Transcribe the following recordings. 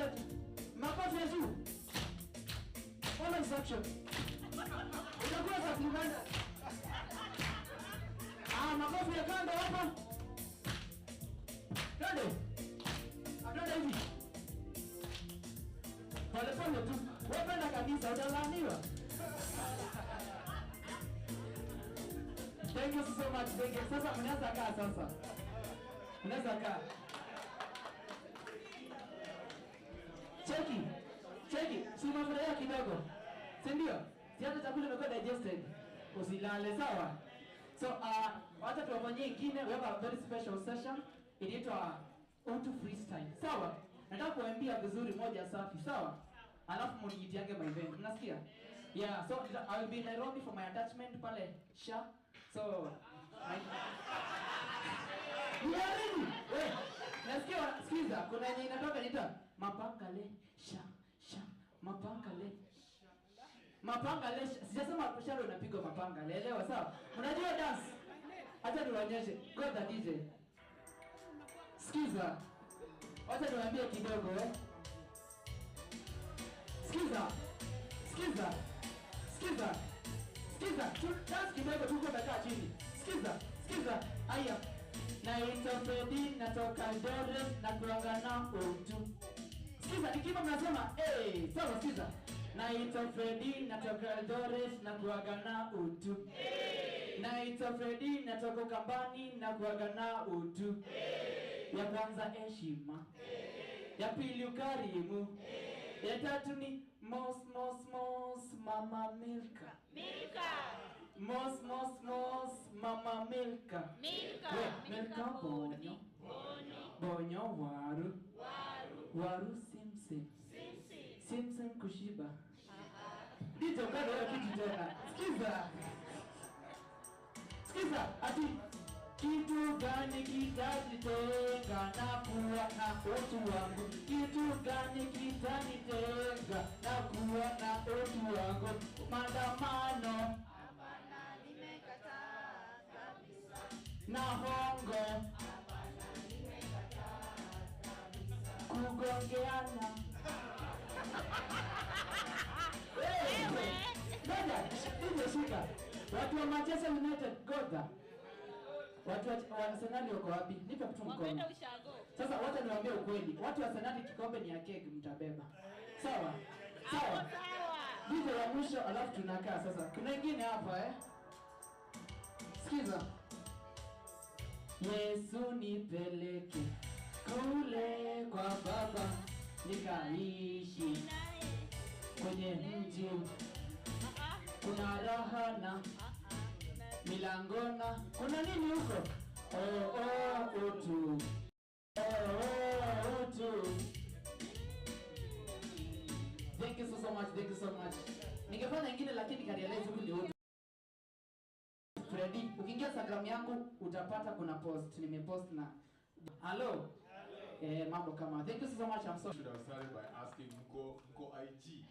yetu. Makofi ya juu. All instruction. Utakuwa supplement. Makofi ya kando hapa. Kando. Kando hivi. Pole tu. Wewe penda kabisa utalaaniwa. Thank you so much. Thank you. Sasa mnaweza kaa sasa. Mnaweza kaa. Cheki. Si mafurahia kidogo. Si ndio? Si hata chakula imekuwa digested. Usilale sawa? So wacha tuwafanyie ingine. We have a very special session. Inaitwa UTU freestyle. Sawa? Nataka kuambia vizuri moja safi. Sawa? Alafu mniitiange my event. Mnasikia? Yeah, so I will be in Nairobi for my attachment pale Sha. So Wait, nasikia sikiza, kuna yenye inatoka nita mapangale Sha, mapangale sijasema sharo unapigwa mapangale, elewa sawa? Unajua dance? Acha niwaonyeshe. Go the DJ. Sikiza. Acha niwaambie kidogo Sikiza. Dance kidogo tuko tumekaa chini. Sikiza. Aya. Naitwa Fredi, natoka Eldoret, na kuanga na UTU. Sikiza, nikiwa mnasema sawa sikiza. Naitwa Fredi, natoka Eldoret, na kuanga na UTU. Naitwa Fredi, natoka Kambani, na kuanga na UTU. Ya kwanza heshima. Ya pili ukarimu. Ya tatu ni mos mama Milka. Mos mama Milka. Milka bonyo waru simsim kushiba. Ndicho kado ya kitu tena. Sikiza ati kitu gani kitajitenga na kuwa na utu wangu? Kitu gani kitanitenga na kuwa na utu wangu? Maandamano hapana, nimekataa kabisa. Na hongo hapana, nimekataa kabisa. Kugongeana Nenda shika. Watu wa Manchester United goda. Watu wa Arsenal wako wapi? Nipe mtu mkono. Sasa wacha niwaambie ukweli. Watu wa Arsenal kikombe ni ya keg mtabeba. Sawa? Ndio ya mwisho alafu tunakaa sasa. Kuna wengine hapa Sikiza. Yesu nipeleke kule kwa Baba nikaishi kwenye mji. Kuna raha na milangona. Kuna nini huko? UTU. UTU. Thank you so much. Ningefanya ingine lakini karealize huko ndio UTU. Fredi, ukiingia Instagram yangu utapata kuna post. Nimepost na Hello. Mambo kama. Thank you so much. I'm sorry. Should have started by asking Mko IG.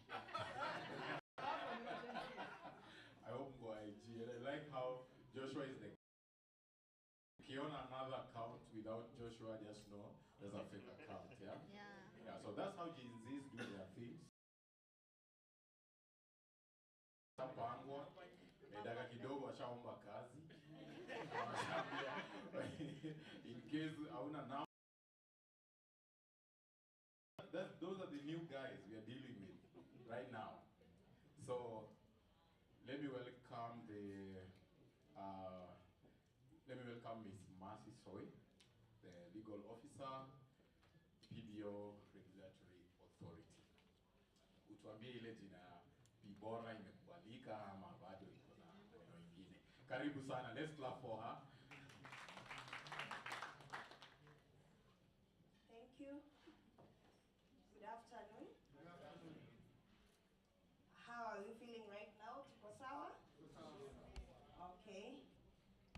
I hope Mko IG. And I like how Joshua is the on another account without Joshua, just know there's a fake account, yeah. So that's how Gen Zs do their things. Tapangwa, daka kidogo washaomba kazi. In case hauna now. Those are the new guys we are dealing with right now. So let me welcome Miss Mercy Soy, the legal officer, PBO Regulatory Authority. Utuambie ile jina bora imekubalika ama bado iko na maneno mengine. Karibu sana. Let's clap for her. Thank you. Good afternoon. Good afternoon. How are you feeling right now? Tuko sawa? Okay.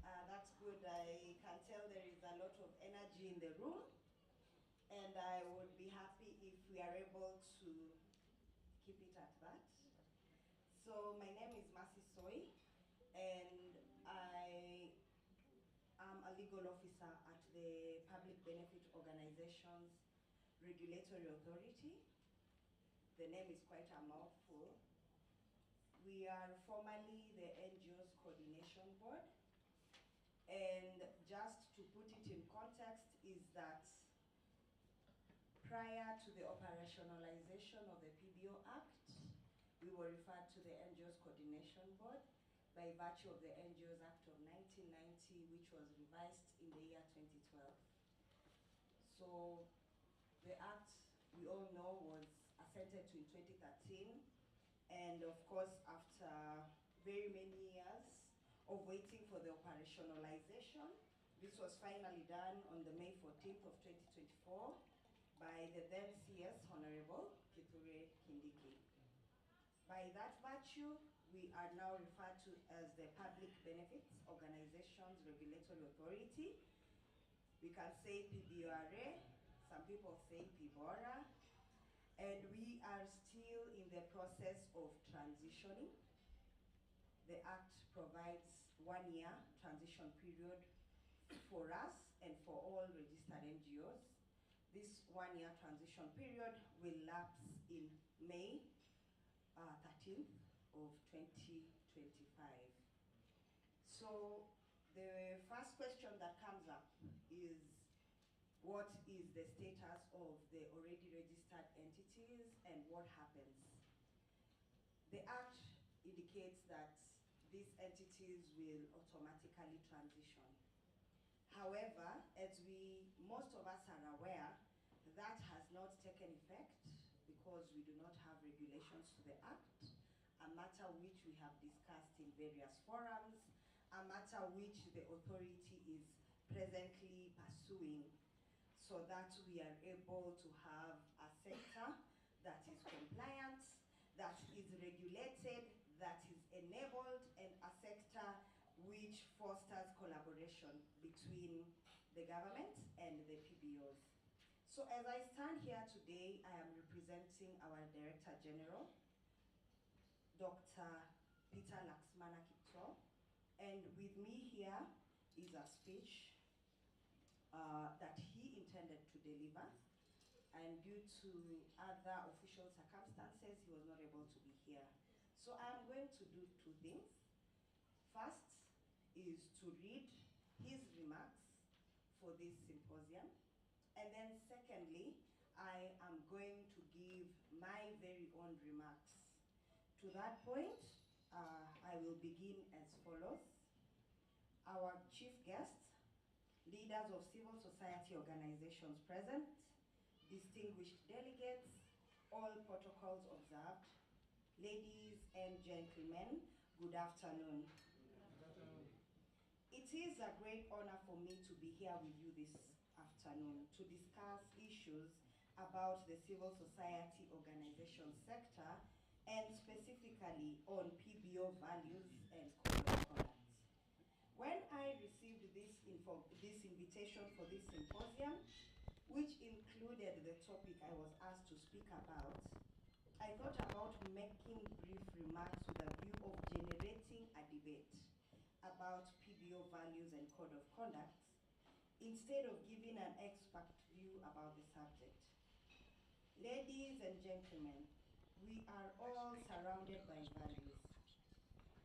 That's good. I can tell there is a lot of energy in the room, and I would be happy if we are able to keep it at that. So my name is Mercy Soy, and I am a legal officer at the Public Benefit Organizations Regulatory Regulatory Authority. The name is quite a mouthful. We are formally the NGOs Coordination Board. And just to put it in context is that prior to the operationalization of the PBO Act, we were referred to the NGOs Coordination Board by virtue of the NGOs Act of 1990, which was revised in the year 2012. So the Act, we all know, was assented to in 2013. And of course, after very many years of waiting for the operationalization, this was finally done on the May 14th of 2024 by the then CS Honorable Kithure Kindiki. By that virtue, we are now referred to as the Public Benefits Organizations Regulatory Authority. We can say PBORA, some people say PBORA, and we are still in the process of transitioning. The Act provides 1 year transition period for us and for all registered NGOs. This 1 year transition period will lapse in May 13th of 2025. So the first question that comes up is, what is the status of the already registered entities and what happens? The Act indicates that these entities will automatically transition. However, as most of us are aware, that has not taken effect because we do not have regulations to the Act, a matter which we have discussed in various forums, a matter which the authority is presently pursuing so that we are able to have a sector that is compliant, that is regulated, that is enabled, and a sector which fosters collaboration between the government and the PBOs. So as I stand here today, I am representing our Director General, Dr. Peter Laxmana Kipto, and with me here is a speech that he intended to deliver, and due to other official circumstances, he was not able to be here. So I'm going to do two things. First is to read his remarks for this symposium, and then secondly, I am going to give my very own remarks. To that point, I will begin as follows. Our chief guests, leaders of civil society organizations present, distinguished delegates, all protocols observed, ladies and gentlemen, good afternoon. It is a great honor for me to be here with you this afternoon to discuss issues about the civil society organization sector and specifically on PBO values and code of conduct. When I received this invitation for this symposium, which included the topic I was asked to speak about, I thought about making brief remarks with a view of generating a debate about PBO values and code of conduct, instead of giving an expert view about the subject. Ladies and gentlemen, we are all surrounded by values.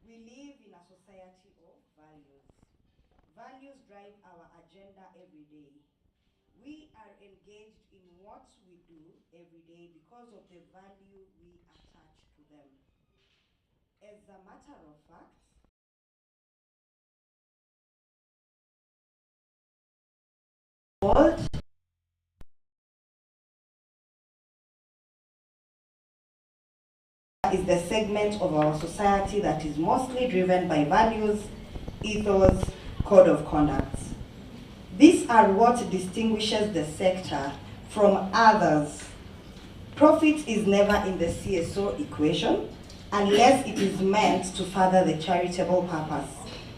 We live in a society of values. Values drive our agenda every day. We are engaged in what we do every day because of the value we attach to them. As a matter of fact, world is the segment of our society that is mostly driven by values, ethos, code of conduct. These are what distinguishes the sector from others. Profit is never in the CSO equation unless it is meant to further the charitable purpose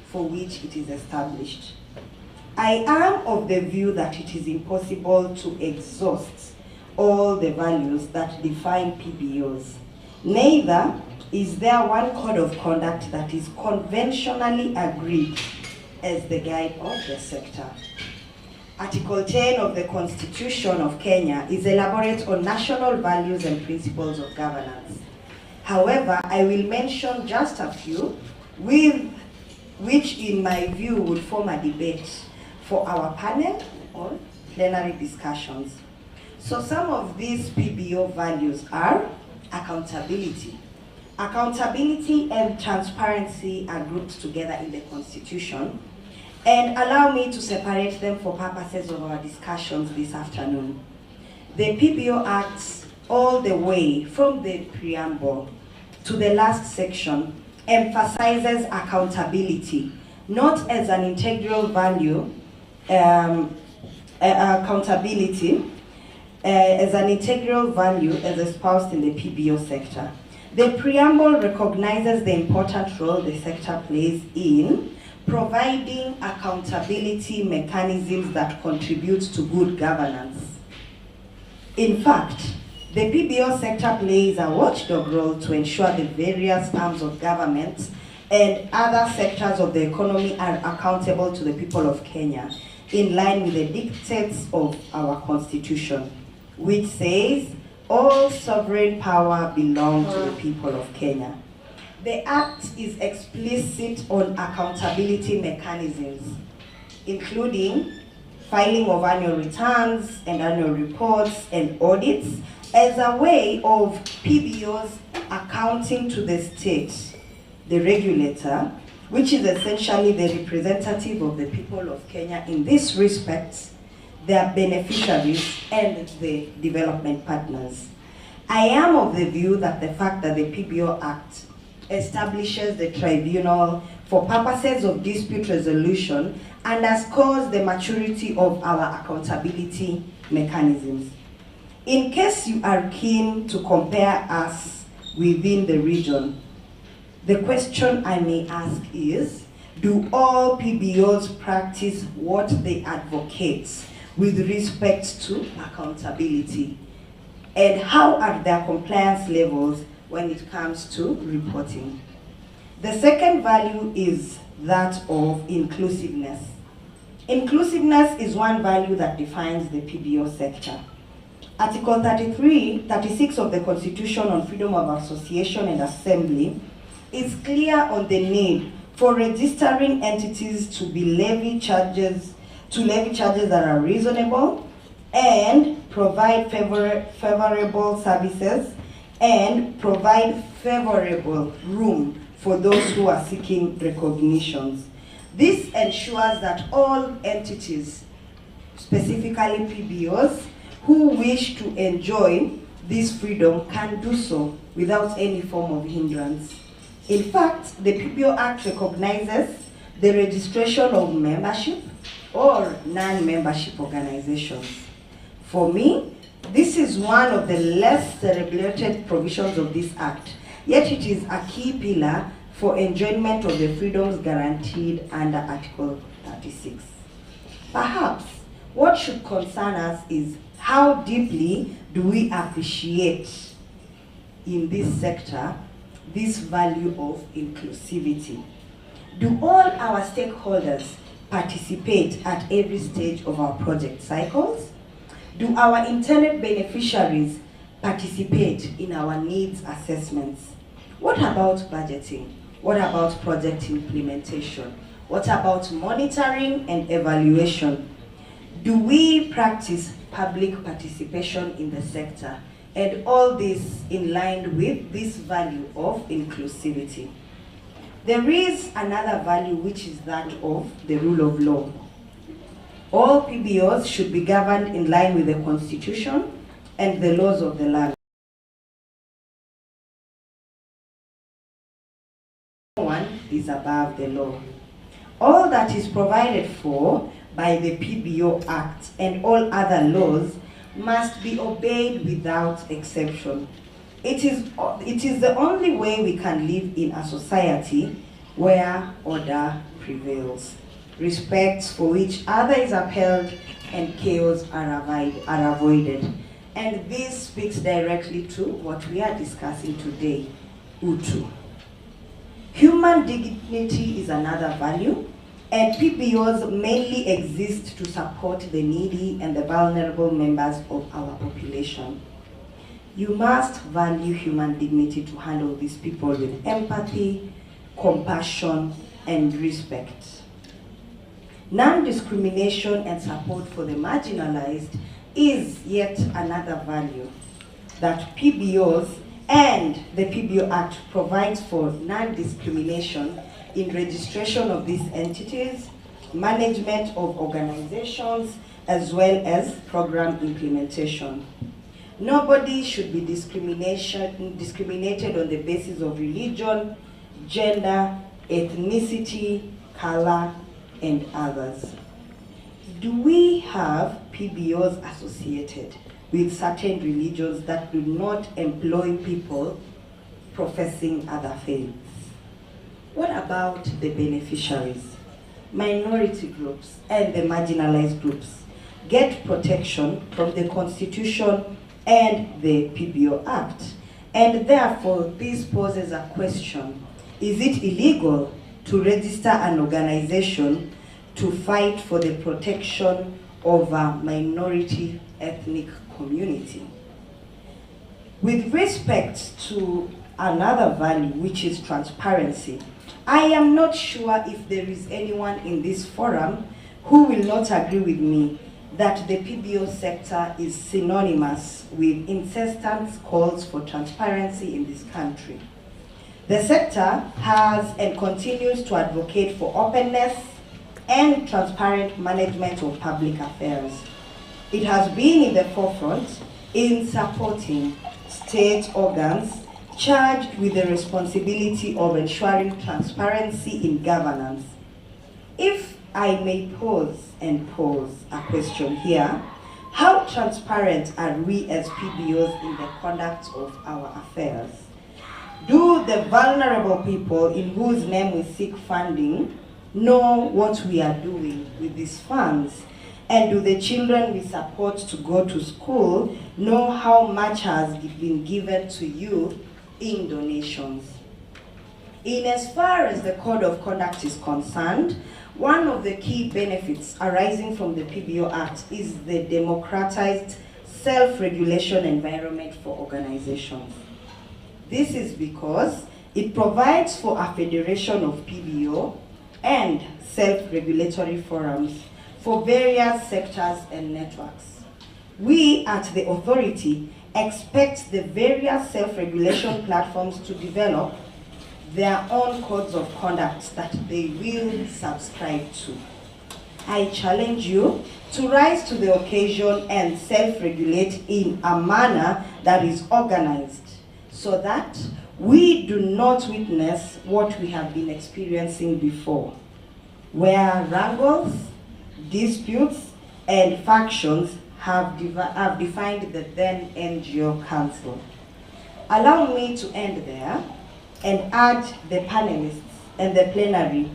for which it is established. I am of the view that it is impossible to exhaust all the values that define PBOs. Neither is there one code of conduct that is conventionally agreed as the guide of the sector. Article 10 of the Constitution of Kenya is elaborate on national values and principles of governance. However, I will mention just a few, which in my view would form a debate for our panel or plenary discussions. So some of these PBO values are accountability. Accountability and transparency are grouped together in the Constitution, and allow me to separate them for purposes of our discussions this afternoon. The PBO Act, all the way from the preamble to the last section, emphasizes accountability, not as an integral value, accountability as an integral value as espoused in the PBO sector. The preamble recognizes the important role the sector plays in providing accountability mechanisms that contribute to good governance. In fact, the PBO sector plays a watchdog role to ensure the various arms of government and other sectors of the economy are accountable to the people of Kenya, in line with the dictates of our Constitution, which says all sovereign power belongs to the people of Kenya. The Act is explicit on accountability mechanisms, including filing of annual returns and annual reports and audits as a way of PBOs accounting to the state, the regulator, which is essentially the representative of the people of Kenya in this respect, their beneficiaries and the development partners. I am of the view that the fact that the PBO Act establishes the tribunal for purposes of dispute resolution underscores the maturity of our accountability mechanisms. In case you are keen to compare us within the region, the question I may ask is, do all PBOs practice what they advocate with respect to accountability? And how are their compliance levels when it comes to reporting? The second value is that of inclusiveness. Inclusiveness is one value that defines the PBO sector. Article 36 of the Constitution on Freedom of Association and Assembly is clear on the need for registering entities to levy charges that are reasonable and provide favorable services and provide favorable room for those who are seeking recognitions. This ensures that all entities, specifically PBOs, who wish to enjoy this freedom can do so without any form of hindrance. In fact, the PBO Act recognizes the registration of membership or non-membership organizations. For me, this is one of the less regulated provisions of this Act, yet it is a key pillar for enjoyment of the freedoms guaranteed under Article 36. Perhaps what should concern us is how deeply do we appreciate in this sector this value of inclusivity? Do all our stakeholders participate at every stage of our project cycles? Do our intended beneficiaries participate in our needs assessments? What about budgeting? What about project implementation? What about monitoring and evaluation? Do we practice public participation in the sector? And all this in line with this value of inclusivity. There is another value, which is that of the rule of law. All PBOs should be governed in line with the Constitution and the laws of the land. No one is above the law. All that is provided for by the PBO Act and all other laws must be obeyed without exception. It is the only way we can live in a society where order prevails, respect for each other is upheld, and chaos are avoided. And this speaks directly to what we are discussing today, UTU. Human dignity is another value, and PBOs mainly exist to support the needy and the vulnerable members of our population. You must value human dignity to handle these people with empathy, compassion, and respect. Non-discrimination and support for the marginalized is yet another value that PBOs and the PBO Act provides for non-discrimination in registration of these entities, management of organizations, as well as program implementation. Nobody should be discriminated on the basis of religion, gender, ethnicity, color, and others. Do we have PBOs associated with certain religions that do not employ people professing other faiths? What about the beneficiaries? Minority groups and the marginalized groups get protection from the Constitution and the PBO Act. And therefore, this poses a question. Is it illegal to register an organization to fight for the protection of a minority ethnic community? With respect to another value, which is transparency, I am not sure if there is anyone in this forum who will not agree with me that the PBO sector is synonymous with incessant calls for transparency in this country. The sector has and continues to advocate for openness and transparent management of public affairs. It has been in the forefront in supporting state organs charged with the responsibility of ensuring transparency in governance. If I may pose a question here, how transparent are we as PBOs in the conduct of our affairs? Do the vulnerable people in whose name we seek funding know what we are doing with these funds? And do the children we support to go to school know how much has been given to you in donations? In as far as the Code of Conduct is concerned, one of the key benefits arising from the PBO Act is the democratized self-regulation environment for organizations. This is because it provides for a federation of PBO and self-regulatory forums for various sectors and networks. We at the authority expect the various self-regulation platforms to develop their own codes of conduct that they will subscribe to. I challenge you to rise to the occasion and self-regulate in a manner that is organized so that we do not witness what we have been experiencing before, where wrangles, disputes, and factions have defined the then NGO Council. Allow me to end there and add the panelists and the plenary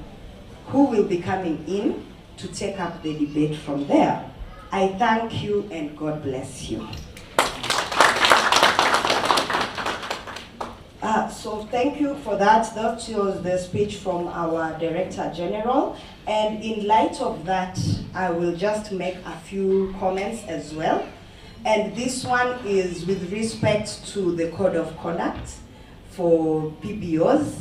who will be coming in to take up the debate from there. I thank you and God bless you. So thank you for that. That was the speech from our Director General. And in light of that, I will just make a few comments as well. And this one is with respect to the Code of Conduct for PBOs.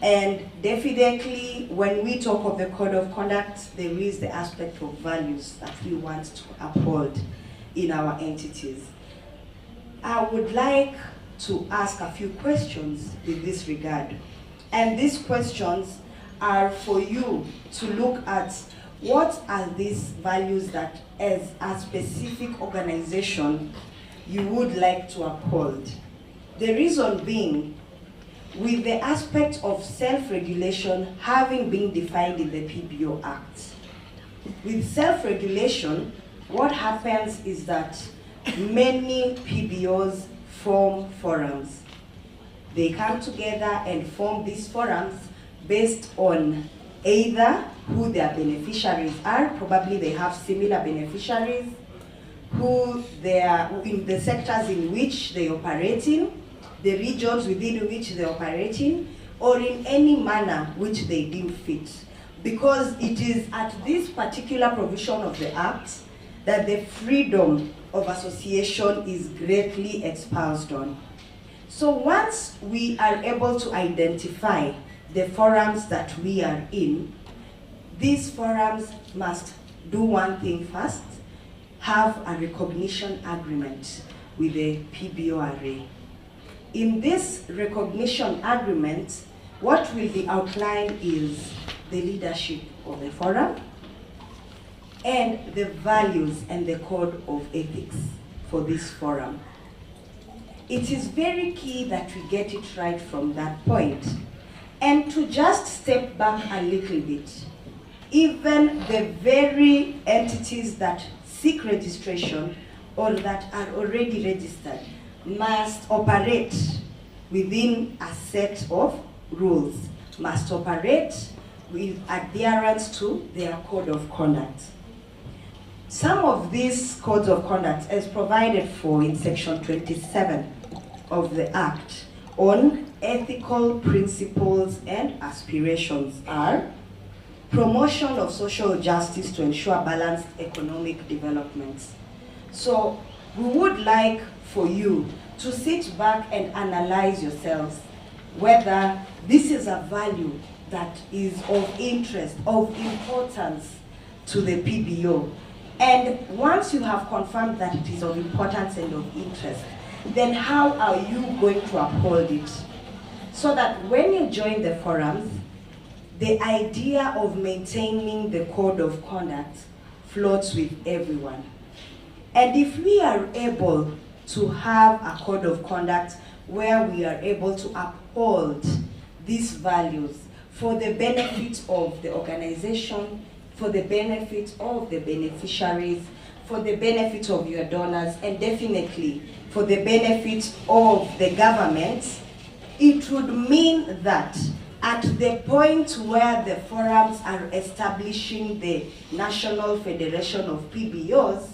And definitely, when we talk of the Code of Conduct, there is the aspect of values that we want to uphold in our entities. I would like to ask a few questions in this regard. And these questions are for you to look at what are these values that as a specific organization you would like to uphold. The reason being, with the aspect of self-regulation having been defined in the PBO Act. With self-regulation, what happens is that many PBOs form forums. They come together and form these forums based on either who their beneficiaries are, probably they have similar beneficiaries, who they are in the sectors in which they operate in, the regions within which they operate in, or in any manner which they deem fit. because it is at this particular provision of the Act that the freedom of association is greatly espoused on. So once we are able to identify the forums that we are in, these forums must do one thing first: have a recognition agreement with the PBORA. In this recognition agreement, what will be outlined is the leadership of the forum and the values and the code of ethics for this forum. It is very key that we get it right from that point. And to just step back a little bit, even the very entities that seek registration or that are already registered must operate within a set of rules, must operate with adherence to their code of conduct. Some of these codes of conduct, as provided for in section 27 of the Act on ethical principles and aspirations, are promotion of social justice to ensure balanced economic development. So we would like for you to sit back and analyze yourselves whether this is a value that is of interest, of importance to the PBO. And once you have confirmed that it is of importance and of interest, then how are you going to uphold it? So that when you join the forums, the idea of maintaining the code of conduct floats with everyone. And if we are able to have a code of conduct where we are able to uphold these values for the benefit of the organization, for the benefit of the beneficiaries, for the benefit of your donors, and definitely for the benefit of the government, it would mean that at the point where the forums are establishing the National Federation of PBOs,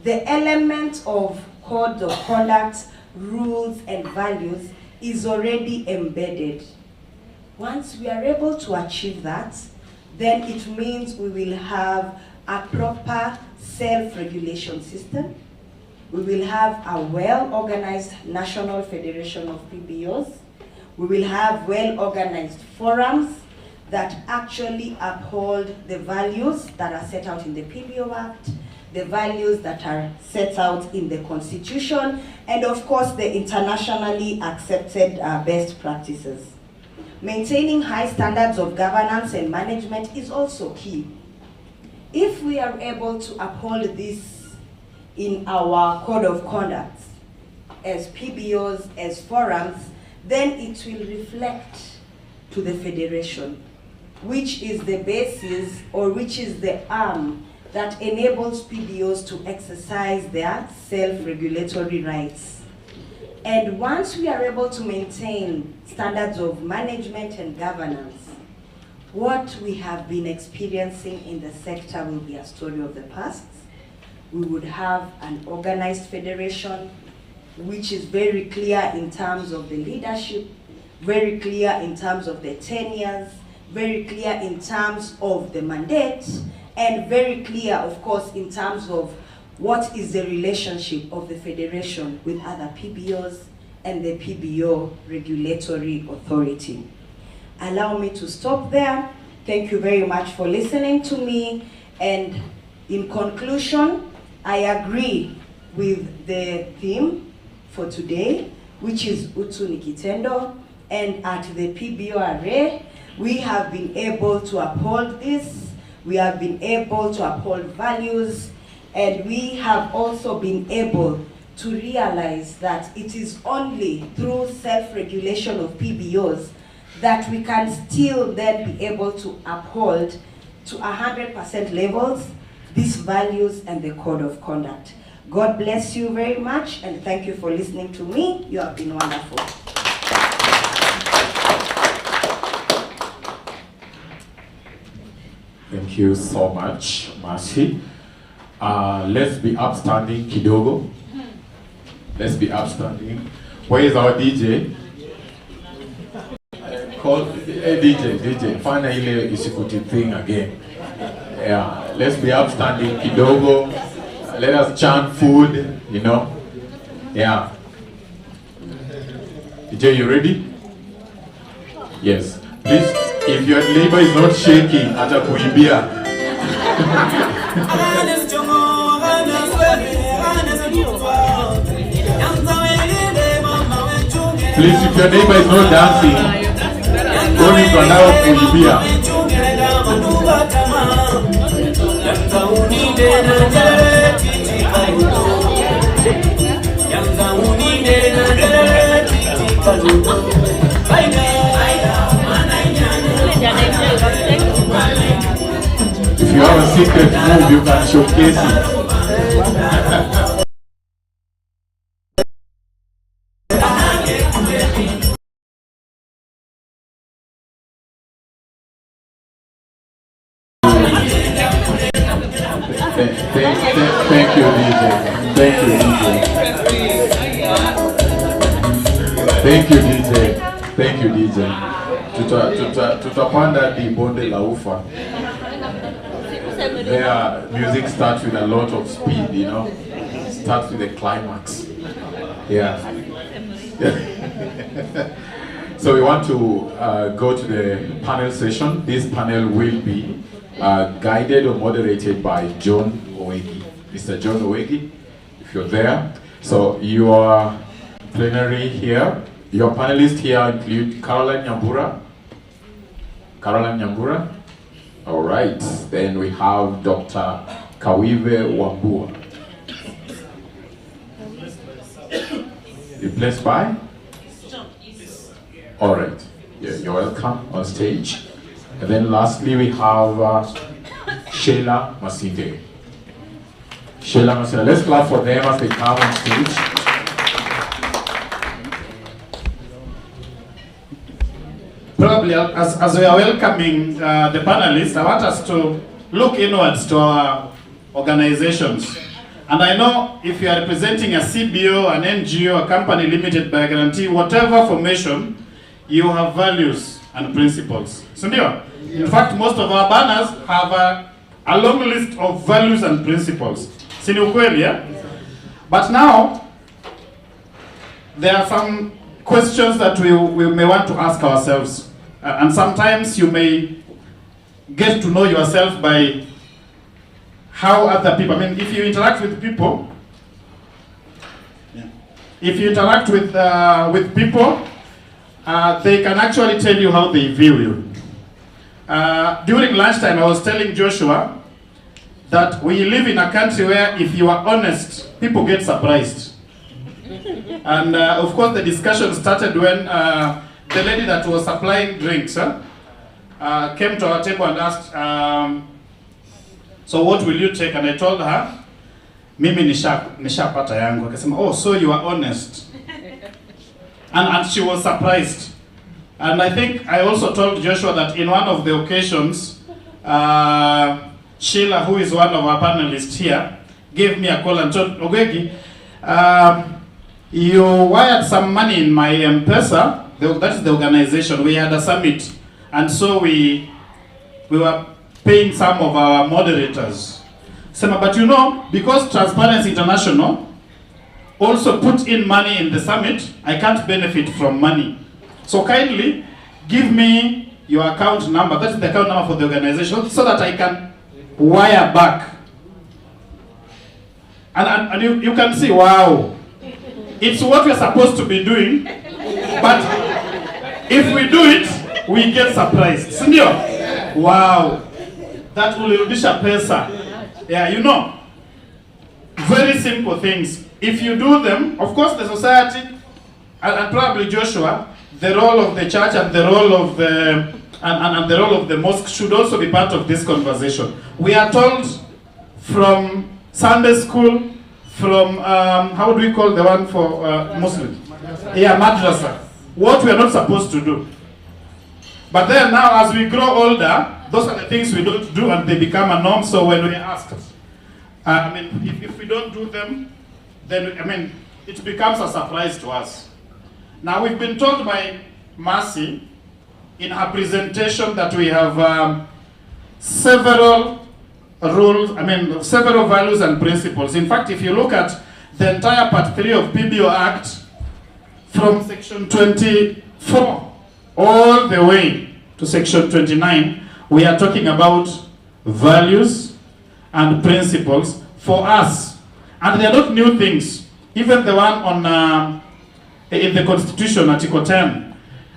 the element of code of conduct, rules, and values is already embedded. Once we are able to achieve that, then it means we will have a proper self-regulation system. We will have a well-organized National Federation of PBOs. We will have well-organized forums that actually uphold the values that are set out in the PBO Act, the values that are set out in the Constitution, and of course the internationally accepted best practices. Maintaining high standards of governance and management is also key. If we are able to uphold this in our code of conduct as PBOs, as forums, then it will reflect to the federation, which is the basis or which is the arm that enables PBOs to exercise their self-regulatory rights. And once we are able to maintain standards of management and governance, what we have been experiencing in the sector will be a story of the past. We would have an organized federation, which is very clear in terms of the leadership, very clear in terms of the tenures, very clear in terms of the mandate, and very clear, of course, in terms of what is the relationship of the federation with other PBOs and the PBO regulatory authority. Allow me to stop there. Thank you very much for listening to me. And in conclusion, I agree with the theme for today, which is Utu ni Kitendo. And at the PBORA, we have been able to uphold this. We have been able to uphold values. And we have also been able to realize that it is only through self-regulation of PBOs that we can still then be able to uphold to 100% levels these values and the code of conduct. God bless you very much, and thank you for listening to me. You have been wonderful. Thank you so much, Mercy. Let's be upstanding kidogo. Let's be upstanding. Where is our DJ? Call DJ, fanya ile isikuti thing again. Yeah, let's be upstanding kidogo. Let us chant food, you know. Yeah. DJ, you ready? Yes. Please, if your neighbor is not shaking, atakuibia. Please, if your neighbor is not dancing, go into another kuibia. If you have a secret move, you can showcase it. Thank you, DJ. Thank you, DJ. Thank you, DJ. Tutapanda di bonde la ufa. Their music starts with a lot of speed, you know. Starts with a climax. Yeah. So we want to go to the panel session. This panel will be guided or moderated by John Owegi. Mr. John Owegi, if you're there. So your plenary here, your panelists here include Caroline Nyambura. All right. Then we have Dr. Kawive Wambua. Replaced by? All right. Yeah, you're welcome on stage. And then lastly, we have Sheila Masinde. Let's clap for them as they come on stage. Probably as we are welcoming the panelists, I want us to look inwards to our organizations. And I know if you are representing a CBO, an NGO, a company limited by guarantee, whatever formation, you have values and principles. So in fact, most of our banners have a long list of values and principles. But now, there are some questions that we may want to ask ourselves. And sometimes you may get to know yourself by how other people, I mean, if you interact with people, they can actually tell you how they view you. During lunchtime, I was telling Joshua that we live in a country where if you are honest, people get surprised. And of course, the discussion started when the lady that was supplying drinks came to our table and asked, so what will you take? And I told her, mimi nishapata yangu. Akasema, oh, so you are honest. And she was surprised. And I think I also told Joshua that in one of the occasions, Sheila, who is one of our panelists here, gave me a call and told, Ogegi, you wired some money in my M-Pesa. That is the organization. We had a summit. And so we were paying some of our moderators. But you know, because Transparency International also put in money in the summit, I can't benefit from money. So kindly give me your account number. That's the account number for the organization, so that I can wire back. And you can see, wow, it's what we're supposed to be doing, but if we do it, we get surprised. Sindio? Wow, that will rudisha pesa. Yeah, you know, very simple things. If you do them, of course the society, and probably Joshua, the role of the church and the role of the and the role of the mosque should also be part of this conversation. We are told from Sunday school, from how do we call the one for Muslims? Yeah, madrasa. What we are not supposed to do. But then now, as we grow older, those are the things we don't do, and they become a norm. So when we ask, I mean, if we don't do them, then I mean, it becomes a surprise to us. Now we've been told by Mercy in her presentation that we have several several values and principles. In fact, if you look at the entire Part 3 of PBO Act, from Section 24 all the way to Section 29, we are talking about values and principles for us. And they are not new things. Even the one on in the Constitution, Article 10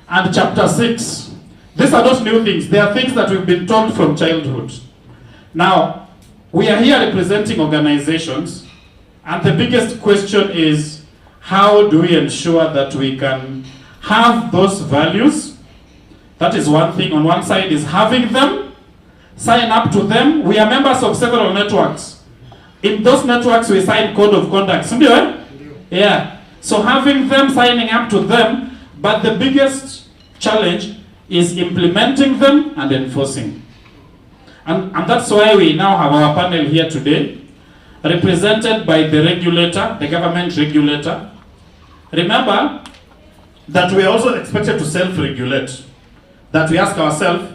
and Chapter 6, these are not new things. They are things that we've been taught from childhood. Now, we are here representing organizations, and the biggest question is, how do we ensure that we can have those values? That is one thing. On one side is having them, sign up to them. We are members of several networks. In those networks, we sign code of conduct. Yeah. So having them, signing up to them, but the biggest challenge is implementing them and enforcing. And that's why we now have our panel here today, represented by the regulator, the government regulator. Remember that we are also expected to self-regulate. That we ask ourselves,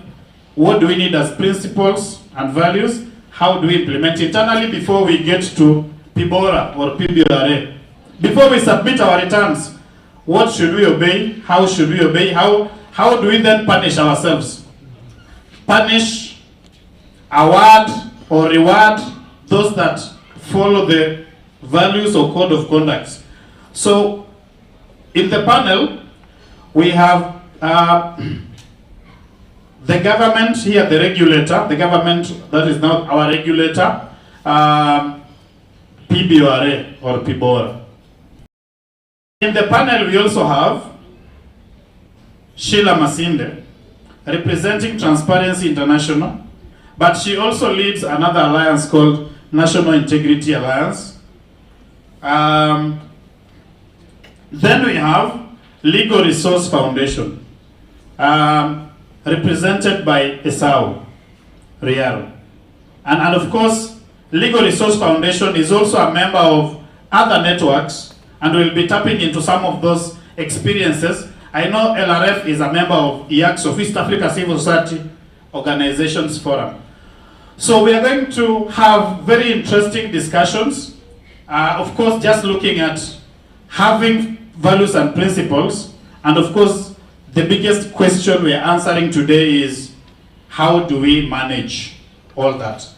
what do we need as principles and values? How do we implement internally before we get to PBORA or PBRA? Before we submit our returns, what should we obey? How should we obey? How do we then punish ourselves? Punish, award, or reward those that follow the values or code of conduct. So, in the panel, we have the government here, the regulator, the government that is now our regulator, PBORA or PBORA. In the panel, we also have Sheila Masinde, representing Transparency International, but she also leads another alliance called National Integrity Alliance. Then we have Legal Resource Foundation, represented by Esau Riaro. And of course, Legal Resource Foundation is also a member of other networks, and we'll be tapping into some of those experiences. I know LRF is a member of IACS, of East Africa Civil Society Organizations Forum. So we are going to have very interesting discussions. Of course, just looking at having values and principles. And of course, the biggest question we are answering today is, how do we manage all that?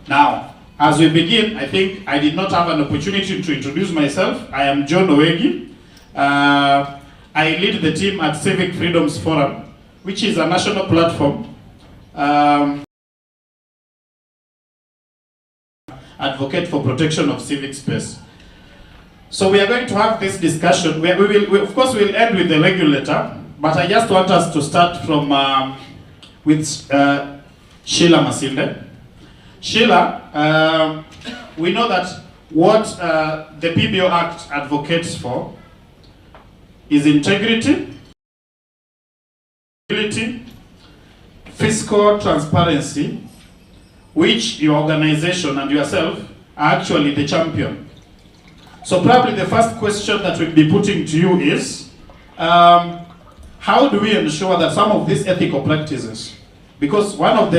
Now, as we begin, I think I did not have an opportunity to introduce myself. I am John Owegi. I lead the team at Civic Freedoms Forum, which is a national platform advocate for protection of civic space. So we are going to have this discussion. We of course, we'll end with the regulator, but I just want us to start from with Sheila Masinde. Sheila, we know that what the PBO Act advocates for is integrity, fiscal transparency, which your organization and yourself are actually the champion. So probably the first question that we'll be putting to you is, how do we ensure that some of these ethical practices, because one of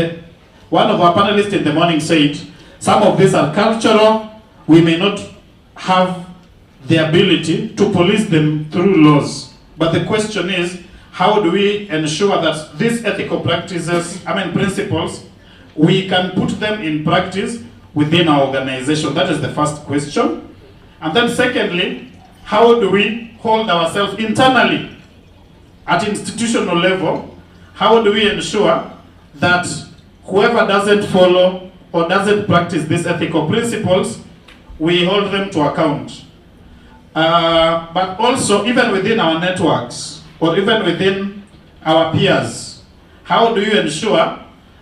our panelists in the morning said, some of these are cultural, we may not have the ability to police them through laws. But the question is, how do we ensure that these ethical practices, principles, we can put them in practice within our organization? That is the first question. And then secondly, how do we hold ourselves internally at institutional level? How do we ensure that whoever doesn't follow or doesn't practice these ethical principles, we hold them to account? But also, even within our networks, or even within our peers, how do you ensure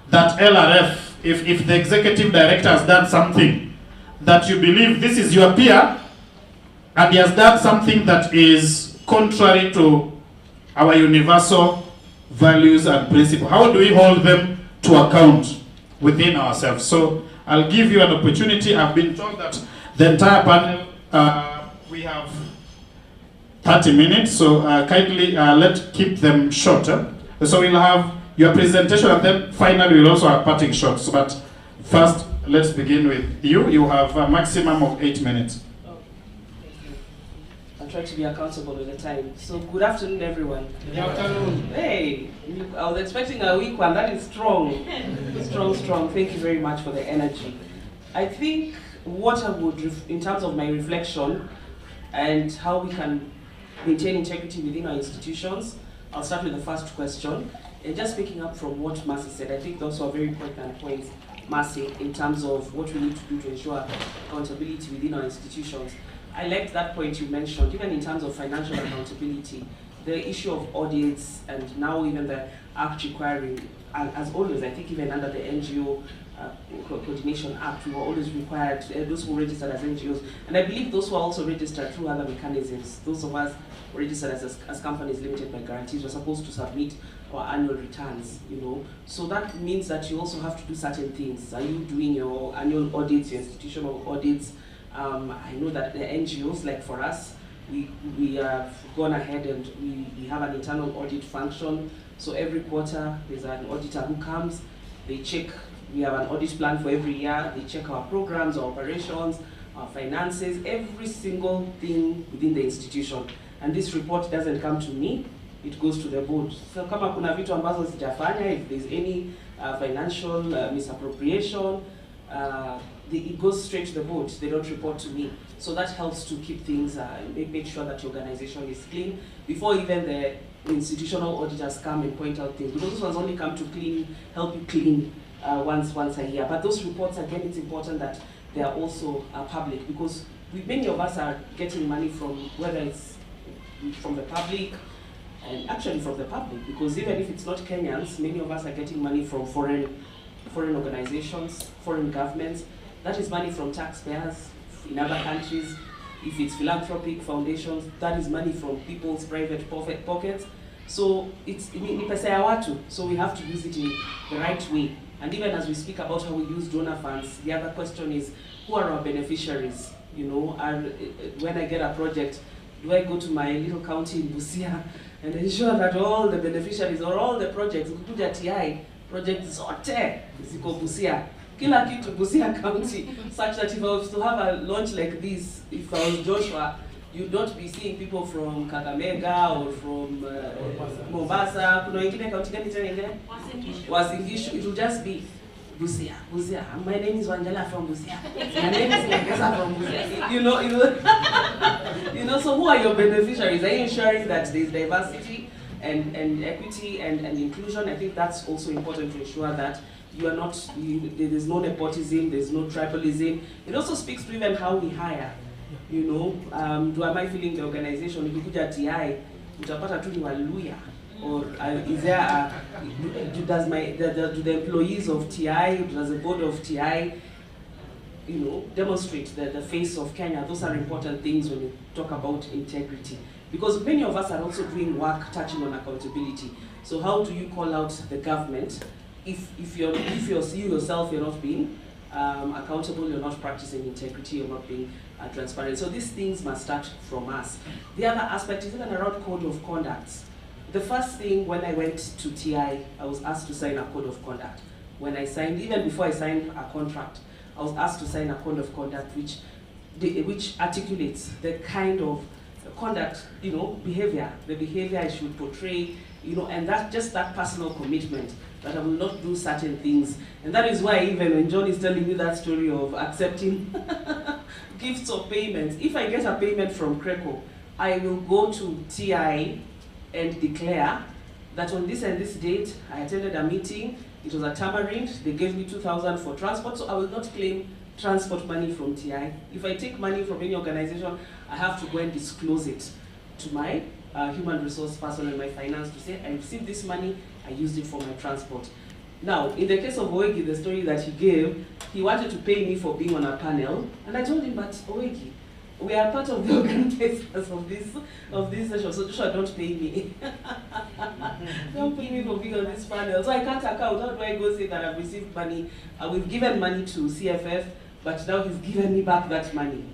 that LRF, if the executive director has done something, that you believe this is your peer, and he has done something that is contrary to our universal values and principles? How do we hold them to account within ourselves? So I'll give you an opportunity. I've been told that the entire panel, we have 30 minutes, so kindly let's keep them shorter. So we'll have your presentation and then finally we'll also have parting shots. But first, let's begin with you. You have a maximum of 8 minutes. I'll try to be accountable all the time. So good afternoon, everyone. Good afternoon. Hey, I was expecting a weak one. That is strong. Strong. Thank you very much for the energy. I think what I would, in terms of my reflection and how we can maintain integrity within our institutions, I'll start with the first question. And just picking up from what Mercy said, I think those are very important points, Mercy, in terms of what we need to do to ensure accountability within our institutions. I liked that point you mentioned, even in terms of financial accountability, the issue of audits and now even the act requiring, as always, I think even under the NGO Coordination Act, we were always required, those who registered as NGOs, and I believe those who are also registered through other mechanisms, those of us registered as companies limited by guarantees, were supposed to submit our annual returns, So that means that you also have to do certain things. Are you doing your annual audits, your institutional audits? I know that the NGOs, like for us, we have gone ahead and we have an internal audit function. So every quarter, there's an auditor who comes, they check. We have an audit plan for every year. They check our programs, our operations, our finances, every single thing within the institution. And this report doesn't come to me, it goes to the board. So kama kuna vitu ambazo sijafanya, if there's any financial misappropriation, it goes straight to the board. They don't report to me. So that helps to keep things, make sure that the organization is clean before even the institutional auditors come and point out things. Because those ones only come to help you clean once a year. But those reports, again, it's important that they are also public, because many of us are getting money from, whether it's from the public, and actually from the public, because even if it's not Kenyans, many of us are getting money from foreign organizations, foreign governments. That is money from taxpayers in other countries. If it's philanthropic foundations, that is money from people's private pockets. So it's ni pesa ya watu, so we have to use it in the right way. And even as we speak about how we use donor funds, the other question is, who are our beneficiaries? When I get a project, do I go to my little county in Busia and ensure that all the beneficiaries or all the projects, ukikuja TI, projects zote ziko Busia, kila kitu Busia County, such that if I was to have a launch like this, if I was Joshua, you'd not be seeing people from Kakamega or from Mombasa. Kuna wengine county gani tena ingine? Wasingishu. It will just be Busia. My name is Wangela from Busia. My name is Nyakesa from Busia. So who are your beneficiaries? Are you ensuring that there's diversity and equity and inclusion? I think that's also important to ensure that you are not, there's no nepotism, there's no tribalism. It also speaks to even how we hire. Am I feeling the organization? If you could at TI, utapata tu ni Waluya, or is there do the employees of TI, does the board of TI, demonstrate the face of Kenya? Those are important things when you talk about integrity, because many of us are also doing work touching on accountability. So how do you call out the government if you yourself, you're not being accountable, you're not practicing integrity, you're not being transparent? So these things must start from us. The other aspect is even around code of conduct. The first thing when I went to TI, I was asked to sign a code of conduct. When I signed, even before I signed a contract, I was asked to sign a code of conduct which articulates the kind of conduct, behavior, the behavior I should portray, and that's just that personal commitment that I will not do certain things. And that is why even when John is telling me that story of accepting gifts or payments, if I get a payment from Creco, I will go to TI and declare that on this and this date, I attended a meeting, it was a Tamarind, they gave me 2,000 for transport, so I will not claim transport money from TI. If I take money from any organization, I have to go and disclose it to my human resource person and my finance to say, I received this money, I used it for my transport. Now, in the case of Owegi, the story that he gave, he wanted to pay me for being on a panel, and I told him, but Owegi, we are part of the organizers of this session, so Joshua, don't pay me. Don't pay me for being on this panel. So I can't account. How do I go say that I've received money? We've given money to CFF, but now he's given me back that money.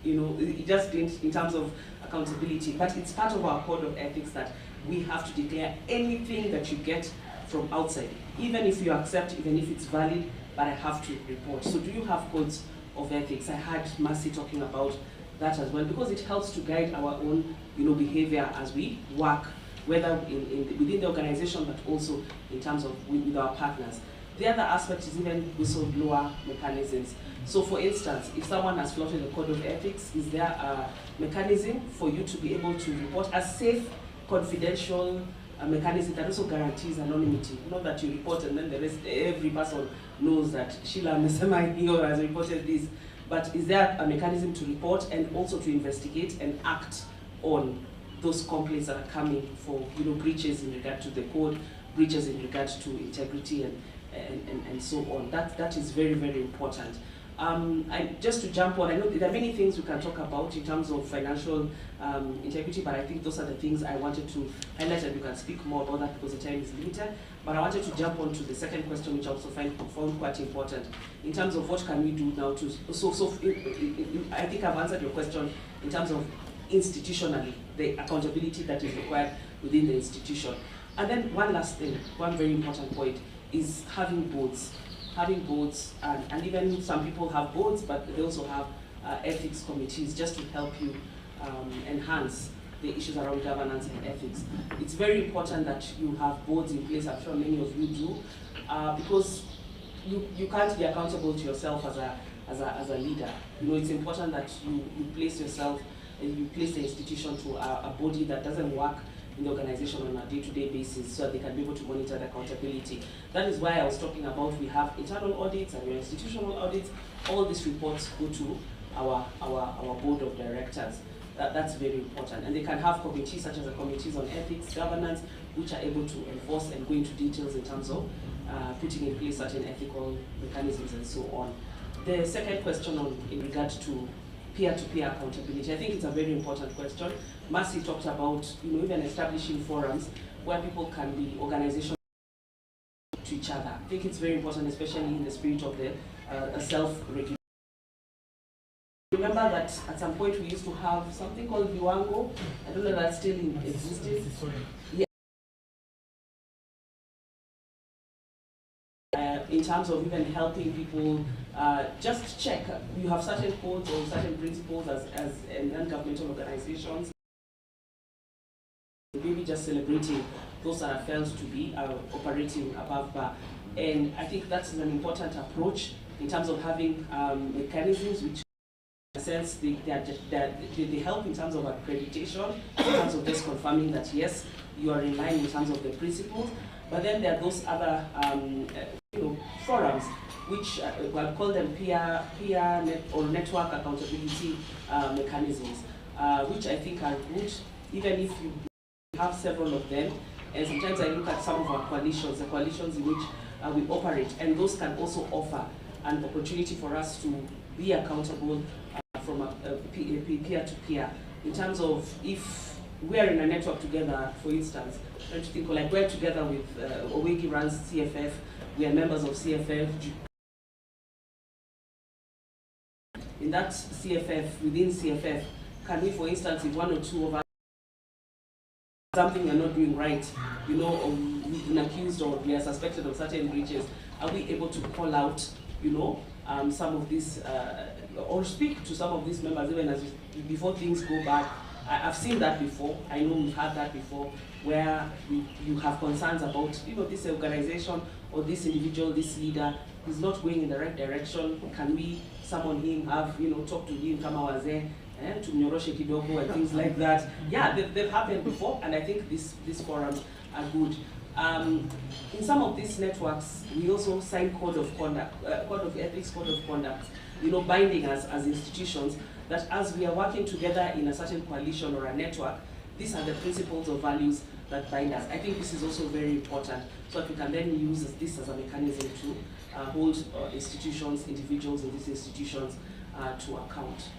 It just didn't, in terms of accountability, but it's part of our code of ethics that we have to declare anything that you get from outside, even if you accept, even if it's valid, but I have to report. So do you have codes of ethics? I had Mercy talking about that as well, because it helps to guide our own, behavior as we work, whether within the organization, but also in terms of with our partners. The other aspect is even whistleblower mechanisms. So for instance, if someone has flouted a code of ethics, is there a mechanism for you to be able to report, a safe, confidential mechanism that also guarantees anonymity? Not that you report and then the rest, every person knows that Sheila Mesema here has reported this, but is there a mechanism to report and also to investigate and act on those complaints that are coming for breaches in regard to the code, breaches in regard to integrity and so on? That is very, very important. Just to jump on, I know there are many things we can talk about in terms of financial integrity, but I think those are the things I wanted to highlight, and we can speak more about that because the time is limited. But I wanted to jump on to the second question, which I also found quite important, in terms of what can we do now to, I think I've answered your question in terms of institutionally, the accountability that is required within the institution. And then one last thing, one very important point, is having boards. Having boards, and even some people have boards, but they also have ethics committees just to help you enhance the issues around governance and ethics. It's very important that you have boards in place. I'm sure many of you do, because you can't be accountable to yourself as a leader. It's important that you place yourself and you place the institution to a body that doesn't work in the organization on a day-to-day basis, so that they can be able to monitor the accountability. That is why I was talking about we have internal audits and institutional audits. All these reports go to our board of directors. That's very important. And they can have committees such as the committees on ethics, governance, which are able to enforce and go into details in terms of putting in place certain ethical mechanisms and so on. The second question in regard to peer-to-peer accountability, I think it's a very important question. Mercy talked about even establishing forums where people can be organizational to each other. I think it's very important, especially in the spirit of the self-regulation. Remember that at some point we used to have something called Viwango. I don't know if that's still in existence. Yeah. In terms of even helping people, just check. You have certain codes or certain principles as non-governmental organizations. Maybe just celebrating those that are felt to be operating above bar. And I think that's an important approach in terms of having mechanisms which, in a sense, they help in terms of accreditation, in terms of just confirming that yes, you are in line in terms of the principles. But then there are those other forums which I'll call them peer or network accountability mechanisms, which I think are good, even if you have several of them. And sometimes I look at some of our coalitions, the coalitions in which we operate, and those can also offer an opportunity for us to be accountable from a peer-to-peer, in terms of if we are in a network together, for instance, trying to think like we're together with Owegi runs CFF, we are members of CFF. In that CFF, within CFF, can we, for instance, if one or two of us something we're not doing right, or we've been accused or we are suspected of certain breaches, are we able to call out, some of these, or speak to some of these members even as before things go bad? I've seen that before. I know we've had that before, where you have concerns about, this organization or this individual, this leader is not going in the right direction. Can we summon him, have, talk to him, kama wazee, to mnyoroshe kidogo and things like that? Yeah, they've happened before, and I think these forums are good. In some of these networks, we also sign code of conduct, code of ethics, code of conduct, binding us as institutions, that as we are working together in a certain coalition or a network, these are the principles or values that bind us. I think this is also very important, so that we can then use this as a mechanism to hold institutions, individuals in these institutions to account.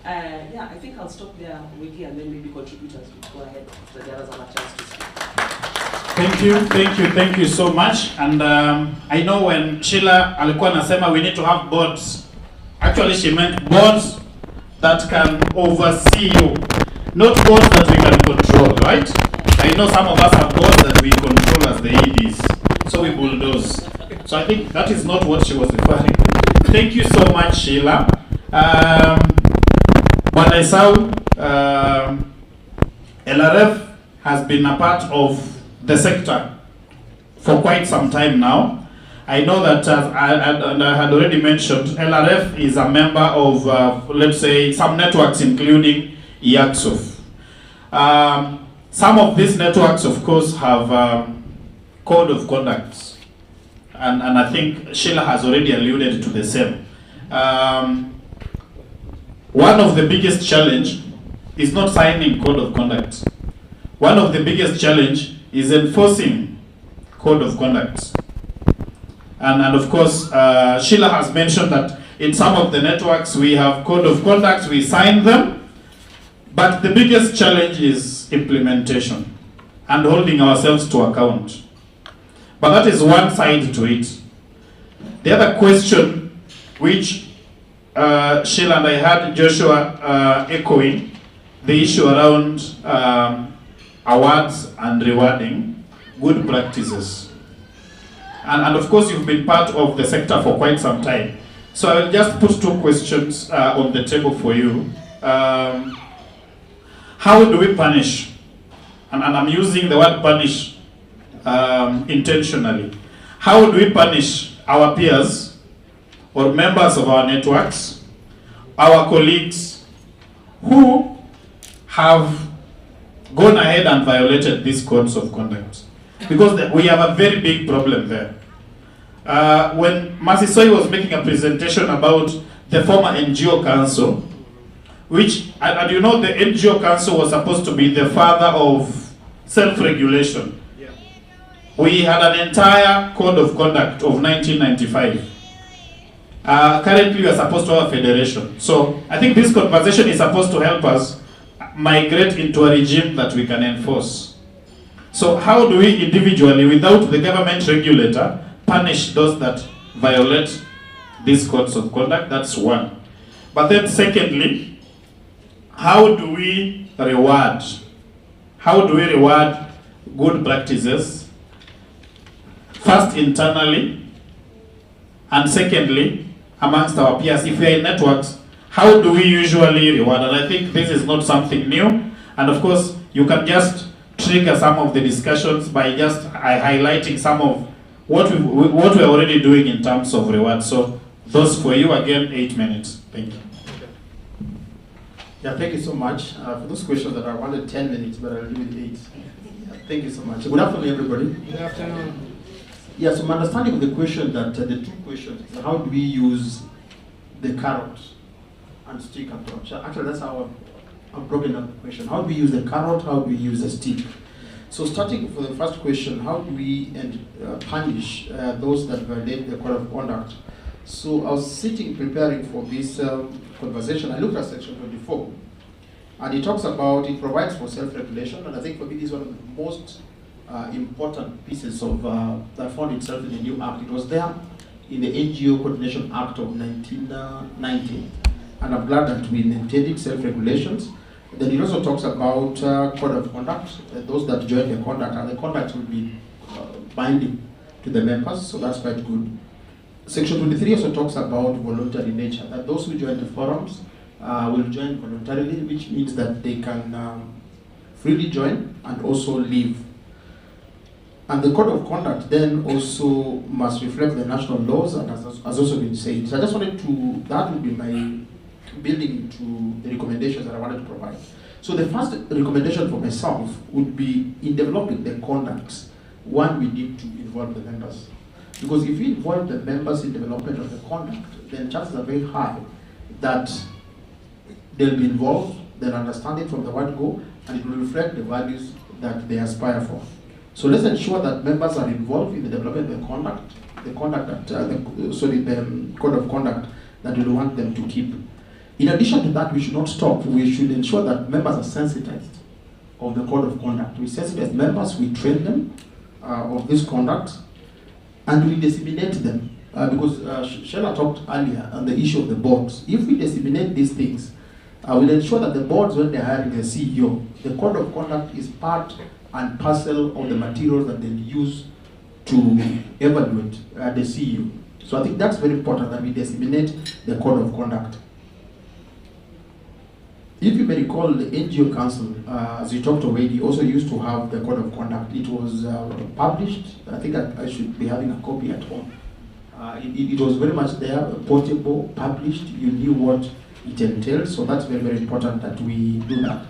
Yeah, I think I'll stop there, Wiki, and then maybe contributors will go ahead so that the others have a chance to speak. Thank you so much. And I know when Sheila alikuwa nasema we need to have boards, actually she meant boards that can oversee you. not boards that we can control, right? I know some of us have boards that we control as the EDs, so we bulldoze. So I think that is not what she was referring to. Thank you so much, Sheila. Banaisau, LRF has been a part of the sector for quite some time now. I know that, and I had already mentioned, LRF is a member of, let's say, some networks, including IACSOF. Some of these networks, of course, have code of conduct, and I think Sheila has already alluded to the same. One of the biggest challenge is not signing code of conduct. One of the biggest challenge is enforcing code of conduct. And of course, Sheila has mentioned that in some of the networks we have code of conduct, we sign them, but the biggest challenge is implementation and holding ourselves to account. But that is one side to it. The other question, which Sheila and I had Joshua echoing, the issue around awards and rewarding good practices. And of course, you've been part of the sector for quite some time. So I will just put two questions on the table for you. How do we punish? And I'm using the word punish intentionally. How do we punish our peers or members of our networks, our colleagues who have gone ahead and violated these codes of conduct? Because we have a very big problem there. When Masisoi was making a presentation about the former NGO Council, which, and you know, the NGO Council was supposed to be the father of self-regulation. Yeah. We had an entire code of conduct of 1995. Currently, we are supposed to have a federation. So I think this conversation is supposed to help us migrate into a regime that we can enforce. So how do we individually, without the government regulator, punish those that violate these codes of conduct? That's one. But then secondly, how do we reward? How do we reward good practices? First, internally, and secondly, amongst our peers. If we are in networks, how do we usually reward? And I think this is not something new. And of course, you can just trigger some of the discussions by just highlighting some of what we're already doing in terms of reward. So those for you, again, 8 minutes. Thank you. Yeah, thank you so much for those questions that I wanted 10 minutes, but I'll do it 8. Yeah, thank you so much. Good afternoon, everybody. Good afternoon. Yeah, so my understanding of the question that the two questions is how do we use the carrot and stick approach? Actually, that's how I've broken up the question. How do we use the carrot? How do we use the stick? So starting for the first question, how do we punish those that violate the code of conduct? So I was sitting preparing for this conversation. I looked at section 24, and it talks about, it provides for self-regulation, and I think for me this is one of the most important pieces of that found itself in the new act. It was there in the NGO Coordination Act of 1990, and I'm glad that we maintained it, self-regulations. Then it also talks about code of conduct, those that join the conduct, and the conduct will be binding to the members, so that's quite good. Section 23 also talks about voluntary nature, that those who join the forums will join voluntarily, which means that they can freely join and also leave. And the code of conduct then also must reflect the national laws, and has also been said. So I just wanted to, that would be my building to the recommendations that I wanted to provide. So the first recommendation for myself would be, in developing the conduct, one, we need to involve the members. Because if we involve the members in development of the conduct, then chances are very high that they'll be involved, they'll understand it from the word go, and it will reflect the values that they aspire for. So let's ensure that members are involved in the development of the code of conduct that we want them to keep. In addition to that, we should not stop. We should ensure that members are sensitized of the code of conduct. We sensitize members, we train them of this conduct, and we disseminate them. Because Sheila talked earlier on the issue of the boards. If we disseminate these things, will ensure that the boards, when they're hiring a CEO, the code of conduct is part and parcel of the materials that they use to evaluate the CEO. So I think that's very important that we disseminate the code of conduct. If you may recall, the NGO Council, as you talked already, also used to have the code of conduct. It was published. I think I should be having a copy at home. It was very much there, portable, published. You knew what it entails. So that's very, very important that we do that.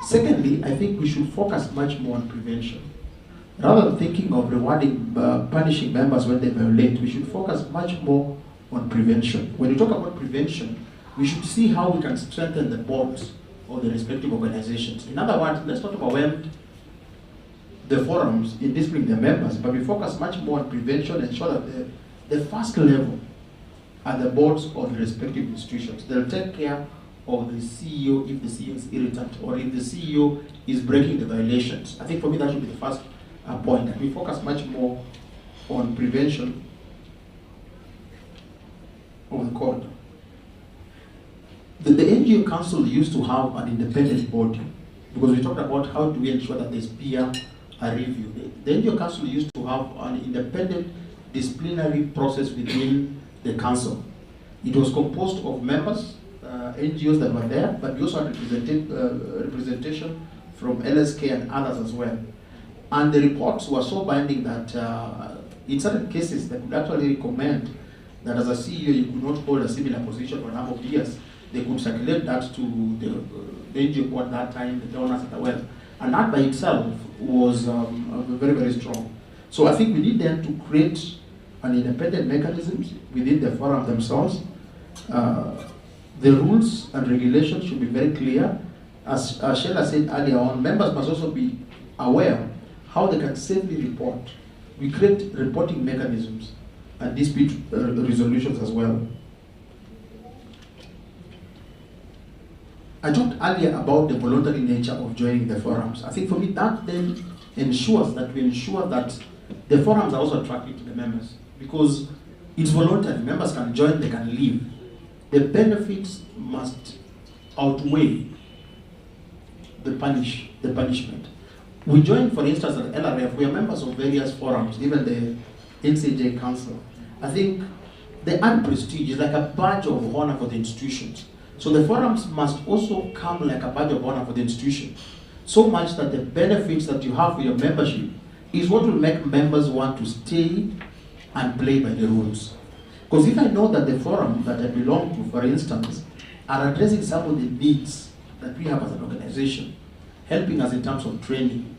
Secondly, I think we should focus much more on prevention. Rather than thinking of rewarding, punishing members when they violate, we should focus much more on prevention. When you talk about prevention, we should see how we can strengthen the boards of the respective organizations. In other words, let's not overwhelm the forums in disciplining their members, but we focus much more on prevention and ensure that the first level are the boards of the respective institutions. They'll take care of the CEO if the CEO is irritant or if the CEO is breaking the violations. I think for me that should be the first point. And we focus much more on prevention of the code. The NGO Council used to have an independent body because we talked about how do we ensure that there's peer review. The NGO Council used to have an independent disciplinary process within the council. It was composed of members, NGOs that were there, but we also had representation from LSK and others as well. And the reports were so binding that in certain cases they could actually recommend that as a CEO you could not hold a similar position for a number of years. They could circulate that to the NGO board that time, the donors as well. And that by itself was very, very strong. So I think we need them to create an independent mechanism within the forum themselves. The rules and regulations should be very clear. As Sheila said earlier on, members must also be aware how they can safely report. We create reporting mechanisms and dispute resolutions as well. I talked earlier about the voluntary nature of joining the forums. I think for me that then ensures that we ensure that the forums are also attractive to the members because it's voluntary. Members can join, they can leave. The benefits must outweigh the punishment. We join, for instance, at LRF, we are members of various forums, even the NCJ Council. I think the add prestige is like a badge of honor for the institutions. So the forums must also come like a badge of honor for the institution. So much that the benefits that you have for your membership is what will make members want to stay and play by the rules. Because if I know that the forum that I belong to, for instance, are addressing some of the needs that we have as an organization, helping us in terms of training,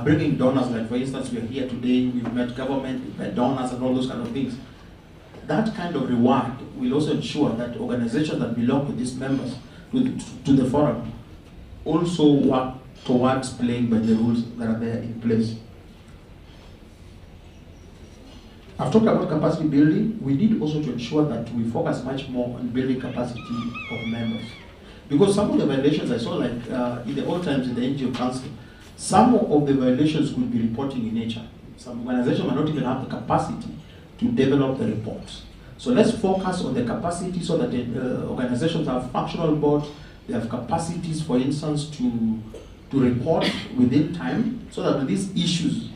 bringing donors, like for instance, we are here today, we've met government, we've met donors and all those kind of things. That kind of reward will also ensure that organizations that belong to these members, to the forum, also work towards playing by the rules that are there in place. I've talked about capacity building. We need also to ensure that we focus much more on building capacity of members. Because some of the violations I saw, like in the old times in the NGO Council, some of the violations could be reporting in nature. Some organizations might not even have the capacity to develop the reports. So let's focus on the capacity so that the organizations have functional boards, they have capacities, for instance, to report within time, so that when these issues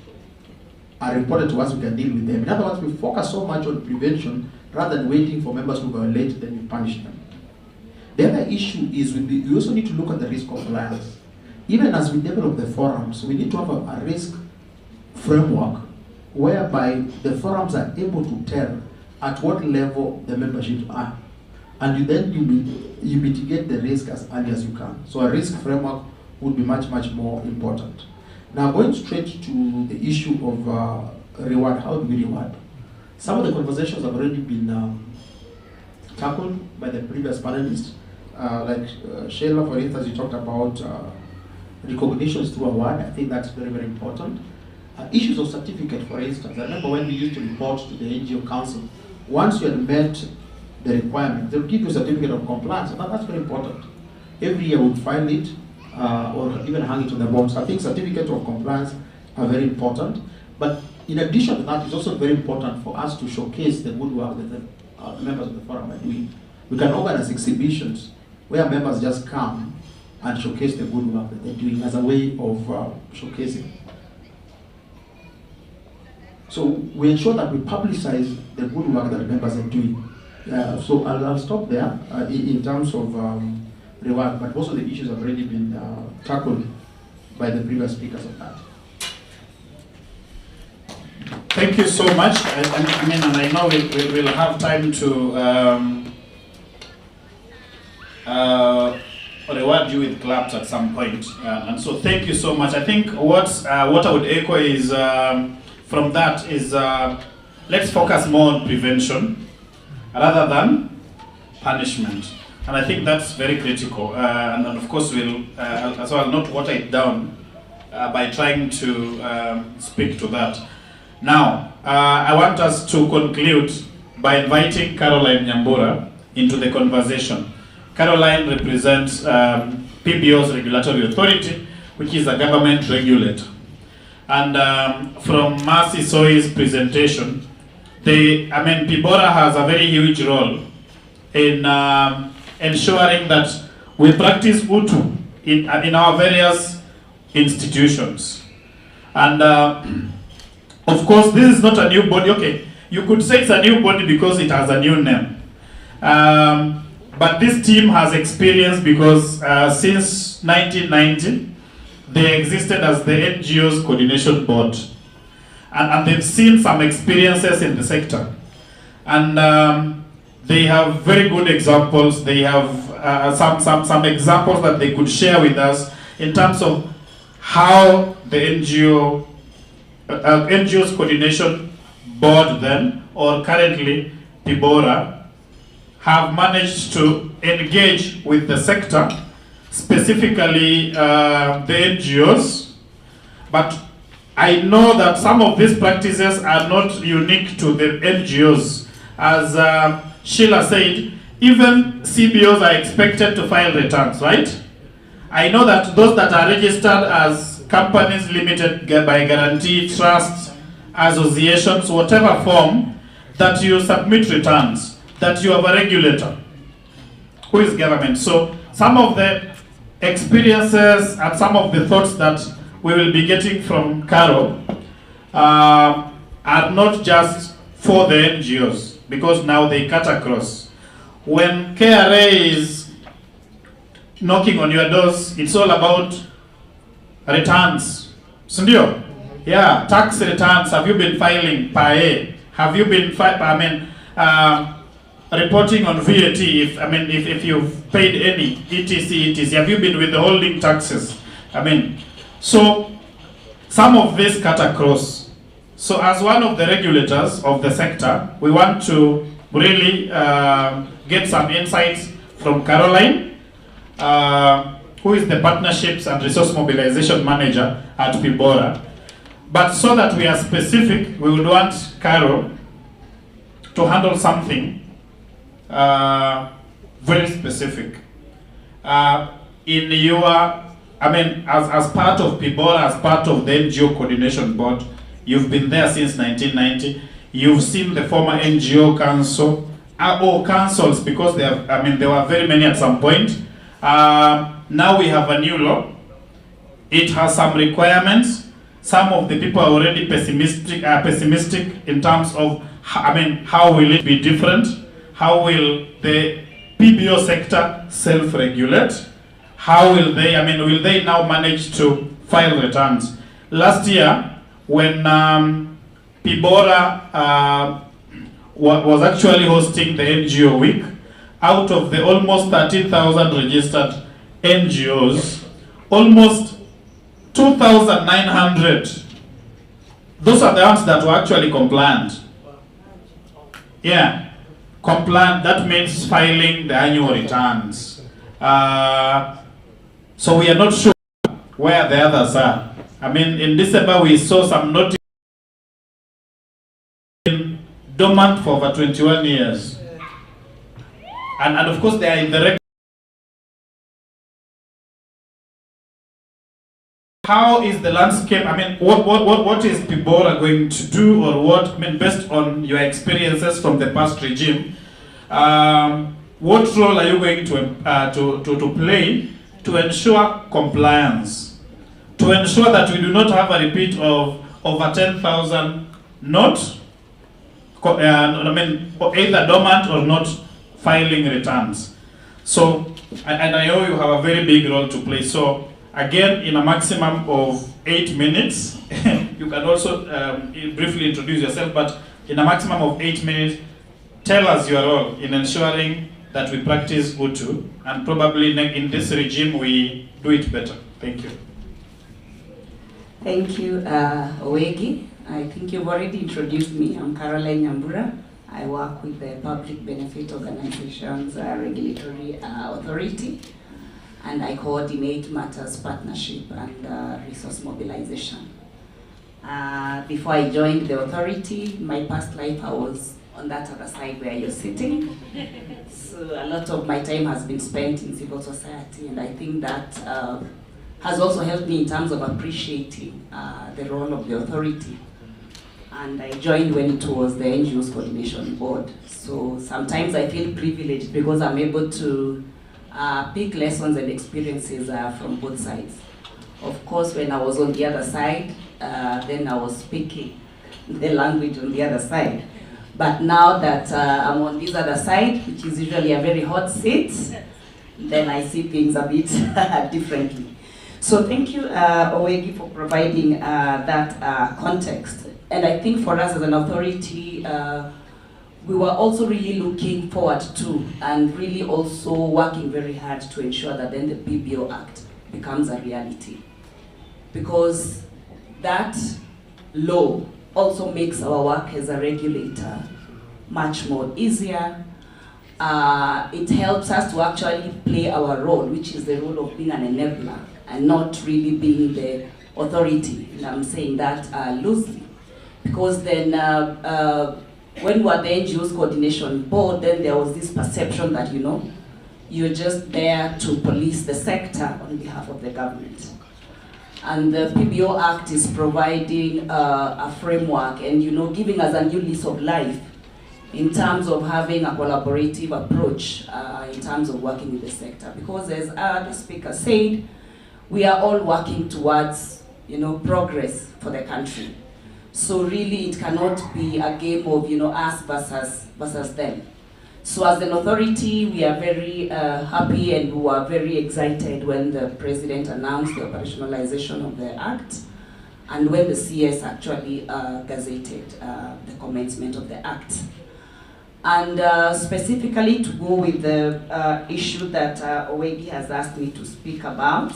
are reported to us, we can deal with them. In other words, we focus so much on prevention rather than waiting for members to violate, then we punish them. The other issue is we also need to look at the risk compliance. Even as we develop the forums, we need to have a risk framework whereby the forums are able to tell at what level the memberships are. And then you mitigate the risk as early as you can. So a risk framework would be much, much more important. Now going straight to the issue of reward, how do we reward? Some of the conversations have already been tackled by the previous panelists. Like Sheila, for instance, you talked about recognitions through award. I think that's very, very important. Issues of certificate, for instance. I remember when we used to report to the NGO Council, once you had met the requirement, they'll give you a certificate of compliance, and that's very important. Every year we'll file it, or even hang it on the board. So I think certificates of compliance are very important. But in addition to that, it's also very important for us to showcase the good work that the members of the forum are doing. We can organize exhibitions where members just come and showcase the good work that they're doing as a way of showcasing. So we ensure that we publicize the good work that the members are doing. So I'll stop there in terms of reward, but also the issues have already been tackled by the previous speakers of that. Thank you so much. And I know we'll have time to reward you with claps at some point. And so thank you so much. I think what I would echo is from that is let's focus more on prevention rather than punishment. And I think that's very critical. And of course, as well not water it down by trying to speak to that. Now, I want us to conclude by inviting Caroline Nyambura into the conversation. Caroline represents PBO's regulatory authority, which is a government regulator. And from Mercy Soy's presentation, PBORA has a very huge role in ensuring that we practice UTU in our various institutions. And of course, this is not a new body. Okay, you could say it's a new body because it has a new name. But this team has experience because since 1990, they existed as the NGOs Coordination Board. And they've seen some experiences in the sector. And they have very good examples. They have some examples that they could share with us in terms of how the NGOs Coordination Board then, or currently PBORA, have managed to engage with the sector, specifically the NGOs. But I know that some of these practices are not unique to the NGOs. As Sheila said, even CBOs are expected to file returns, right? I know that those that are registered as companies limited by guarantee, trusts, associations, whatever form, that you submit returns, that you have a regulator, who is government. So some of the experiences and some of the thoughts that we will be getting from Caro are not just for the NGOs, because now they cut across. When KRA is knocking on your doors, it's all about returns. Sindio? Yeah, tax returns. Have you been filing PAE? Have you been reporting on VAT if you've paid any etc. Have you been withholding taxes? So some of this cut across. So as one of the regulators of the sector, we want to really get some insights from Caroline, who is the Partnerships and Resource Mobilization Manager at PBORA. But so that we are specific, we would want Caro to handle something very specific. In your, as part of PBORA, as part of the NGO Coordination Board, you've been there since 1990. You've seen the former NGO Council, or councils, because there were very many at some point. Now we have a new law. It has some requirements. Some of the people are already pessimistic in terms of, how will it be different? How will the PBO sector self-regulate? How will they, will they now manage to file returns? Last year, when PBORA was actually hosting the NGO week, out of the almost 13,000 registered NGOs, almost 2,900, those are the ones that were actually compliant. Yeah, compliant, that means filing the annual returns. So we are not sure where the others are. In December we saw some notice dormant for over 21 years. And of course they are in the record. How is the landscape? What is PBORA going to do, or what? Based on your experiences from the past regime, what role are you going to play to ensure compliance, to ensure that we do not have a repeat of over 10,000 not, either dormant or not filing returns. So, and I know you have a very big role to play. So, again, in a maximum of 8 minutes, you can also briefly introduce yourself, but in a maximum of 8 minutes, tell us your role in ensuring that we practice UTU, and probably in this regime we do it better. Thank you. Thank you, Owegi. I think you've already introduced me. I'm Caroline Nyambura. I work with the Public Benefit Organizations Regulatory Authority, and I coordinate matters partnership and resource mobilization. Before I joined the authority, my past life I was on that other side where you're sitting. So a lot of my time has been spent in civil society, and I think that has also helped me in terms of appreciating the role of the authority. And I joined when it was the NGOs Coordination Board. So sometimes I feel privileged because I'm able to pick lessons and experiences from both sides. Of course, when I was on the other side, then I was speaking the language on the other side. But now that I'm on this other side, which is usually a very hot seat, then I see things a bit differently. So thank you, Owegi, for providing that context. And I think for us as an authority, we were also really looking forward to and really also working very hard to ensure that then the PBO Act becomes a reality. Because that law also makes our work as a regulator much more easier. It helps us to actually play our role, which is the role of being an enabler and not really being the authority. And I'm saying that loosely. Because then when we were the NGOs Coordination Board, then there was this perception that, you know, you're just there to police the sector on behalf of the government. And the PBO Act is providing a framework and, you know, giving us a new lease of life in terms of having a collaborative approach in terms of working with the sector. Because as the speaker said, we are all working towards, you know, progress for the country. So really it cannot be a game of, you know, us versus them. So as an authority, we are very happy and we were very excited when the President announced the operationalization of the Act and when the CS actually gazetted the commencement of the Act. And specifically to go with the issue that Owegi has asked me to speak about,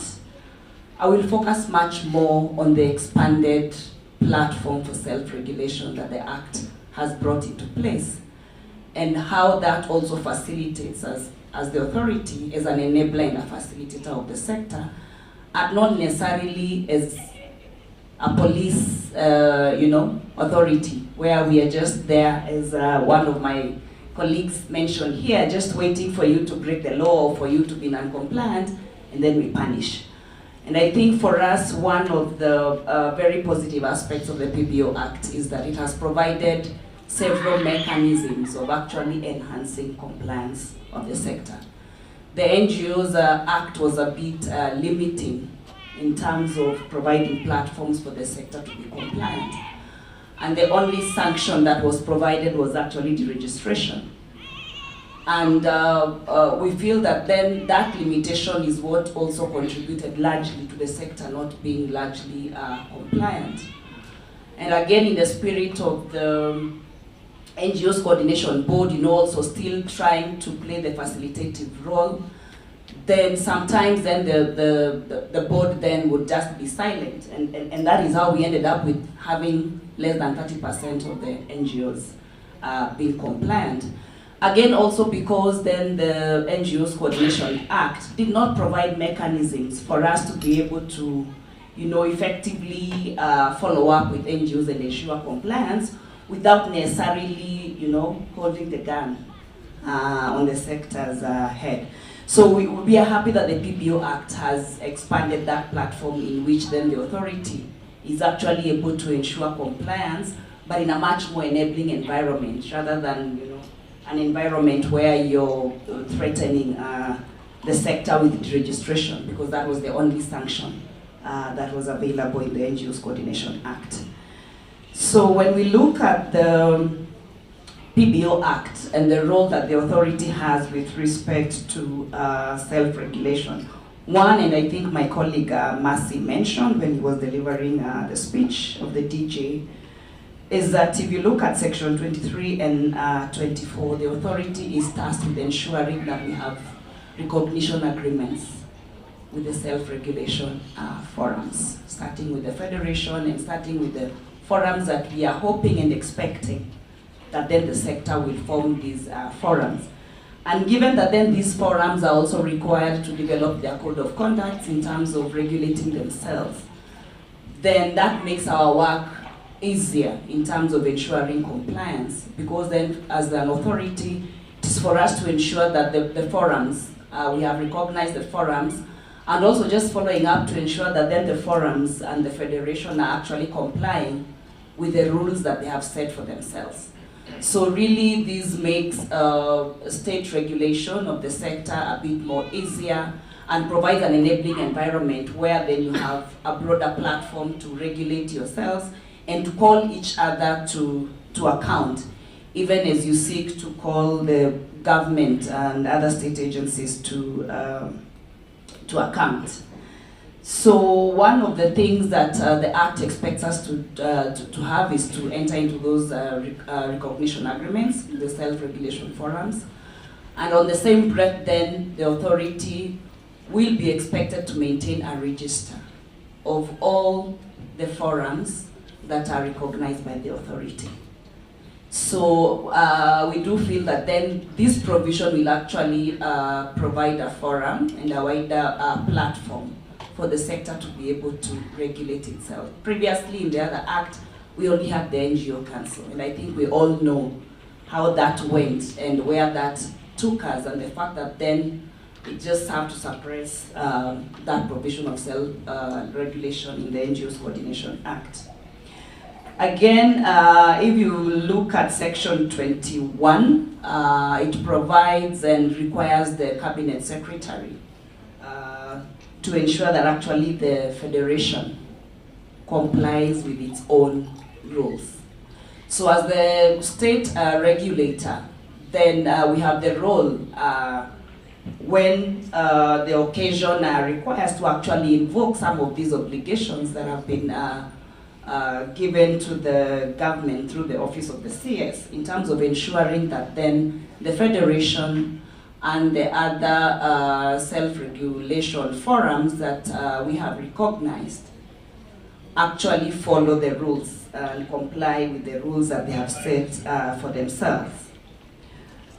I will focus much more on the expanded platform for self-regulation that the Act has brought into place, and how that also facilitates us as the authority, as an enabler and a facilitator of the sector, and not necessarily as a police, you know, authority, where we are just there, as one of my colleagues mentioned here, just waiting for you to break the law or for you to be non-compliant, and then we punish. And I think for us, one of the very positive aspects of the PBO Act is that it has provided several mechanisms of actually enhancing compliance of the sector. The NGOs Act was a bit limiting in terms of providing platforms for the sector to be compliant. And the only sanction that was provided was actually deregistration. And we feel that then that limitation is what also contributed largely to the sector not being largely compliant. And again, in the spirit of the NGOs Coordination Board, you know, also still trying to play the facilitative role, then sometimes then the board then would just be silent. And that is how we ended up with having less than 30% of the NGOs being compliant. Again, also because then the NGOs Coordination Act did not provide mechanisms for us to be able to, you know, effectively follow up with NGOs and ensure compliance without necessarily, you know, holding the gun on the sector's head. So we are happy that the PBO Act has expanded that platform in which then the authority is actually able to ensure compliance, but in a much more enabling environment rather than, you know, an environment where you're threatening the sector with deregistration, because that was the only sanction that was available in the NGOs Coordination Act. So when we look at the PBO Act and the role that the authority has with respect to self-regulation, one, and I think my colleague Mercy mentioned when he was delivering the speech of the DJ, is that if you look at section 23 and 24, the authority is tasked with ensuring that we have recognition agreements with the self-regulation forums, starting with the federation and starting with the forums that we are hoping and expecting that then the sector will form these forums. And given that then these forums are also required to develop their code of conduct in terms of regulating themselves, then that makes our work easier in terms of ensuring compliance, because then as an authority, it is for us to ensure that the forums, we have recognized the forums, and also just following up to ensure that then the forums and the federation are actually complying with the rules that they have set for themselves. So really this makes state regulation of the sector a bit more easier and provides an enabling environment where then you have a broader platform to regulate yourselves and to call each other to account, even as you seek to call the government and other state agencies to account. So one of the things that the Act expects us to have is to enter into those recognition agreements, the self-regulation forums. And on the same breath then, the authority will be expected to maintain a register of all the forums that are recognized by the authority. So we do feel that then this provision will actually provide a forum and a wider platform for the sector to be able to regulate itself. Previously in the other act, we only had the NGO Council, and I think we all know how that went and where that took us, and the fact that then it just have to suppress that provision of self-regulation in the NGOs Coordination Act. Again, if you look at section 21, it provides and requires the cabinet secretary to ensure that actually the federation complies with its own rules. So as the state regulator, then we have the role when the occasion requires to actually invoke some of these obligations that have been given to the government through the Office of the CS, in terms of ensuring that then the federation and the other self-regulation forums that we have recognized actually follow the rules and comply with the rules that they have set for themselves.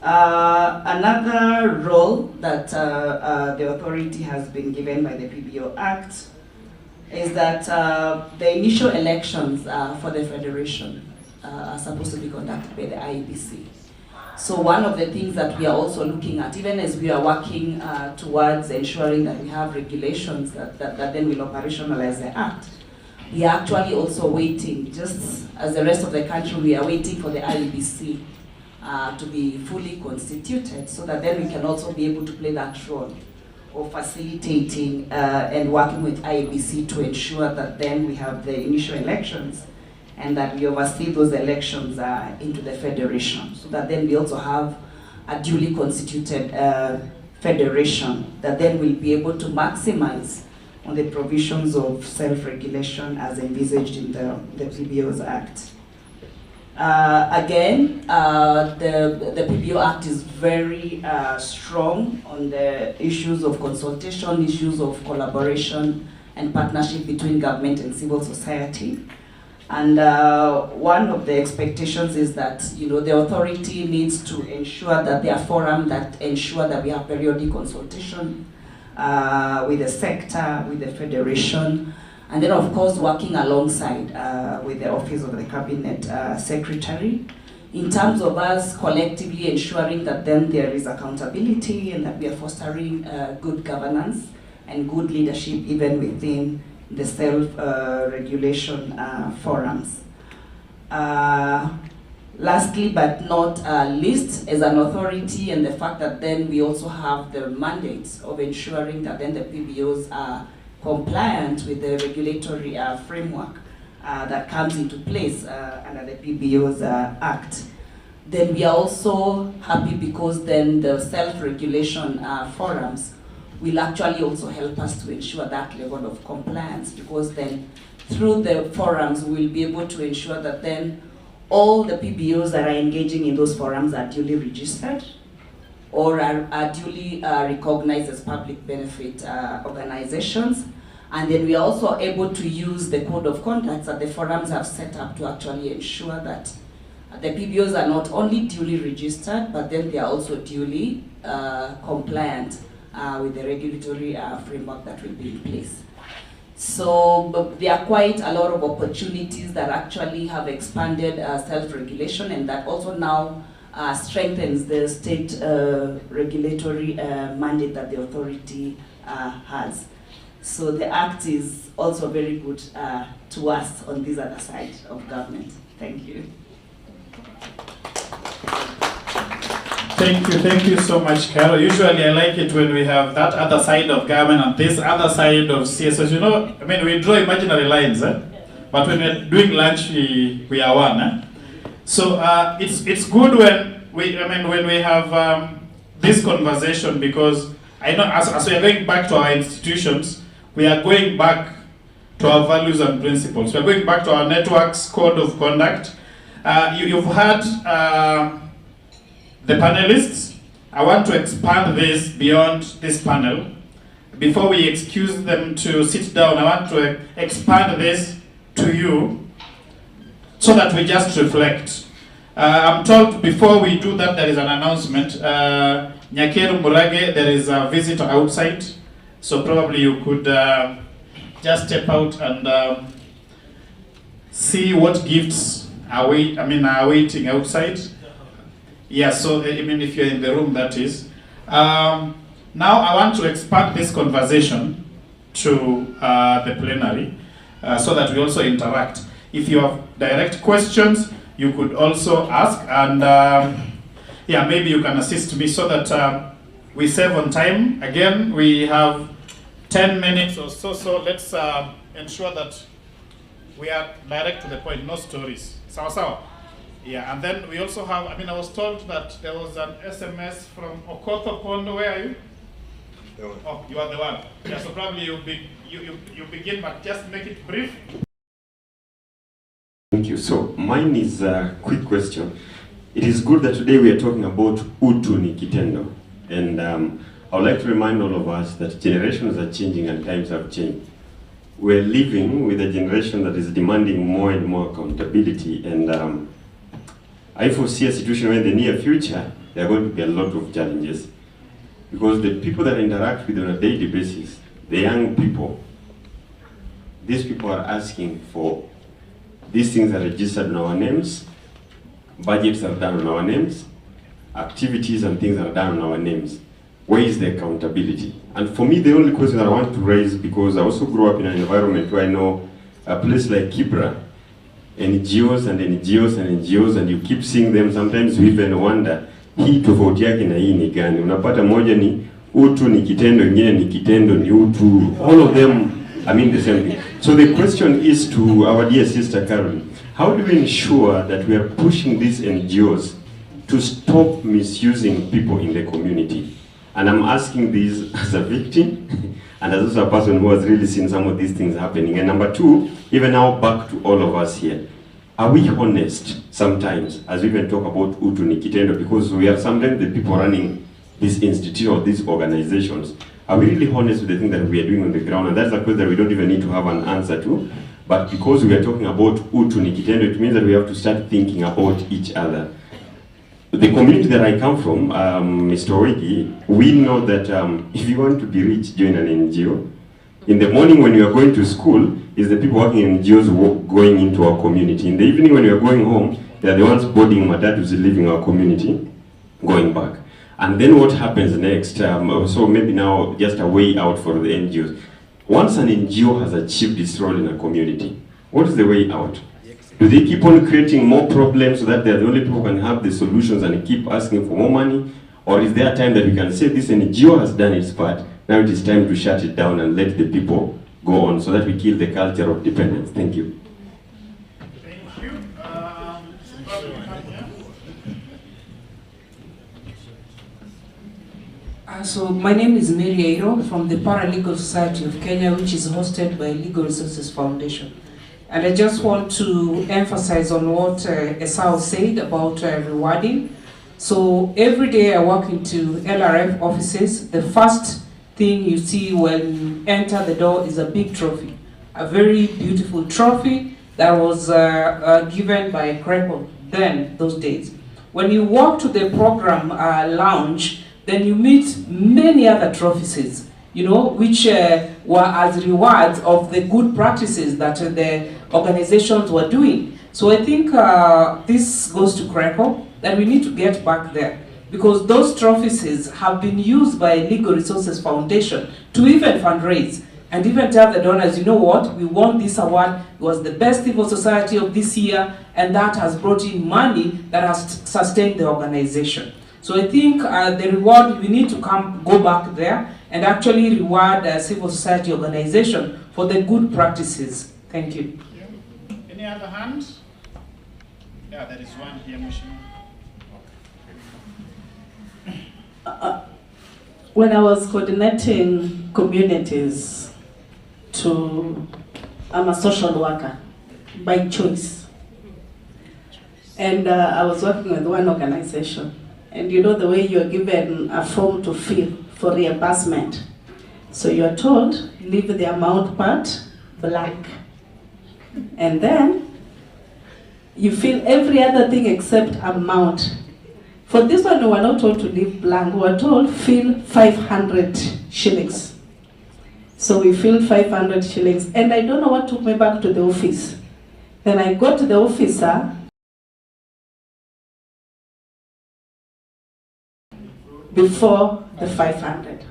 Another role that the authority has been given by the PBO Act is that the initial elections for the federation are supposed to be conducted by the IEBC. So one of the things that we are also looking at, even as we are working towards ensuring that we have regulations that then will operationalize the Act, we are actually also waiting, just as the rest of the country, we are waiting for the IEBC to be fully constituted, so that then we can also be able to play that role of facilitating and working with IEBC to ensure that then we have the initial elections and that we oversee those elections into the federation, so that then we also have a duly constituted federation that then will be able to maximize on the provisions of self-regulation as envisaged in the PBO's Act. Again, the PBO Act is very strong on the issues of consultation, issues of collaboration and partnership between government and civil society. And one of the expectations is that the authority needs to ensure that there are forums that ensure that we have periodic consultation with the sector, with the federation, and then of course working alongside with the Office of the Cabinet Secretary in terms of us collectively ensuring that then there is accountability and that we are fostering good governance and good leadership even within the self-regulation forums. Lastly but not least, as an authority, and the fact that then we also have the mandate of ensuring that then the PBOs are compliant with the regulatory framework that comes into place under the PBOs Act. Then we are also happy because then the self-regulation forums will actually also help us to ensure that level of compliance, because then through the forums we'll be able to ensure that then all the PBOs that are engaging in those forums are duly registered or are duly recognized as public benefit organizations. And then we are also able to use the code of conduct that the forums have set up to actually ensure that the PBOs are not only duly registered, but then they are also duly compliant with the regulatory framework that will be in place. So there are quite a lot of opportunities that actually have expanded self-regulation, and that also now strengthens the state regulatory mandate that the authority has. So the Act is also very good to us on this other side of government. Thank you. Thank you so much, Carol. Usually I like it when we have that other side of government and this other side of CSOs. You know, I mean, we draw imaginary lines, but when we're doing lunch, we are one. So it's good when we have this conversation, because I know as we are going back to our institutions, we are going back to our values and principles. We are going back to our network's code of conduct. You've had the panelists. I want to expand this beyond this panel. Before we excuse them to sit down, I want to expand this to you so that we just reflect. I'm told before we do that there is an announcement. Nyakeru Murage, there is a visitor outside, so probably you could just step out and see what gifts are waiting outside. Yeah, so I mean, if you're in the room, that is. Now I want to expand this conversation to the plenary so that we also interact. If you have direct questions, you could also ask, and yeah, maybe you can assist me so that we save on time. Again, we have 10 minutes or so, so let's ensure that we are direct to the point, no stories. Sawa sawa. Yeah, and then we also have, I was told that there was an SMS from Okoto Kondo. Where are you? Oh, you are the one. Yeah, so probably you begin, but just make it brief. Thank you. So mine is a quick question. It is good that today we are talking about utu ni kitendo. And I would like to remind all of us that generations are changing and times have changed. We're living with a generation that is demanding more and more accountability, and I foresee a situation where in the near future there are going to be a lot of challenges, because the people that interact with on a daily basis, the young people, these people are asking for these things are registered on our names, budgets are done on our names, activities and things are done on our names. Where is the accountability? And for me, the only question that I want to raise, because I also grew up in an environment where I know a place like Kibra, NGOs and NGOs and NGOs, and you keep seeing them, sometimes you even wonder, hii tofauti yake na hii ni gani? Unapata moja ni utu ni kitendo, ingine ni kitendo ni utu. All of them, the same thing. So the question is to our dear sister Carol, how do we ensure that we are pushing these NGOs to stop misusing people in the community? And I'm asking this as a victim and as also a person who has really seen some of these things happening. And number two, even now back to all of us here, are we honest sometimes as we even talk about utu ni kitendo? Because we have sometimes the people running this institute or these organizations. Are we really honest with the thing that we are doing on the ground? And that's a question that we don't even need to have an answer to. But because we are talking about utu ni kitendo, it means that we have to start thinking about each other. The community that I come from, Mr. Oigi, we know that if you want to be rich, join an NGO. In the morning when you are going to school, is the people working in NGOs going into our community. In the evening when you are going home, they are the ones boarding matatus leaving our community, going back. And then what happens next? So maybe now just a way out for the NGOs. Once an NGO has achieved its role in a community, what is the way out? Do they keep on creating more problems so that they're the only people who can have the solutions and keep asking for more money? Or is there a time that we can say this NGO has done its part, now it is time to shut it down and let the people go on so that we kill the culture of dependence? Thank you. Thank you. So my name is Mary Airo from the Paralegal Society of Kenya, which is hosted by Legal Resources Foundation. And I just want to emphasize on what Esau said about rewarding. So every day I walk into LRF offices, the first thing you see when you enter the door is a big trophy. A very beautiful trophy that was given by Crepo then, those days. When you walk to the program lounge, then you meet many other trophies, you know, which were as rewards of the good practices that the organizations were doing. So I think this goes to Crepo, that we need to get back there, because those trophies have been used by Legal Resources Foundation to even fundraise and even tell the donors, you know what, we won this award, it was the best civil society of this year, and that has brought in money that has sustained the organization. So I think the reward, we need to go back there and actually reward a civil society organization for the good practices. Thank you. Any other hands? Yeah, there is one here, Mheshimiwa. When I was coordinating communities I'm a social worker by choice. And I was working with one organization. And you know the way you're given a form to fill for reimbursement. So you're told, leave the amount part blank. And then you fill every other thing except amount. For this one, we were not told to leave blank. We were told fill 500 shillings. So we filled 500 shillings. And I don't know what took me back to the office. Then I got to the officer. Before the 500.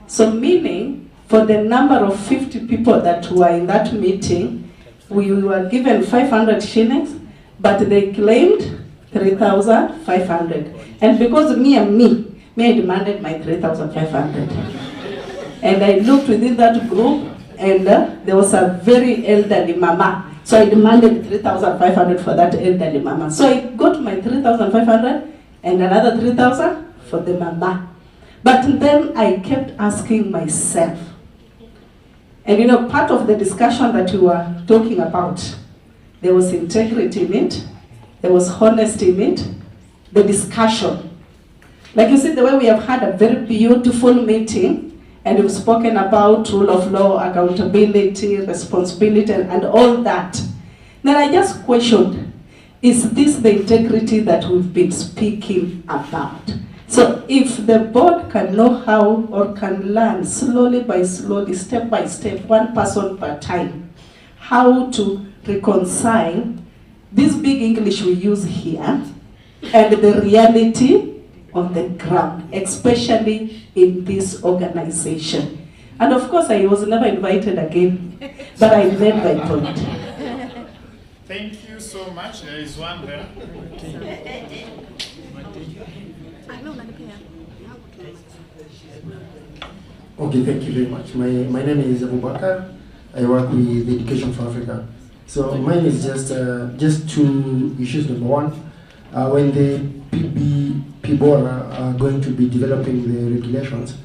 So meaning, for the number of 50 people that were in that meeting, we were given 500 shillings, but they claimed 3,500. And because me, I demanded my 3,500. And I looked within that group, and there was a very elderly mama. So I demanded 3,500 for that elderly mama. So I got my 3,500 and another 3,000 for the mama. But then I kept asking myself, and you know, part of the discussion that we were talking about, there was integrity in it, there was honesty in it, the discussion. Like you see, the way we have had a very beautiful meeting, and we've spoken about rule of law, accountability, responsibility, and all that. Then I just questioned, is this the integrity that we've been speaking about? So if the board can know how, or can learn slowly by slowly, step by step, one person per time, how to reconcile this big English we use here and the reality on the ground, especially in this organization. And of course, I was never invited again, but I made my point. Thank you so much. There is one there. Okay, thank you very much. My name is Abubakar. I work with Education for Africa. So mine is just two issues. Number one, when the PBOR are going to be developing the regulations,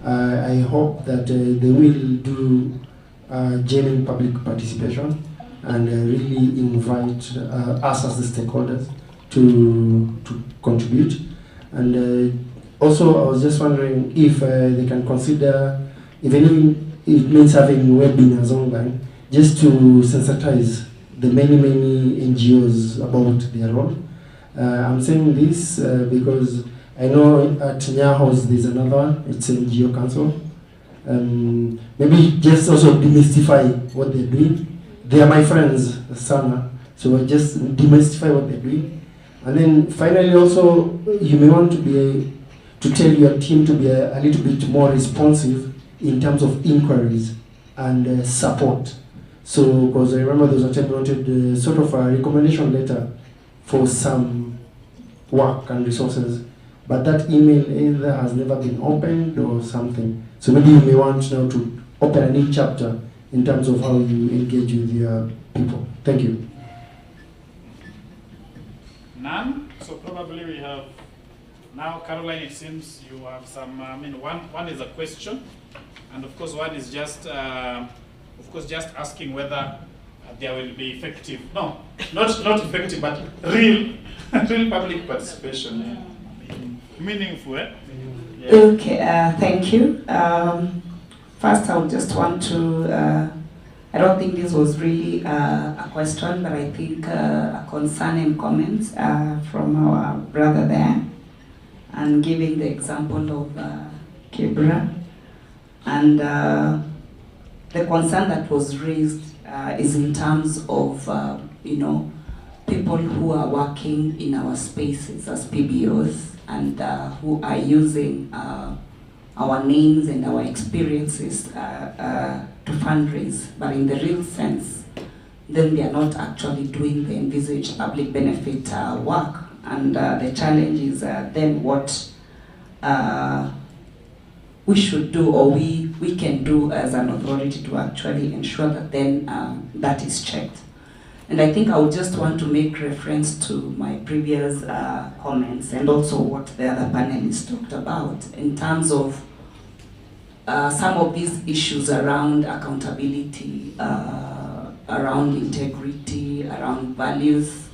I hope that they will do genuine public participation and really invite us as the stakeholders to contribute. And also, I was just wondering if they can consider, even if it means having webinars online, just to sensitize the many NGOs about their role. I'm saying this because I know at Nyaho's there's another one, it's NGO Council. Maybe just also demystify what they're doing. They are my friends, Sana, so just demystify what they're doing. And then finally also, you may want to tell your team to be a little bit more responsive in terms of inquiries and support. So, because I remember there was a time we wanted sort of a recommendation letter for some work and resources, but that email either has never been opened or something. So maybe you may want now to open a new chapter in terms of how you engage with your people. Thank you. None. So probably we have now, Caroline. It seems you have some. One is a question, and of course one is just, just asking whether there will be effective. No, not effective, but real public participation. Yeah. Meaningful. Eh? Yeah. Okay. Thank you. First, I would just want to. I don't think this was really a question, but I think a concern and comments from our brother there, and giving the example of Kibra. And the concern that was raised is in terms of, people who are working in our spaces as PBOs and who are using our names and our experiences to fundraise, but in the real sense, then they are not actually doing the envisaged public benefit work. And the challenge is then what we should do, or we can do as an authority to actually ensure that then that is checked. And I think I would just want to make reference to my previous comments and also what the other panelists talked about in terms of some of these issues around accountability, around integrity, around values,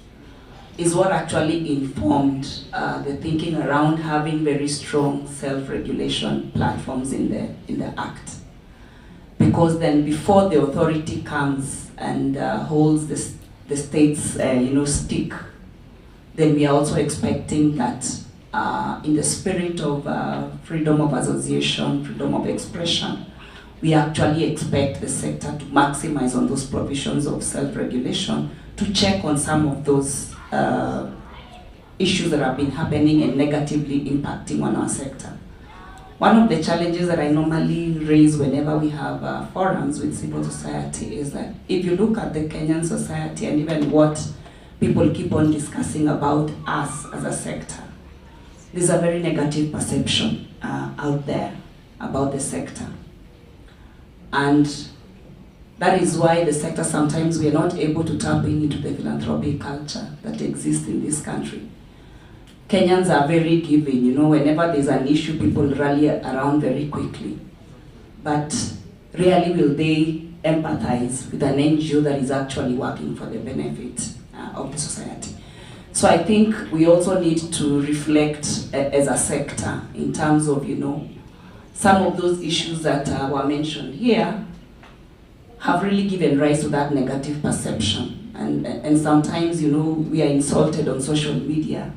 is what actually informed the thinking around having very strong self-regulation platforms in the Act. Because then before the authority comes and holds the state's stick, then we are also expecting that in the spirit of freedom of association, freedom of expression, we actually expect the sector to maximize on those provisions of self-regulation to check on some of those issues that have been happening and negatively impacting on our sector. One of the challenges that I normally raise whenever we have forums with civil society is that if you look at the Kenyan society and even what people keep on discussing about us as a sector, there's a very negative perception out there about the sector. And that is why the sector sometimes we are not able to tap into the philanthropic culture that exists in this country. Kenyans are very giving, whenever there's an issue, people rally around very quickly. But rarely will they empathize with an NGO that is actually working for the benefit of the society. So I think we also need to reflect as a sector in terms of, some of those issues that were mentioned here have really given rise to that negative perception. And sometimes, we are insulted on social media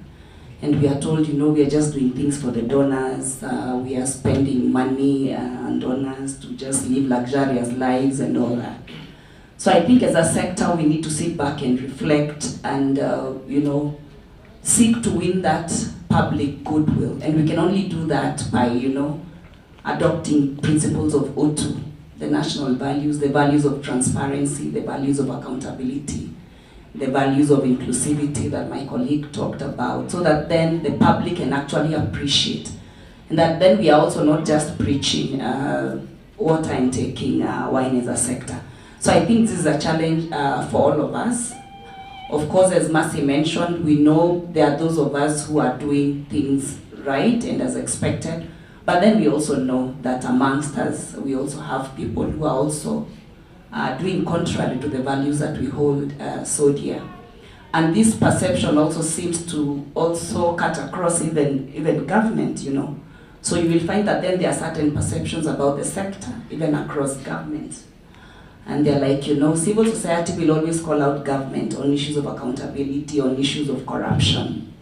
and we are told, we are just doing things for the donors, we are spending money on donors to just live luxurious lives and all that. So I think as a sector, we need to sit back and reflect and, seek to win that public goodwill. And we can only do that by, adopting principles of UTU, the national values, the values of transparency, the values of accountability, the values of inclusivity that my colleague talked about, so that then the public can actually appreciate. And that then we are also not just preaching water and taking wine as a sector. So I think this is a challenge for all of us. Of course, as Mercy mentioned, we know there are those of us who are doing things right and as expected, but then we also know that amongst us, we also have people who are also doing contrary to the values that we hold so dear. And this perception also seems to also cut across even government, So you will find that then there are certain perceptions about the sector, even across government. And they're like, civil society will always call out government on issues of accountability, on issues of corruption.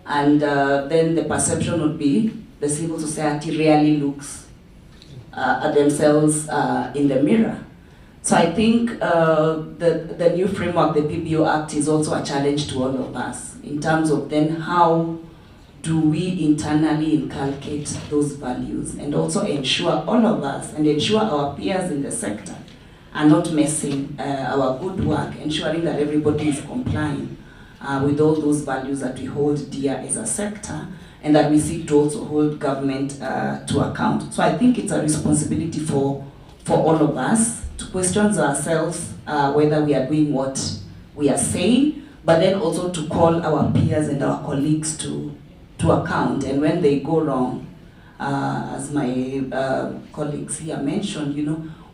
And then the perception would be the civil society rarely looks at themselves in the mirror. So I think the new framework, the PBO Act, is also a challenge to all of us in terms of then how do we internally inculcate those values and also ensure all of us and ensure our peers in the sector are not messing our good work, ensuring that everybody is complying with all those values that we hold dear as a sector, and that we seek to also hold government to account. So I think it's a responsibility for all of us to question ourselves whether we are doing what we are saying, but then also to call our peers and our colleagues to account. And when they go wrong, as my colleagues here mentioned,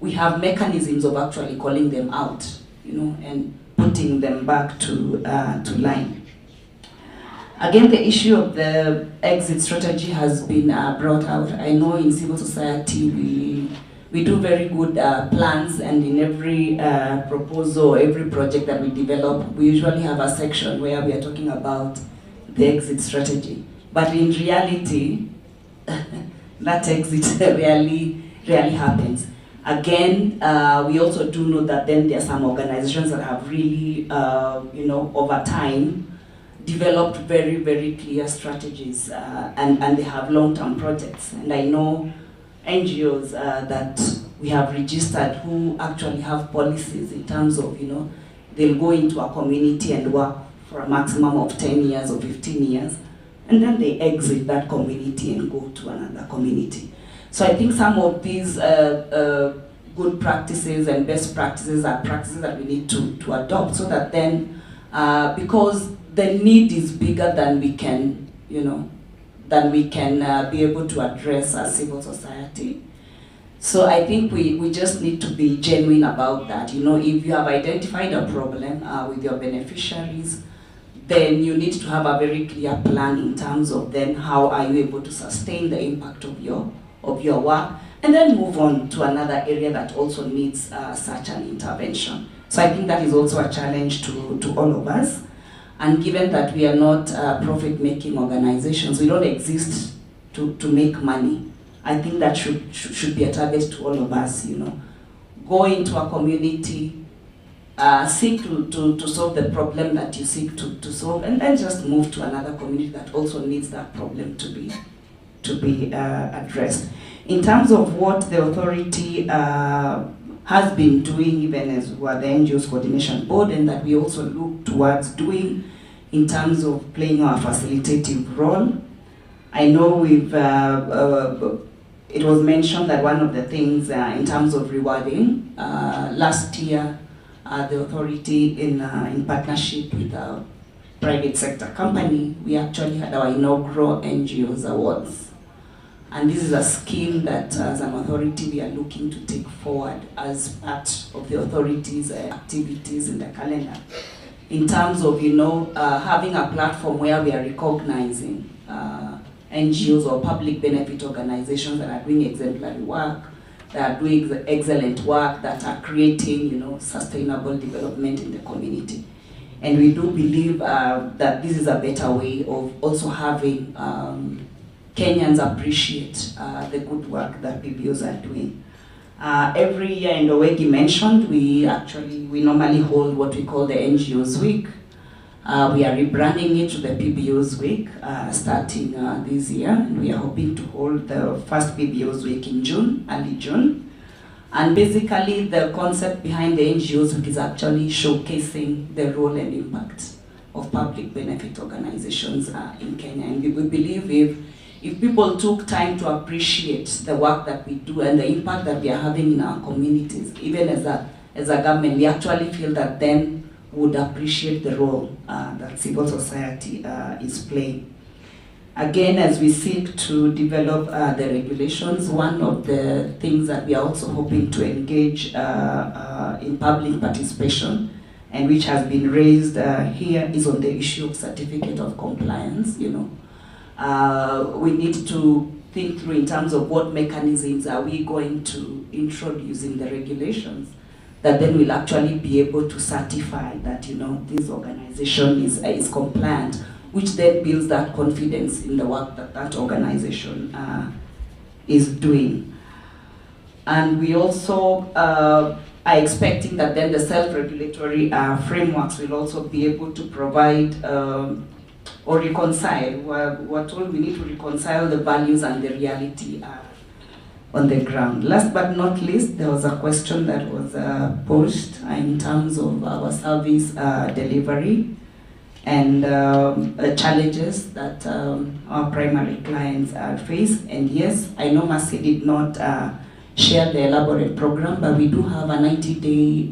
we have mechanisms of actually calling them out, and putting them back to line. Again, the issue of the exit strategy has been brought out. I know in civil society we do very good plans, and in every proposal, every project that we develop, we usually have a section where we are talking about the exit strategy. But in reality, that exit rarely happens. Again, we also do know that then there are some organizations that have really, over time, developed very, very clear strategies, and they have long-term projects. And I know NGOs that we have registered who actually have policies in terms of, they'll go into a community and work for a maximum of 10 years or 15 years, and then they exit that community and go to another community. So I think some of these good practices and best practices are practices that we need to adopt, so that then, because the need is bigger than we can, be able to address as civil society. So I think we just need to be genuine about that. If you have identified a problem with your beneficiaries, then you need to have a very clear plan in terms of then how are you able to sustain the impact of your work, and then move on to another area that also needs such an intervention. So I think that is also a challenge to all of us. And given that we are not profit-making organizations, we don't exist to make money. I think that should be a target to all of us. Go into a community, seek to solve the problem that you seek to solve, and then just move to another community that also needs that problem to be addressed. In terms of what the authority has been doing, even as we're the NGOs Coordination Board, and that we also look towards doing in terms of playing our facilitative role. I know it was mentioned that one of the things in terms of rewarding, last year the authority in partnership with a private sector company, we actually had our inaugural NGOs Awards. And this is a scheme that as an authority we are looking to take forward as part of the authority's activities in the calendar. In terms of, having a platform where we are recognizing NGOs or public benefit organizations that are doing exemplary work, that are doing excellent work, that are creating, sustainable development in the community. And we do believe that this is a better way of also having Kenyans appreciate the good work that PBOs are doing. Every year, and Owegi mentioned, we normally hold what we call the NGOs Week. We are rebranding it to the PBOs Week starting this year. And we are hoping to hold the first PBOs Week in June, early June. And basically the concept behind the NGOs Week is actually showcasing the role and impact of public benefit organizations in Kenya. And we believe if people took time to appreciate the work that we do and the impact that we are having in our communities, even as a government, we actually feel that then would appreciate the role that civil society is playing. Again, as we seek to develop the regulations, one of the things that we are also hoping to engage in public participation, and which has been raised here, is on the issue of certificate of compliance. We need to think through in terms of what mechanisms are we going to introduce in the regulations that then will actually be able to certify that this organization is compliant, which then builds that confidence in the work that organization is doing. And we also are expecting that then the self-regulatory frameworks will also be able to provide or reconcile. We're told we need to reconcile the values and the reality on the ground. Last but not least, there was a question that was posed in terms of our service delivery and challenges that our primary clients face. And yes, I know Mercy did not share the elaborate program, but we do have a 90-day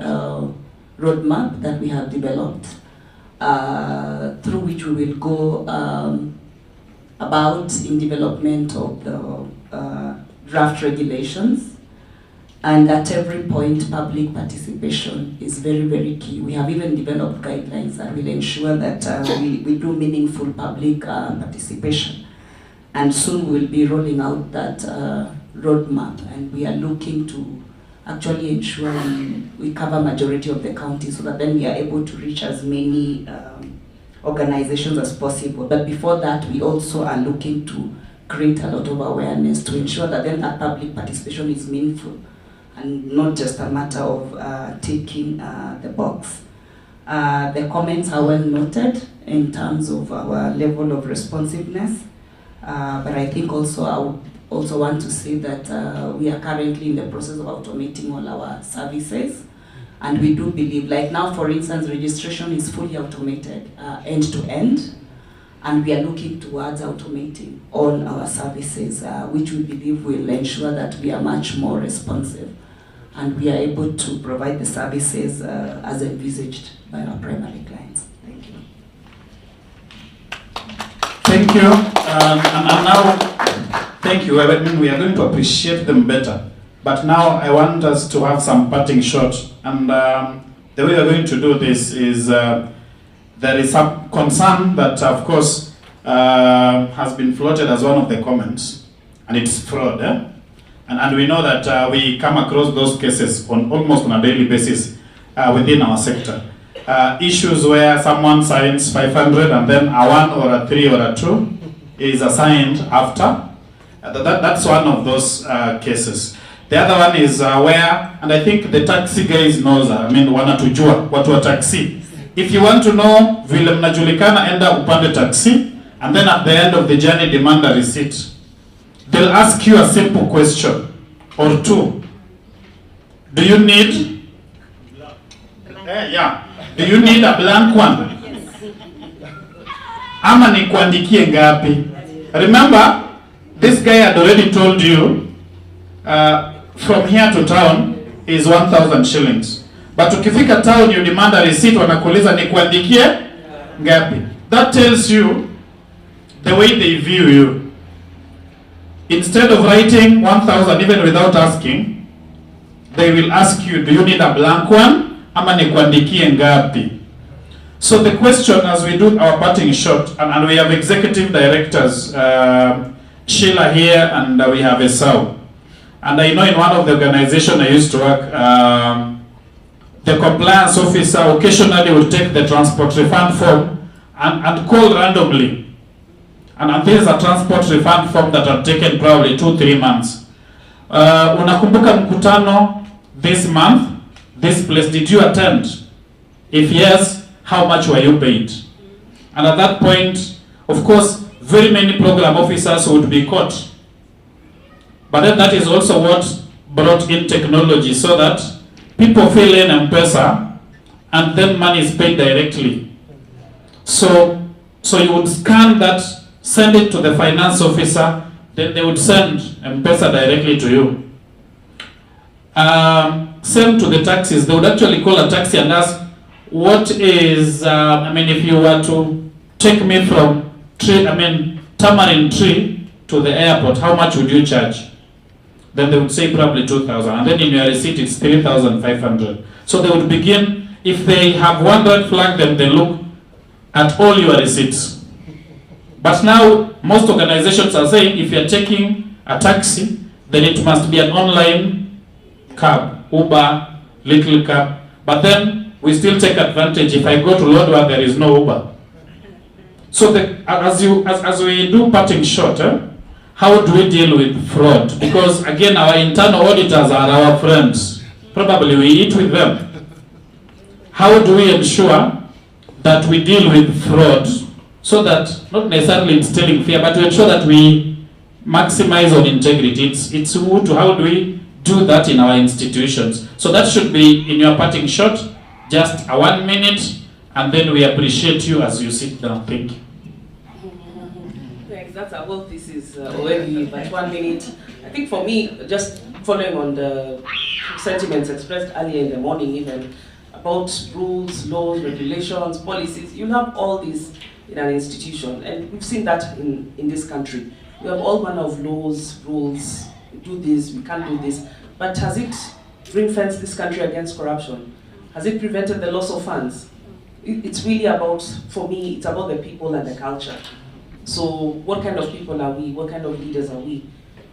roadmap that we have developed through which we will go about in development of the draft regulations. And at every point, public participation is very, very key. We have even developed guidelines that will ensure that we do meaningful public participation. And soon we'll be rolling out that roadmap, and we are looking to actually ensure we cover majority of the county so that then we are able to reach as many organizations as possible. But before that, we also are looking to create a lot of awareness to ensure that then that public participation is meaningful and not just a matter of ticking the box. The comments are well noted in terms of our level of responsiveness, but I think also I would also want to say that we are currently in the process of automating all our services, and we do believe, like now for instance, registration is fully automated end to end, and we are looking towards automating all our services, which we believe will ensure that we are much more responsive and we are able to provide the services as envisaged by our primary clients. Thank you. Thank you. And now, thank you. I mean, we are going to appreciate them better. But now I want us to have some parting shot. And the way we are going to do this is there is some concern that, of course, has been floated as one of the comments, and it's fraud. And we know that we come across those cases almost on a daily basis within our sector. Issues where someone signs 500 and then a 1 or a 3 or a 2 is assigned after. That's one of those cases. The other one is where, and I think the taxi guys knows, I mean, wanatujua, watu wa taxi. If you want to know vile mnajulikana, enda upande taxi, and then at the end of the journey demand a receipt. They'll ask you a simple question or two. Do you need? Yeah. Do you need a blank one? Ama nikuandikie ngapi? Remember, this guy had already told you from here to town is 1,000 shillings. But ukifika town you demand a receipt, wanakuuliza nikuandikie ngapi. That tells you the way they view you. Instead of writing 1,000 even without asking, they will ask you, do you need a blank one? Ama nikuandikie ngapi? So the question as we do our parting shot, and we have executive directors, Sheila here, and we have Esau. And I know in one of the organizations I used to work, the compliance officer occasionally would take the transport refund form and call randomly. And there is a transport refund form that have taken probably 2-3 months. Unakumbuka mkutano this month, this place, did you attend? If yes, how much were you paid? And at that point, of course, very many program officers would be caught. But then that is also what brought in technology, so that people fill in M-Pesa and then money is paid directly. So you would scan that, send it to the finance officer, then they would send M-Pesa directly to you. Same to the taxis. They would actually call a taxi and ask, what is, if you were to take me from Tamarind Tree to the airport, how much would you charge? Then they would say probably 2,000, and then in your receipt it's 3,500. So they would begin, if they have one red flag, then they look at all your receipts. But now most organizations are saying if you're taking a taxi, then it must be an online cab, Uber, little cab. But then we still take advantage. If I go to Lodwar, there is no Uber. So as we do parting short, how do we deal with fraud? Because again, our internal auditors are our friends. Probably we eat with them. How do we ensure that we deal with fraud so that, not necessarily instilling fear, but to ensure that we maximize on integrity. It's how do we do that in our institutions? So that should be in your parting shot, just a 1 minute, and then we appreciate you as you sit down. Thank you. Thanks. That's a whole thesis already, but 1 minute. I think for me, just following on the sentiments expressed earlier in the morning even, about rules, laws, regulations, policies, you have all these in an institution, and we've seen that in this country. We have all manner of laws, rules, we do this, we can't do this, but has it ring-fenced this country against corruption? Has it prevented the loss of funds? It's really about, for me, it's about the people and the culture. So what kind of people are we? What kind of leaders are we?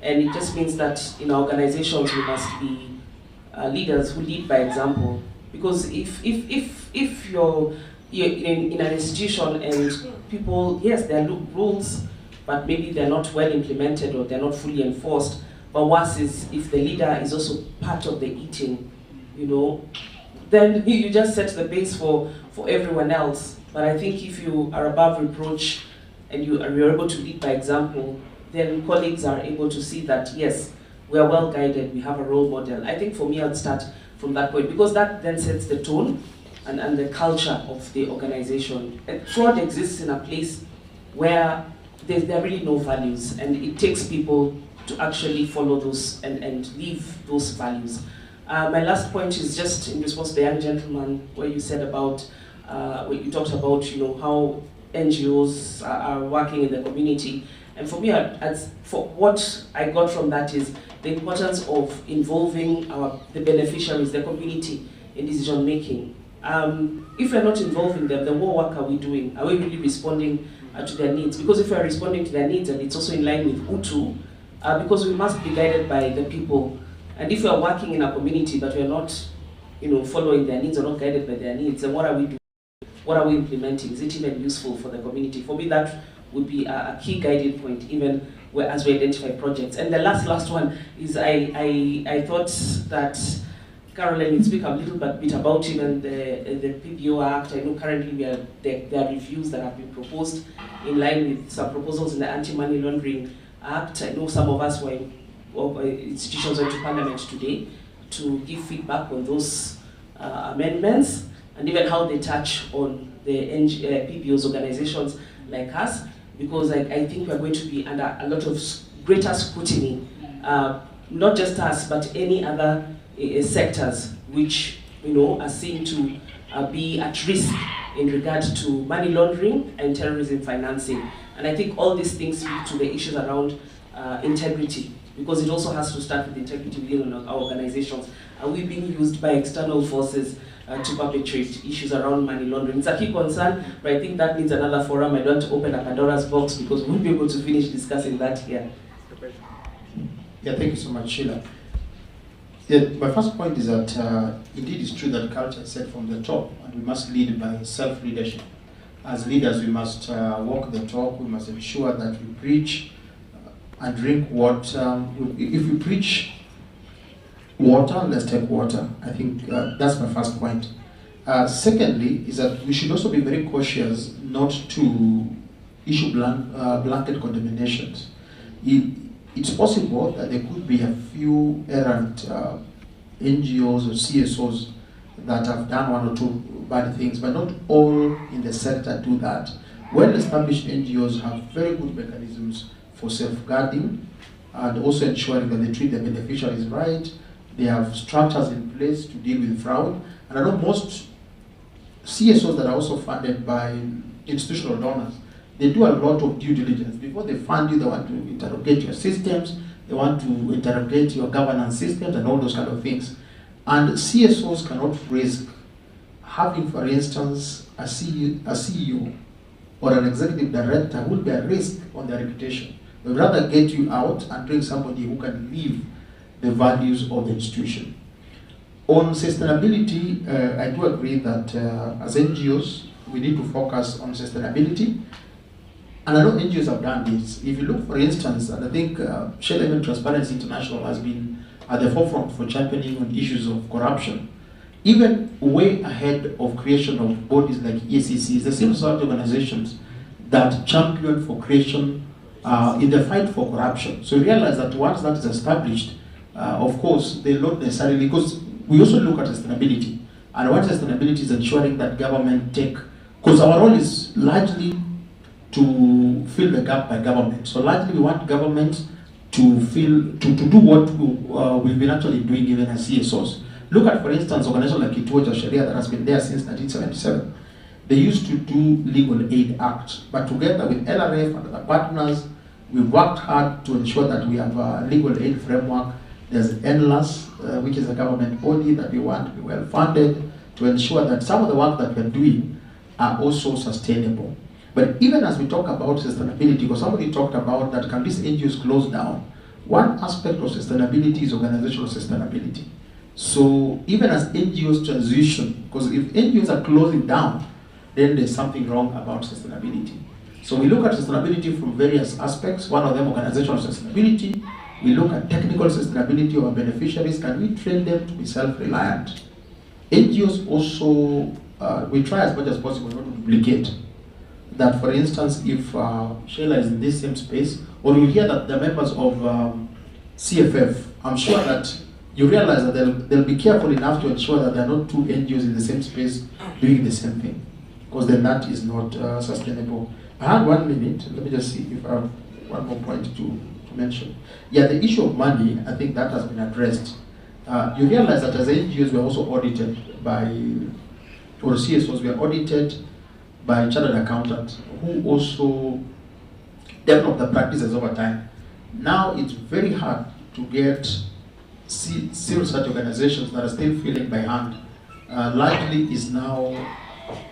And it just means that in our organizations we must be leaders who lead by example. Because if you're in an institution and people, yes, there are rules, but maybe they're not well implemented or they're not fully enforced. But worse is if the leader is also part of the eating, you know, then you just set the base for everyone else. But I think if you are above reproach and you're able to lead by example, then colleagues are able to see that, yes, we are well guided, we have a role model. I think for me, I'd start from that point, because that then sets the tone and the culture of the organization. And fraud exists in a place where there are really no values, and it takes people to actually follow those and live those values. My last point is just in response to the young gentleman, where you said about, where you talked about, you know, how NGOs are working in the community. And for me, for what I got from that is the importance of involving the beneficiaries, the community, in decision making. If we're not involving them, then what work are we doing? Are we really responding to their needs? Because if we're responding to their needs, and it's also in line with UTU, because we must be guided by the people. And if we're working in a community but we're not, you know, following their needs or not guided by their needs, then what are we doing? What are we implementing? Is it even useful for the community? For me, that would be a key guiding point, even as we identify projects. And the last one is I thought that Caroline will speak a little bit about even the PBO Act. I know currently there are reviews that have been proposed in line with some proposals in the Anti-Money Laundering Act. I know some of us were institutions went to Parliament today to give feedback on those amendments, and even how they touch on the PBO's organizations like us, because I think we're going to be under a lot of greater scrutiny, not just us, but any other sectors which, you know, are seen to be at risk in regard to money laundering and terrorism financing. And I think all these things speak to the issues around integrity, because it also has to start with integrity within our organizations. Are we being used by external forces to perpetrate issues around money laundering? It's a key concern, but I think that needs another forum. I don't want to open a Pandora's box because we won't be able to finish discussing that here. Yeah, thank you so much, Sheila. Yeah, my first point is that indeed it's true that culture is set from the top, and we must lead by self-leadership. As leaders, we must walk the talk. We must ensure that we preach and drink what, if we preach water, let's take water. I think that's my first point. Secondly, is that we should also be very cautious not to issue blanket condemnations. It's possible that there could be a few errant NGOs or CSOs that have done one or two bad things, but not all in the sector do that. Well-established NGOs have very good mechanisms for safeguarding and also ensuring that they treat the beneficiaries right. They have structures in place to deal with fraud. And I know most CSOs that are also funded by institutional donors, they do a lot of due diligence. Before they fund you, they want to interrogate your systems, they want to interrogate your governance systems and all those kind of things. And CSOs cannot risk having, for instance, a CEO or an executive director who will be at risk on their reputation. They would rather get you out and bring somebody who can live the values of the institution. On sustainability, I do agree that as NGOs, we need to focus on sustainability. And I know NGOs have done this. If you look, for instance, and I think Shell Even Transparency International has been at the forefront for championing on issues of corruption. Even way ahead of creation of bodies like ECCs, the civil society organizations that champion for creation in the fight for corruption. So you realize that once that is established, of course, they don't necessarily, because we also look at sustainability. And what sustainability is ensuring that government take, because our role is largely to fill the gap by government. So largely we want government to do what we've been actually doing even as CSOs. Look at, for instance, organization like UTU that has been there since 1977. They used to do Legal Aid Act, but together with LRF and other partners, we've worked hard to ensure that we have a legal aid framework. There's NLAS, which is a government body that we want to be well funded to ensure that some of the work that we're doing are also sustainable. But even as we talk about sustainability, because somebody talked about that, can these NGOs close down? One aspect of sustainability is organizational sustainability. So even as NGOs transition, because if NGOs are closing down, then there's something wrong about sustainability. So we look at sustainability from various aspects. One of them, organizational sustainability. We look at technical sustainability of our beneficiaries. Can we train them to be self-reliant? NGOs also, we try as much as possible not to duplicate. That, for instance, if Sheila is in this same space, or you hear that the members of CFF, I'm sure that you realize that they'll be careful enough to ensure that there are not two NGOs in the same space doing the same thing, because then that is not sustainable. I had 1 minute. Let me just see if I have one more point to mention. Yeah, the issue of money, I think that has been addressed. You realize that as NGOs, we are also audited by, or CSOs, we are audited by chartered accountants who also develop the practices over time. Now it's very hard to get civil society organizations that are still feeling by hand. Largely is now,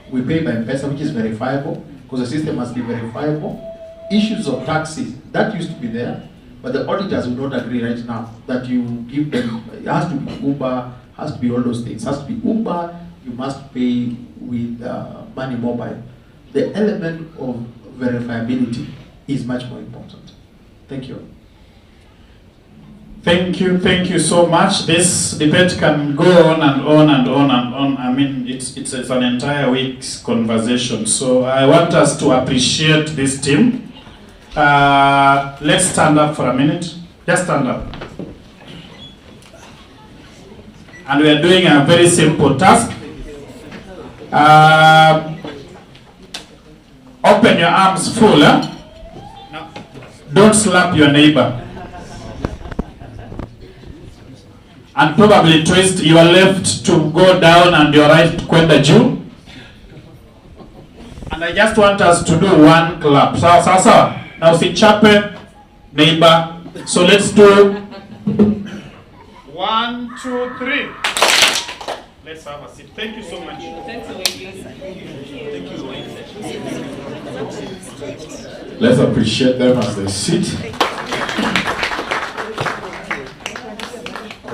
we pay by M-Pesa, which is verifiable, because the system must be verifiable. Issues of taxes, that used to be there, but the auditors will not agree right now that you give them, it has to be Uber, has to be all those things. It has to be Uber, you must pay with money mobile. The element of verifiability is much more important. Thank you. Thank you so much. This debate can go on and on and on and on. I mean, it's an entire week's conversation. So I want us to appreciate this team. Let's stand up for a minute. Just stand up. And we are doing a very simple task. Open your arms full. No. Don't slap your neighbor. And probably twist your left to go down and your right to kwenda juu. And I just want us to do one clap. Sawa. Now usichape neighbor. So let's do 1, 2, 3. Let's have a seat. Thank you so much. Thank you. Let's appreciate them as they sit.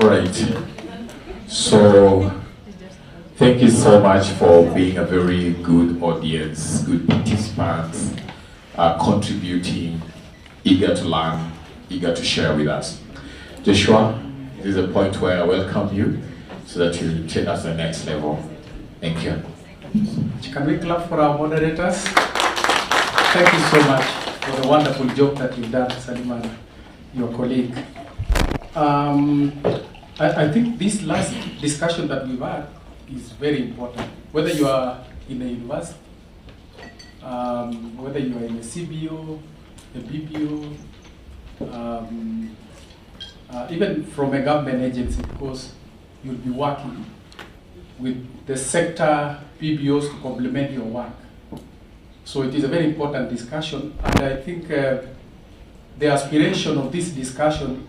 All right. So, thank you so much for being a very good audience, good participants, contributing, eager to learn, eager to share with us. Joshua, this is a point where I welcome you so that you take us to the next level. Thank you. Can we clap for our moderators? Thank you so much for the wonderful job that you've done, Saliman, your colleague. I think this last discussion that we've had is very important. Whether you are in a university, whether you are in a CBO, a BPO, even from a government agency, because you'll be working with the sector PBOs to complement your work. So it is a very important discussion, and I think the aspiration of this discussion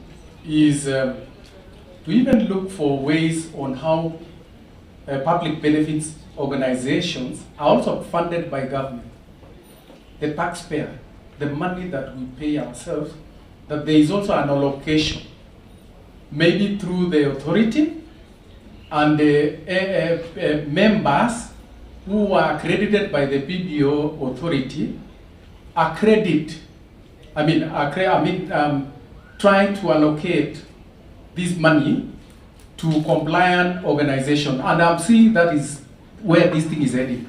is to even look for ways on how public benefits organizations are also funded by government, the taxpayer, the money that we pay ourselves, that there is also an allocation, maybe through the authority and the members who are accredited by the PBO authority trying to allocate this money to compliant organization. And I'm seeing that is where this thing is heading.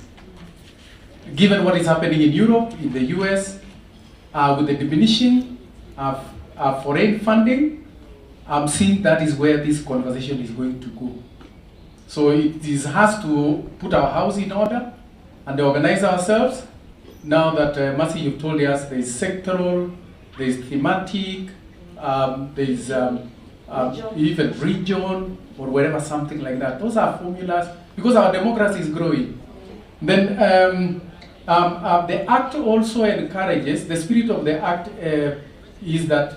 Given what is happening in Europe, in the US, with the diminishing foreign funding, I'm seeing that is where this conversation is going to go. So it has to put our house in order and organize ourselves. Now that Mercy, you've told us there is sectoral, there is thematic, there is even region or wherever, something like that. Those are formulas because our democracy is growing. Then the Act also encourages, the spirit of the Act is that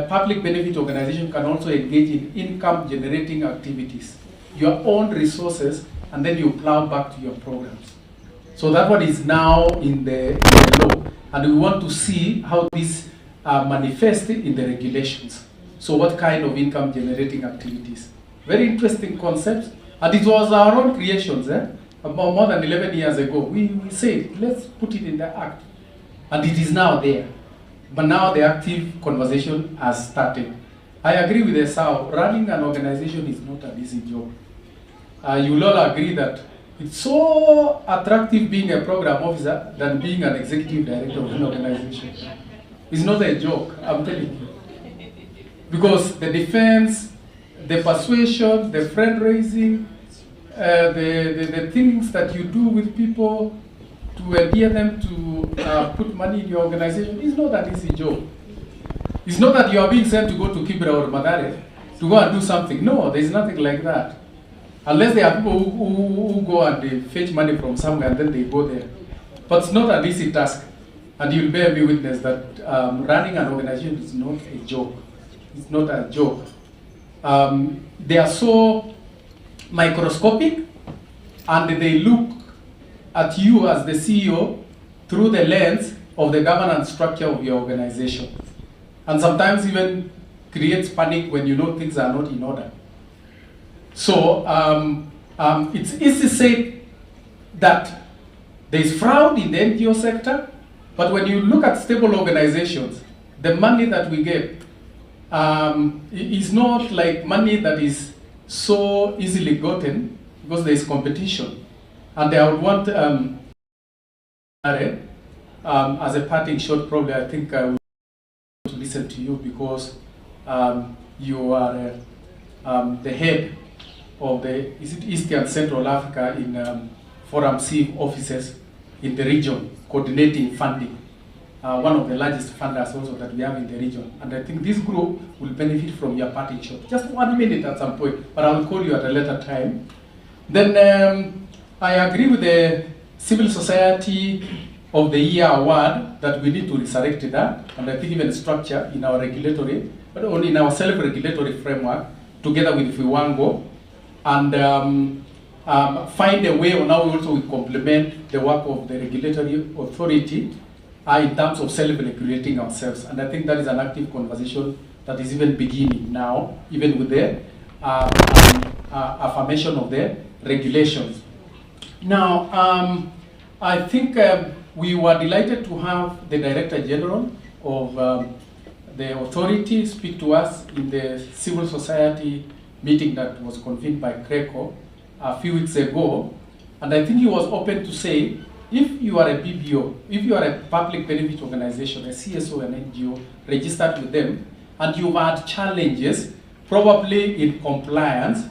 public benefit organization can also engage in income generating activities, your own resources, and then you plow back to your programs. So that one is now in the law, and we want to see how this manifests in the regulations. So what kind of income generating activities? Very interesting concept, and it was our own creations. About more than 11 years ago, we said, let's put it in the Act, and it is now there. But now the active conversation has started. I agree with Esau, running an organization is not an easy job. You will all agree that it's so attractive being a program officer than being an executive director of an organization. It's not a joke, I'm telling you. Because the defense, the persuasion, the fundraising, the things that you do with people to endear them to put money in your organization is not an easy job. It's not that you are being sent to go to Kibra or Madare to go and do something. No, there's nothing like that. Unless there are people who go and they fetch money from somewhere and then they go there. But it's not an easy task. And you'll bear me witness that running an organization is not a joke. It's not a joke. They are so microscopic, and they look at you as the CEO through the lens of the governance structure of your organization. And sometimes even creates panic when you know things are not in order. So it's easy to say that there is fraud in the NGO sector, but when you look at stable organizations, the money that we get is not like money that is so easily gotten because there is competition. And I would want, as a parting shot, probably I think I will to listen to you because you are the head of the East and Central Africa in Forum C offices in the region, coordinating funding. One of the largest funders also that we have in the region. And I think this group will benefit from your parting shot. Just 1 minute at some point, but I will call you at a later time. Then I agree with the Civil Society of the Year award that we need to resurrect that, and I think even structure in our regulatory, but only in our self-regulatory framework, together with Fiwango, and find a way on how we also complement the work of the regulatory authority in terms of self-regulating ourselves. And I think that is an active conversation that is even beginning now, even with the affirmation of the regulations. Now, I think we were delighted to have the Director General of the authority speak to us in the civil society meeting that was convened by CRECO a few weeks ago. And I think he was open to say, if you are a PBO, if you are a public benefit organization, a CSO, an NGO, registered with them, and you've had challenges, probably in compliance,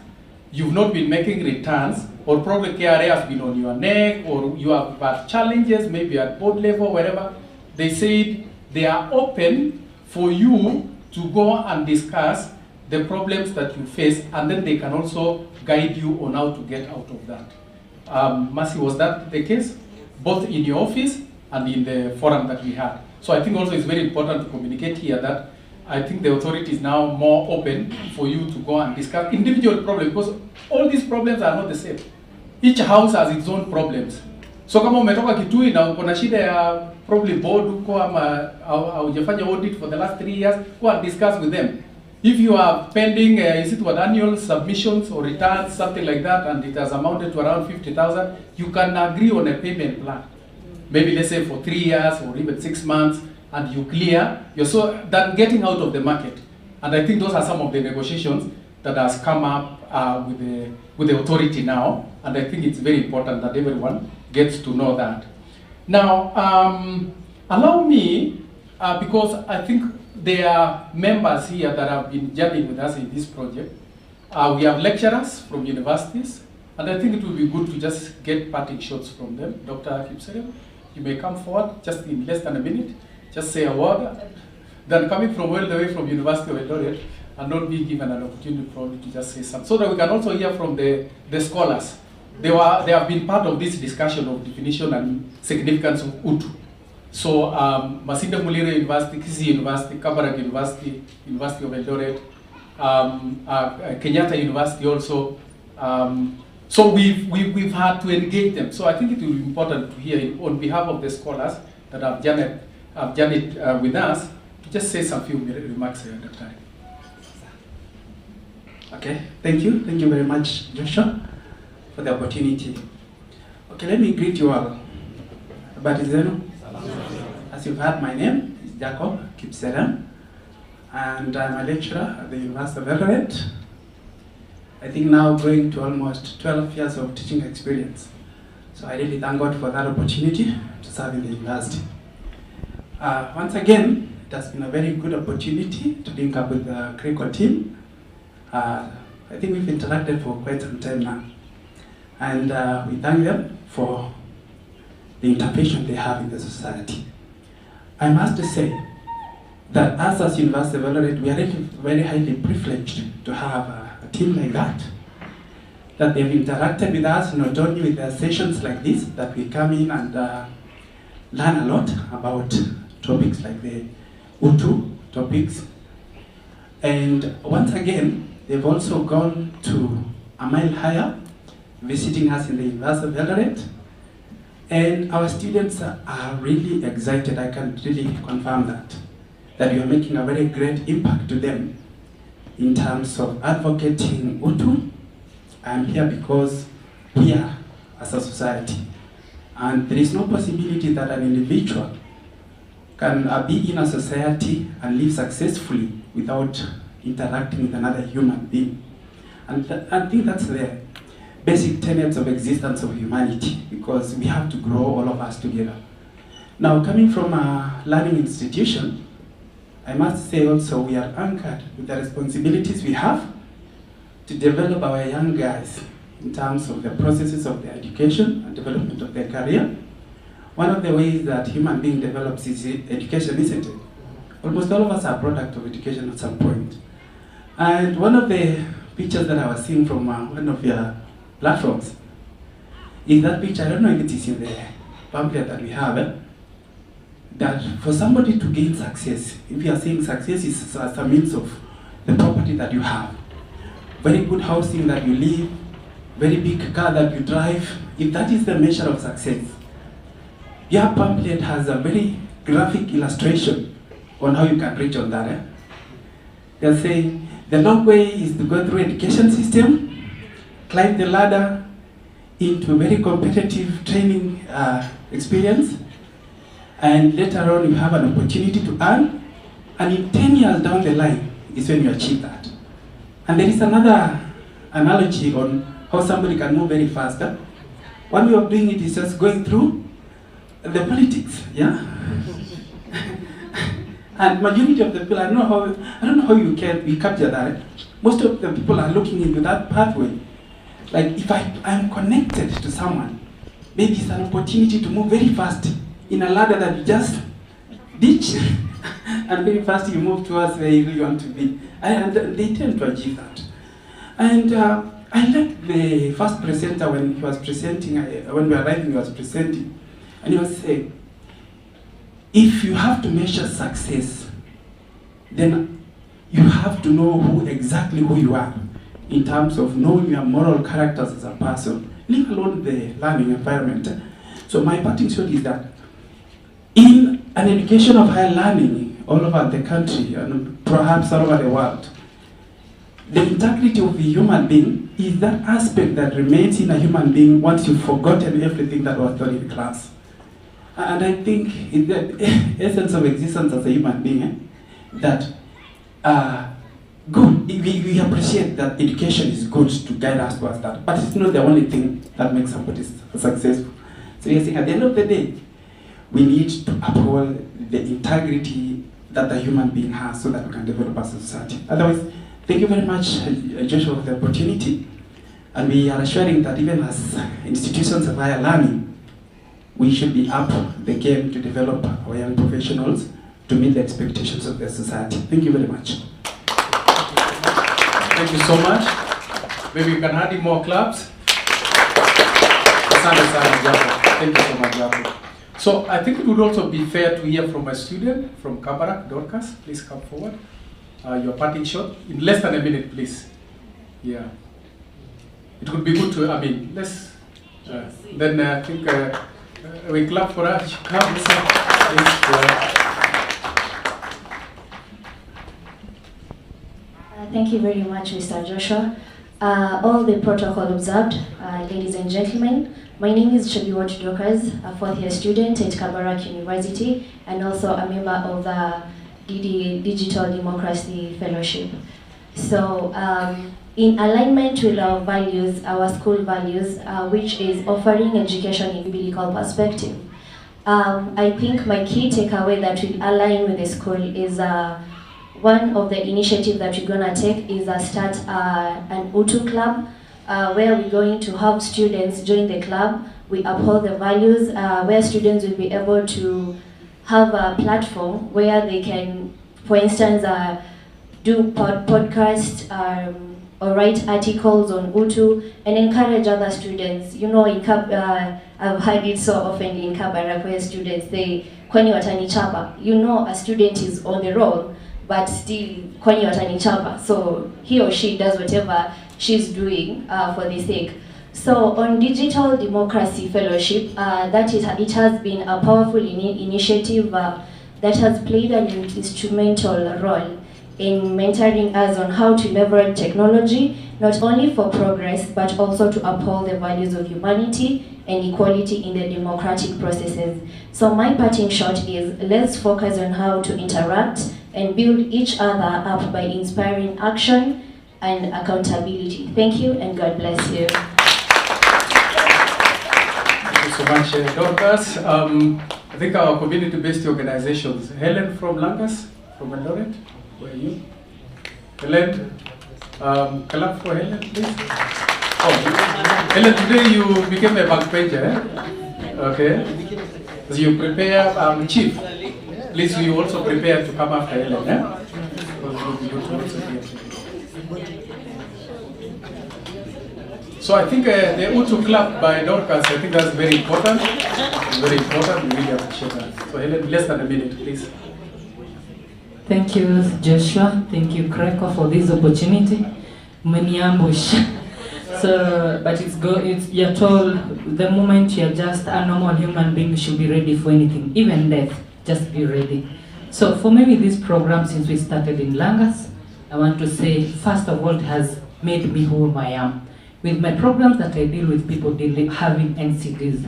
you've not been making returns, or probably KRA has been on your neck, or you have had challenges, maybe at board level, wherever, they said they are open for you to go and discuss the problems that you face, and then they can also guide you on how to get out of that. Mercy, was that the case? Both in your office and in the forum that we had. So I think also it's very important to communicate here that I think the authority is now more open for you to go and discuss individual problems, because all these problems are not the same. Each house has its own problems. So kama umetoka Kitui na uko na shida ya probably board huko ama haujafanya audit for the last 3 years, go and discuss with them. If you are pending, is it what, annual submissions or returns, something like that, and it has amounted to around 50,000, you can agree on a payment plan. Maybe let's say for 3 years or even 6 months, and you clear, you're so that getting out of the market. And I think those are some of the negotiations that has come up with the authority now, and I think it's very important that everyone gets to know that. Now, allow me because I think there are members here that have been journeying with us in this project. We have lecturers from universities, and I think it will be good to just get parting shots from them. Dr. Kipserem, you may come forward just in less than a minute, just say a word. Then coming from all the way from University of Eldoret, and not being given an opportunity probably to just say something. So that we can also hear from the scholars. They have been part of this discussion of definition and significance of Utu. So Masinde Muliro University, Kisii University, Kabarak University, University of Eldoret, Kenyatta University also. So we've had to engage them. So I think it will be important to hear on behalf of the scholars that have journeyed with us, to just say some few remarks here, Dr. Okay, thank you. Thank you very much, Joshua, for the opportunity. Okay, let me greet you all. Batizeno. As you've heard, my name is Jacob Kipserem, and I'm a lecturer at the University of Eldoret. I think now going to almost 12 years of teaching experience. So I really thank God for that opportunity to serve in the university. Once again, it has been a very good opportunity to link up with the critical team. I think we've interacted for quite some time now. And we thank them for the intervention they have in the society. I must say that us as University of Eldoret, we are really very highly privileged to have a team like that they've interacted with us, not only with their sessions like this, that we come in and learn a lot about topics like the Utu topics. And once again, they've also gone to a mile higher, visiting us in the University of Eldoret. And our students are really excited. I can really confirm that we are making a very great impact to them in terms of advocating Utu. I'm here because we are as a society. And there is no possibility that an individual can be in a society and live successfully without interacting with another human being. And I think that's the basic tenets of existence of humanity, because we have to grow all of us together. Now, coming from a learning institution, I must say also we are anchored with the responsibilities we have to develop our young guys in terms of the processes of their education and development of their career. One of the ways that human being develops is education, isn't it? Almost all of us are a product of education at some point. And one of the pictures that I was seeing from one of your platforms is that picture. I don't know if it is in the pamphlet that we have, that for somebody to gain success, if you are saying success is as a means of the property that you have, very good housing that you live, very big car that you drive, if that is the measure of success, your pamphlet has a very graphic illustration on how you can reach on that. They're saying the long way is to go through education system, climb the ladder into a very competitive training experience, and later on you have an opportunity to earn, and in 10 years down the line is when you achieve that. And there is another analogy on how somebody can move very faster. One way of doing it is just going through the politics, yeah? And majority of the people, I don't know how you capture that. Most of the people are looking into that pathway. Like if I'm connected to someone, maybe it's an opportunity to move very fast in a ladder that you just ditch, and very fast you move towards where you really want to be. And they tend to achieve that. And I liked the first presenter when he was presenting, when we were arriving, he was presenting, and he was saying, if you have to measure success, then you have to know exactly who you are in terms of knowing your moral characters as a person, leave alone the learning environment. So my parting shot is that in an education of higher learning all over the country and perhaps all over the world, the integrity of the human being is that aspect that remains in a human being once you've forgotten everything that was taught in class. And I think in the essence of existence as a human being, that good, we appreciate that education is good to guide us towards that, but it's not the only thing that makes somebody successful. So you're saying at the end of the day, we need to uphold the integrity that the human being has so that we can develop as a society. Otherwise, thank you very much, Joshua, for the opportunity. And we are assuring that even as institutions of higher learning, we should be up the game to develop our young professionals to meet the expectations of the society. Thank you very much. Thank you so much. Maybe you can add in more claps. Thank you so much, Jacob. So I think it would also be fair to hear from a student from Kabarak, Dorcas. Please come forward. Your parting shot in less than a minute, please. Yeah. It would be good to, let's, then I think we clap for her. She comes. Thank you very much, Mr. Joshua. All the protocol observed, ladies and gentlemen. My name is Chebiwot Dorcas, a fourth-year student at Kabarak University, and also a member of the Digital Democracy Fellowship. So, in alignment with our values, our school values, which is offering education in biblical perspective, I think my key takeaway that will align with the school is one of the initiatives that we're going to take is start an UTU club, where we're going to have students join the club. We uphold the values, where students will be able to have a platform where they can, for instance, do podcasts or write articles on UTU and encourage other students. You know, I've heard it so often in Kabarak where students say, "Kwani watanichapa." You know, a student is on the roll, but still, kwani watanichapa. So he or she does whatever she's doing for the sake. So on Digital Democracy Fellowship, it has been a powerful initiative that has played an instrumental role in mentoring us on how to leverage technology, not only for progress, but also to uphold the values of humanity and equality in the democratic processes. So my parting shot is, let's focus on how to interact and build each other up by inspiring action and accountability. Thank you and God bless you. Thank you so much, Dorcas. I think our community-based organizations, Helen from Langas, from Eldoret, where are you? Helen, clap for Helen, please. Oh, Helen, today you became a backpager, eh? Okay. So you prepare, Chief, please you also prepare to come after Helen, eh? So I think the UTU club by Dorcas, I think that's very important. Very important, we really appreciate that. So Helen, less than a minute, please. Thank you, Joshua. Thank you, Kreko, for this opportunity. Many ambush. So, but you're told the moment you're just a normal human being, you should be ready for anything, even death. Just be ready. So for maybe this program, since we started in Langas, I want to say, first of all, it has made me who I am. With my programs that I deal with people having NCDs,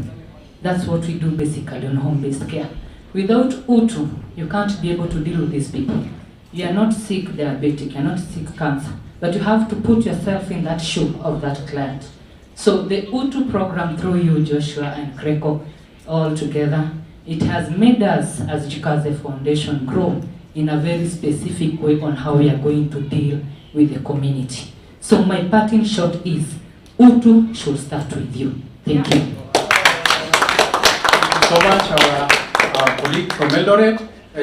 that's what we do basically on home-based care. Without UTU, you can't be able to deal with these people. You are not sick diabetic, you are not sick cancer, but you have to put yourself in that shoe of that client. So the UTU program through you, Joshua and Kreko, all together, it has made us as Jikaze Foundation grow in a very specific way on how we are going to deal with the community. So my parting shot is, UTU should start with you. Thank you. Thank you so much, our colleague from Eldoret,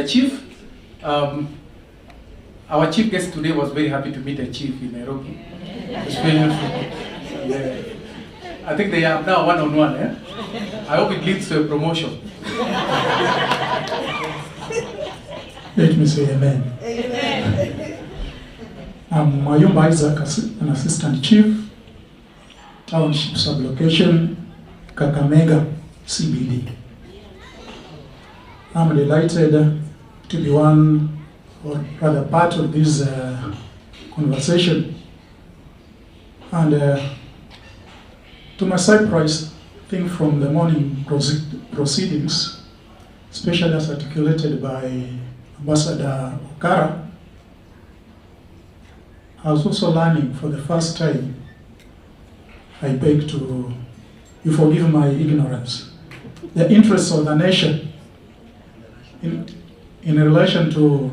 Chief. Our chief guest today was very happy to meet a chief in Nairobi. It's very helpful. Yeah. I think they are now one-on-one. Eh? I hope it leads to a promotion. Let me say amen. Amen. I'm Mayumba Isaac, an assistant chief, township sublocation, Kakamega, CBD. I'm delighted to be one, or rather part of this conversation. And to my surprise, I think from the morning proceedings, especially as articulated by Ambassador Okara, I was also learning for the first time. I beg to you forgive my ignorance. The interests of the nation in relation to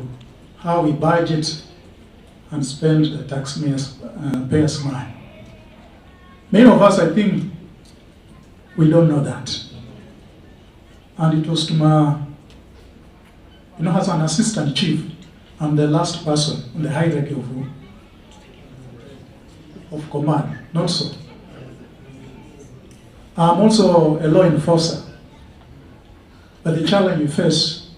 how we budget and spend the taxpayers' money. Many of us, I think, we don't know that. And it was to my, as an assistant chief, I'm the last person in the hierarchy of command, not so. I'm also a law enforcer. But the challenge we face,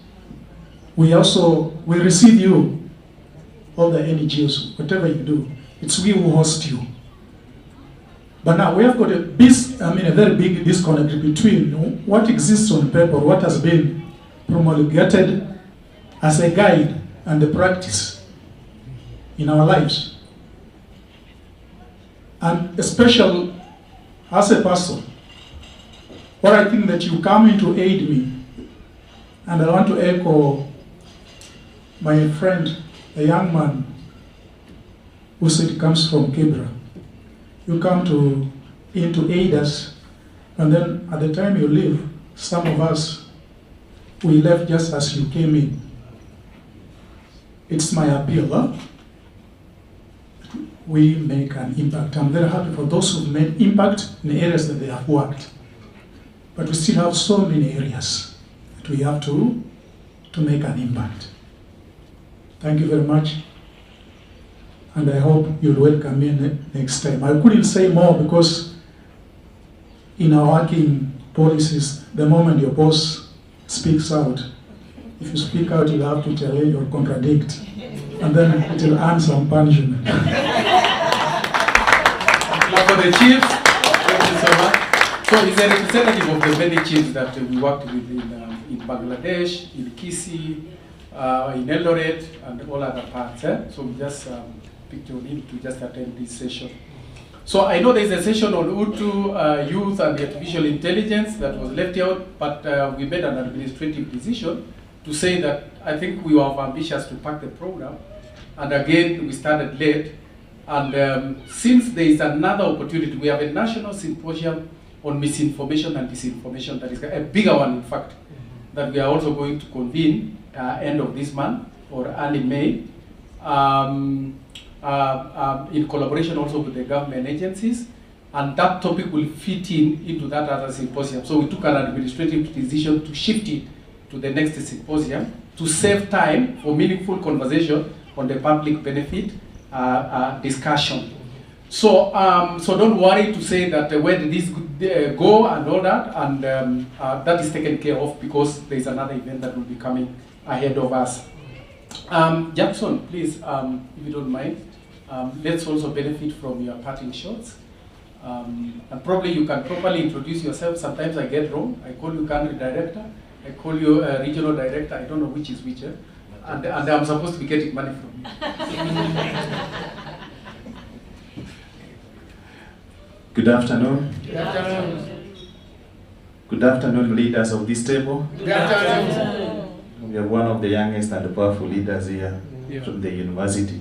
we receive you, all the NGOs, whatever you do, it's we who host you. But now we have got a very big disconnect between what exists on paper, what has been promulgated as a guide and the practice in our lives. And especially as a person, what I think that you come in to aid me, and I want to echo my friend, a young man who said he comes from Kibra. You come in to aid us, and then at the time you leave, some of us, we left just as you came in. It's my appeal, we make an impact. I'm very happy for those who've made impact in the areas that they have worked. But we still have so many areas that we have to make an impact. Thank you very much. And I hope you'll welcome me next time. I couldn't say more because in our working policies, the moment your boss speaks out, if you speak out, you'll have to challenge or contradict. And then it will earn some punishment. For the chief, thank you so much. So he's a representative of the many chiefs that we worked with in Bangladesh, in Kisii, in Eldoret, and all other parts. So we just picked on him to just attend this session. So I know there's a session on UTU, youth and artificial intelligence that was left out, but we made an administrative decision to say that I think we were ambitious to pack the program. And again, we started late. And since there is another opportunity, we have a national symposium on misinformation and disinformation that is a bigger one, in fact, that we are also going to convene end of this month or early May, in collaboration also with the government agencies, and that topic will fit into that other symposium. So we took an administrative decision to shift it to the next symposium to save time for meaningful conversation on the public benefit discussion. So, so don't worry to say that where did this go and all that, and that is taken care of because there is another event that will be coming ahead of us. Jackson, please, if you don't mind, let's also benefit from your parting shots. And probably you can properly introduce yourself. Sometimes I get wrong. I call you country director. I call you regional director. I don't know which is which. And I'm supposed to be getting money from you. Good afternoon. Good afternoon. Good afternoon, leaders of this table. Good afternoon. We are one of the youngest and powerful leaders here from the university.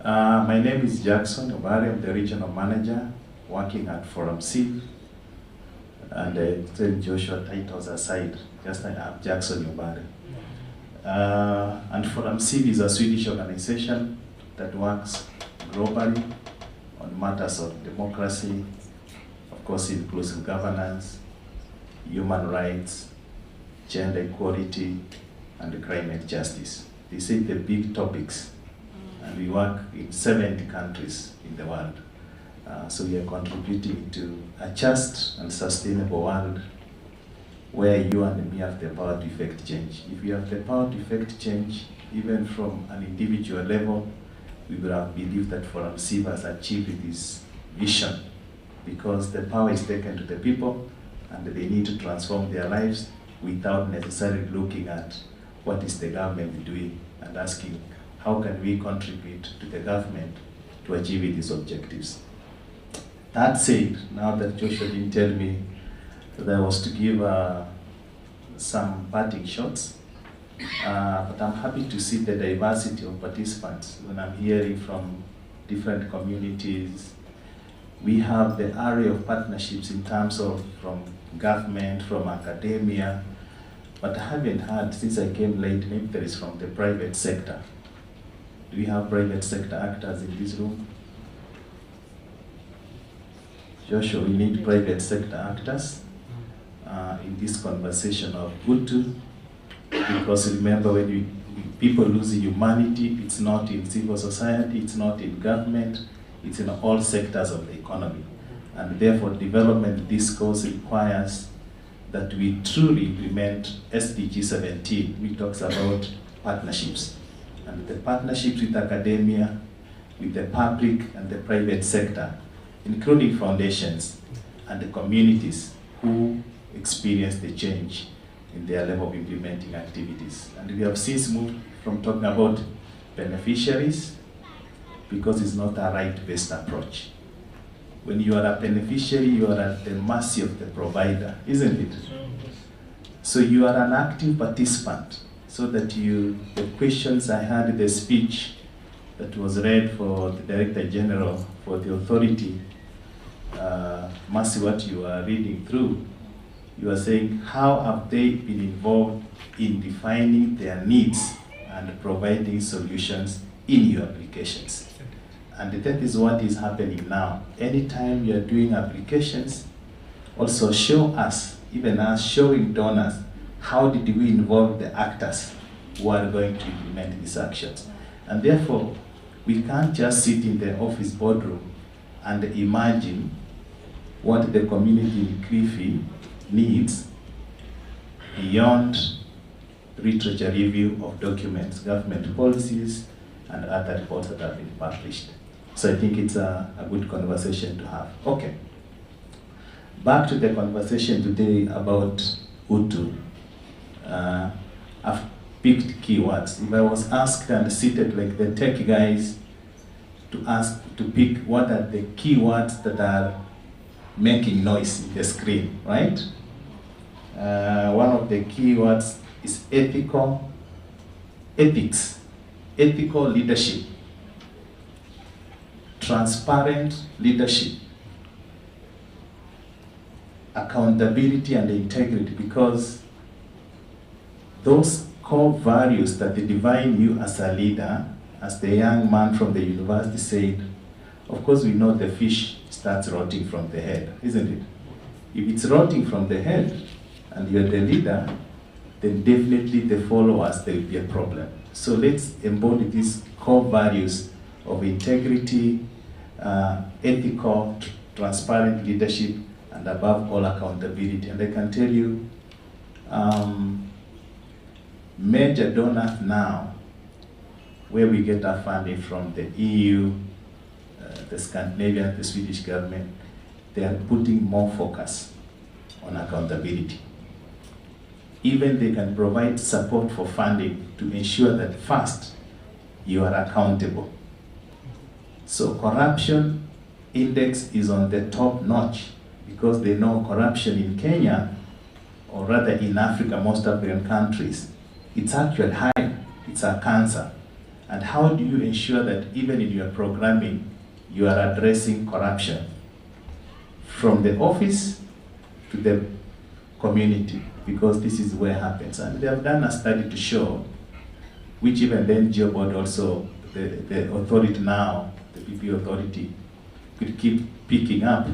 My name is Jackson Obari. I'm the regional manager working at Forum C. And tell Joshua titles aside, just I am Jackson Obari. And Forum C is a Swedish organization that works globally on matters of democracy, of course inclusive governance, human rights, gender equality, and climate justice. These are the big topics, and we work in 70 countries in the world. So we are contributing to a just and sustainable world where you and me have the power to effect change. If we have the power to effect change, even from an individual level, we would have believed that Forum C has achieved this vision because the power is taken to the people and they need to transform their lives without necessarily looking at what is the government doing and asking how can we contribute to the government to achieve these objectives. That said, now that Joshua didn't tell me that I was to give some parting shots, but I'm happy to see the diversity of participants when I'm hearing from different communities. We have the array of partnerships in terms of from government, from academia, but I haven't heard since I came late, maybe there is from the private sector. Do we have private sector actors in this room? Joshua, we need private sector actors in this conversation of UTU, because remember, when people lose humanity, it's not in civil society, it's not in government, it's in all sectors of the economy. And therefore, development discourse requires that we truly implement SDG 17, which talks about partnerships. And the partnerships with academia, with the public and the private sector, including foundations and the communities who experience the change in their level of implementing activities. And we have since moved from talking about beneficiaries, because it's not a right-based approach. When you are a beneficiary, you are at the mercy of the provider, isn't it? So you are an active participant, so that the questions I had in the speech that was read for the Director General for the authority, Mercy, what you are reading through, you are saying, how have they been involved in defining their needs and providing solutions in your applications? And that is what is happening now. Anytime you are doing applications, also show us, even us showing donors, how did we involve the actors who are going to implement these actions? And therefore, we can't just sit in the office boardroom and imagine what the community in Cliffy needs beyond literature review of documents, government policies, and other reports that have been published. So I think it's a good conversation to have. Okay. Back to the conversation today about UTU. I've picked keywords. If I was asked and seated like the tech guys to pick what are the keywords that are making noise in the screen, right? One of the keywords is ethics, ethical leadership, transparent leadership, accountability and integrity, because those core values that define you as a leader, as the young man from the university said, of course we know the fish starts rotting from the head, isn't it? If it's rotting from the head and you're the leader, then definitely the followers, there will be a problem. So let's embody these core values of integrity, ethical, transparent leadership, and above all, accountability. And I can tell you, major donors now, where we get our funding from, the EU, the Scandinavian, the Swedish government, they are putting more focus on accountability. Even they can provide support for funding to ensure that first, you are accountable. So corruption index is on the top notch, because they know corruption in Kenya, or rather in Africa, most African countries, it's actually high, it's a cancer. And how do you ensure that even in your programming, you are addressing corruption from the office to the community, because this is where it happens. And they have done a study to show, which even then GeoBoard also, the authority now, the PP authority, could keep picking up.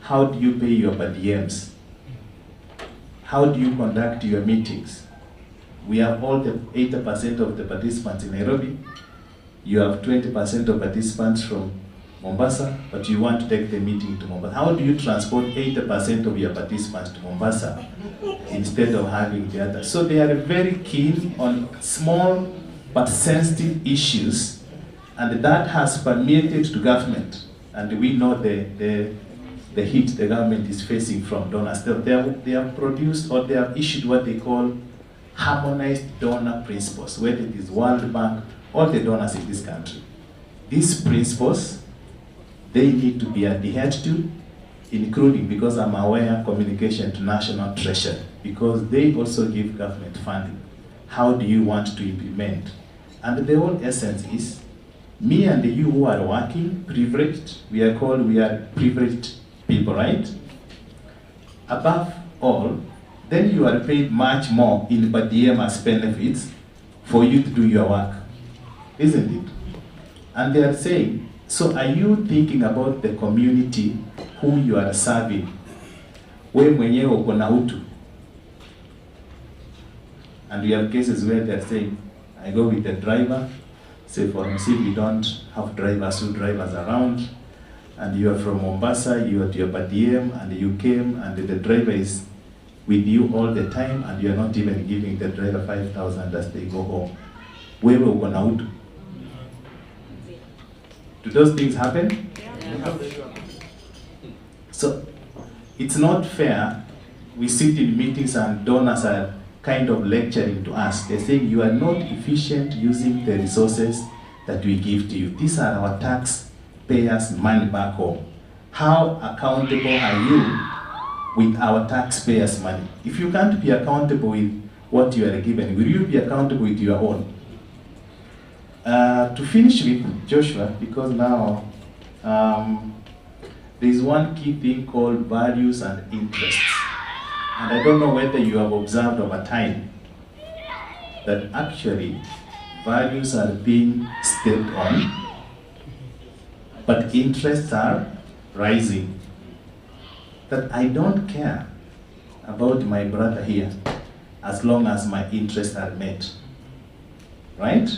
How do you pay your per diems? How do you conduct your meetings? We have all the 80% of the participants in Nairobi. You have 20% of participants from Mombasa, but you want to take the meeting to Mombasa. How do you transport 80% of your participants to Mombasa instead of having the other? So they are very keen on small but sensitive issues, and that has permeated to government. And we know the hit the government is facing from donors. They have produced, or they have issued what they call harmonized donor principles, whether it is World Bank or the donors in this country. These principles, they need to be adhered to, including, because I'm aware, communication to National Treasury, because they also give government funding. How do you want to implement? And the whole essence is, me and you who are working, privileged, we are privileged people, right? Above all, then you are paid much more in per diem as benefits for you to do your work, isn't it? And they are saying, so are you thinking about the community who you are serving? We mwenyewe uko na utu. And we have cases where they are saying, I go with the driver, say for instance, we don't have drivers who drive us around, and you are from Mombasa, you are at your per diem, and you came, and the driver is with you all the time, and you are not even giving the driver 5,000 as they go home. Wewe uko na utu. Do those things happen? Yeah. So, it's not fair. We sit in meetings and donors are kind of lecturing to us. They're saying you are not efficient using the resources that we give to you. These are our taxpayers' money back home. How accountable are you with our taxpayers' money? If you can't be accountable with what you are given, will you be accountable with your own? To finish with Joshua, because now there is one key thing called values and interests. And I don't know whether you have observed over time that actually values are being stepped on, but interests are rising. That I don't care about my brother here as long as my interests are met. Right?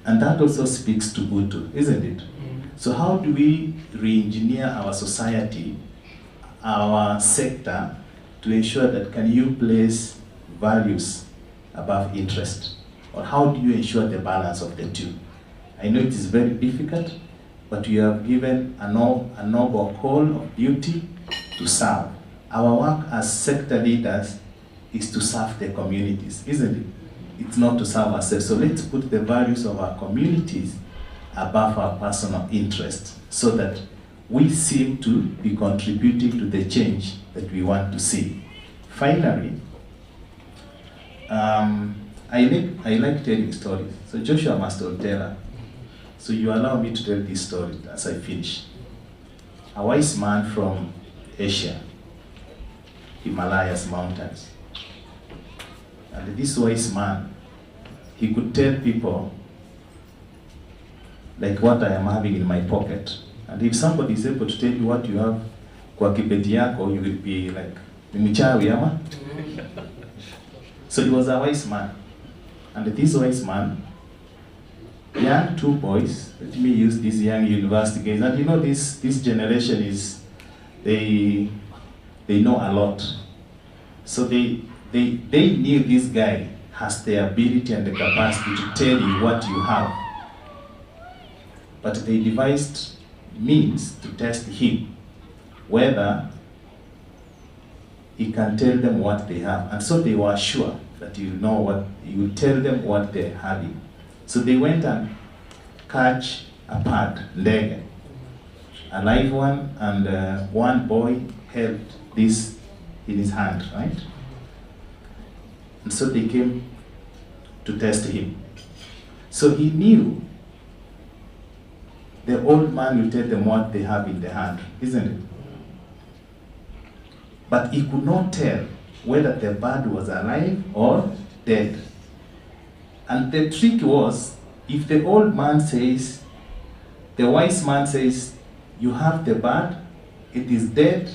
And that also speaks to Utu, isn't it? So how do we re-engineer our society, our sector, to ensure that can you place values above interest? Or how do you ensure the balance of the two? I know it is very difficult, but you have given a noble call of duty to serve. Our work as sector leaders is to serve the communities, isn't it? It's not to serve ourselves. So let's put the values of our communities above our personal interest so that we seem to be contributing to the change that we want to see. Finally, I like telling stories. So Joshua must tell her. So you allow me to tell this story as I finish. A wise man from Asia, Himalayas mountains. And this wise man, he could tell people like what I am having in my pocket. And if somebody is able to tell you what you have kwa kibeti yako, you will be like, ni mchawi ama? So he was a wise man. And this wise man, young two boys, let me use these young university guys, and you know this generation is, they know a lot. So they knew this guy has the ability and the capacity to tell you what you have. But they devised means to test him, whether he can tell them what they have. And so they were sure that you will tell them what they're having. So they went and catch a bird, ndege, a live one, and one boy held this in his hand, right? And so they came to test him. So he knew the old man will tell them what they have in the hand, isn't it? But he could not tell whether the bird was alive or dead. And the trick was, if the old man says, the wise man says, you have the bird, it is dead,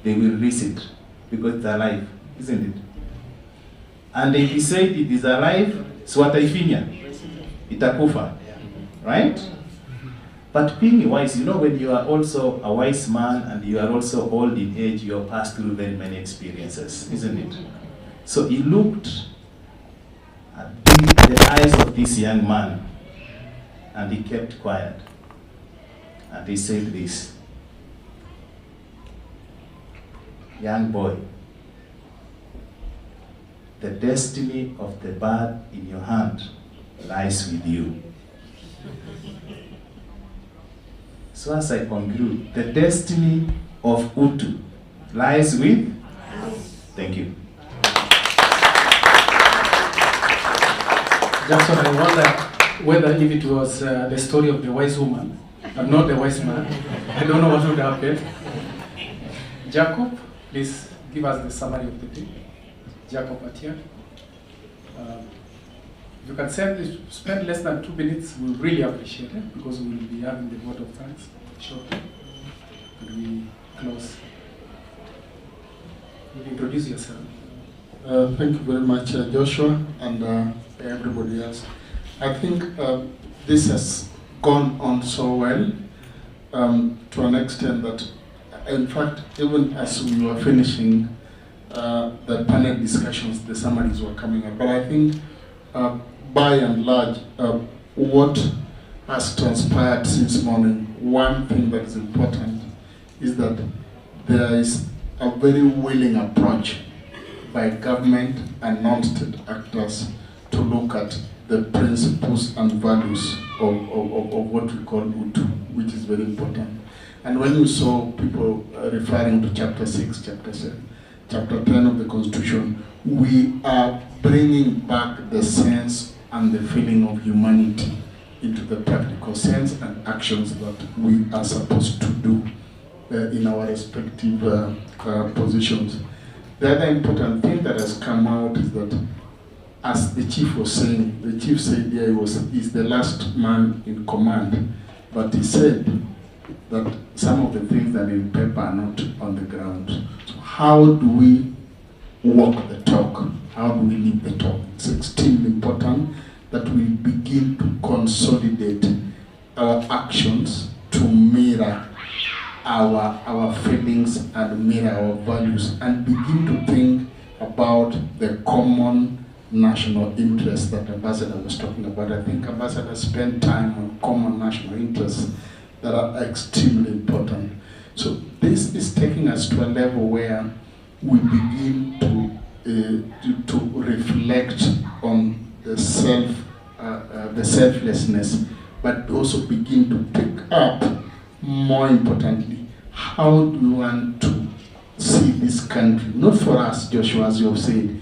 they will release it because it's alive, isn't it? And if he said it is alive, so wataifinya, itakufa, right? But being wise, you know, when you are also a wise man and you are also old in age, you have passed through very many experiences, isn't it? So he looked at the eyes of this young man and he kept quiet. And he said this, young boy, the destiny of the bird in your hand lies with you. So as I conclude, the destiny of Utu lies with us. Thank you. Jackson, I wonder whether if it was the story of the wise woman and not the wise man, I don't know what would happen. Jacob, please give us the summary of the day. Jacob Atiak. If you can spend less than 2 minutes, we really appreciate it, because we will be having the vote of thanks shortly. Could we close? Will you introduce yourself? Thank you very much, Joshua, and everybody else. I think this has gone on so well to an extent that, in fact, even as we were finishing the panel discussions, the summaries were coming up. But I think, by and large, what has transpired since morning, one thing that is important is that there is a very willing approach by government and non-state actors to look at the principles and values of what we call UTU, which is very important. And when you saw people referring to Chapter 6, Chapter 7, Chapter 10 of the Constitution, we are bringing back the sense and the feeling of humanity into the practical sense and actions that we are supposed to do in our respective positions. The other important thing that has come out is that, as the chief was saying, the chief said he's the last man in command, but he said that some of the things that are in paper are not on the ground. So how do we walk the talk? How do we live the talk? It's extremely important that we begin to consolidate our actions to mirror our feelings and mirror our values, and begin to think about the common national interests that Ambassador was talking about. I think Ambassador spent time on common national interests that are extremely important. So this is taking us to a level where we begin to reflect on the selflessness, but also begin to pick up, more importantly, how do we want to see this country, not for us, Joshua, as you have said,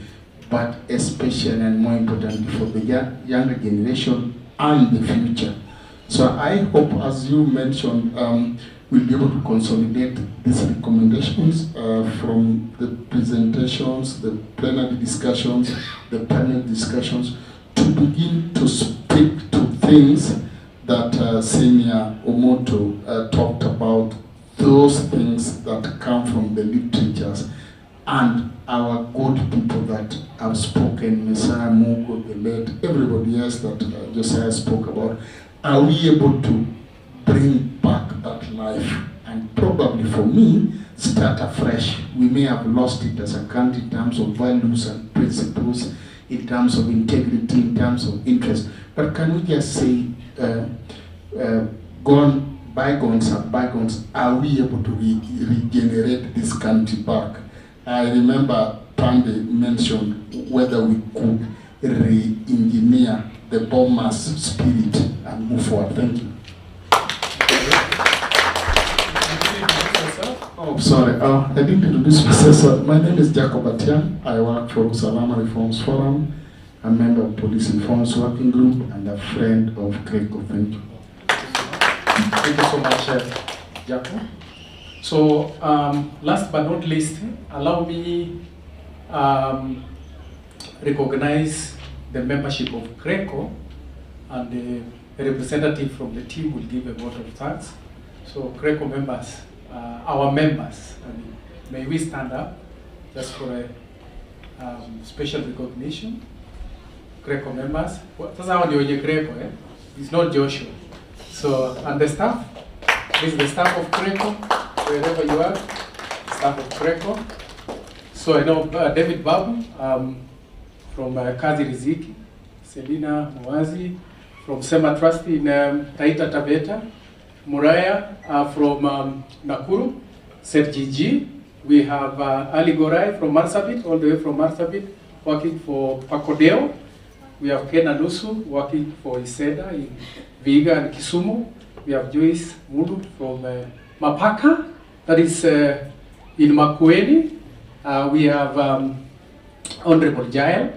but especially and more importantly for the younger generation and the future. So I hope, as you mentioned, we'll be able to consolidate these recommendations from the presentations, the plenary discussions, the panel discussions, to begin to speak to things that Senior Omoto talked about, those things that come from the literatures and our good people that have spoken, Messiah Mugo, the late, everybody else that Josiah spoke about. Are we able to bring back that life and probably, for me, start afresh? We may have lost it as a country in terms of values and principles, in terms of integrity, in terms of interest. But can we just say, bygones are bygones? Are we able to regenerate this country back? I remember Pande mentioned whether we could re-engineer the bombers' spirit and move forward. Thank you. Oh, sorry. I didn't introduce myself. My name is Jacob Atiak. I work for Usalama Reforms Forum, a member of Police Reforms Working Group, and a friend of Greco. Thank you. Thank you so much, Jacob. So, last but not least, allow me recognize the membership of Greco, and a representative from the team will give a vote of thanks. So, Greco members, our members, may we stand up just for a special recognition. Greco members, that's how you Greco, eh? It's not Joshua. So, and the staff, this is the staff of Greco, wherever you are, staff of Greco. So I know David Babu from Kazi Riziki, Selina Mwazi from Sema Trust in Taita Taveta, Muraya from Nakuru, Seth GG. We have Ali Gorai from Marsabit, all the way from Marsabit, working for Pakodeo. We have Ken Anusu working for Iseda in Viga and Kisumu. We have Joyce Mulu from Mapaka, that is in Makueni. We have Honorable Jael,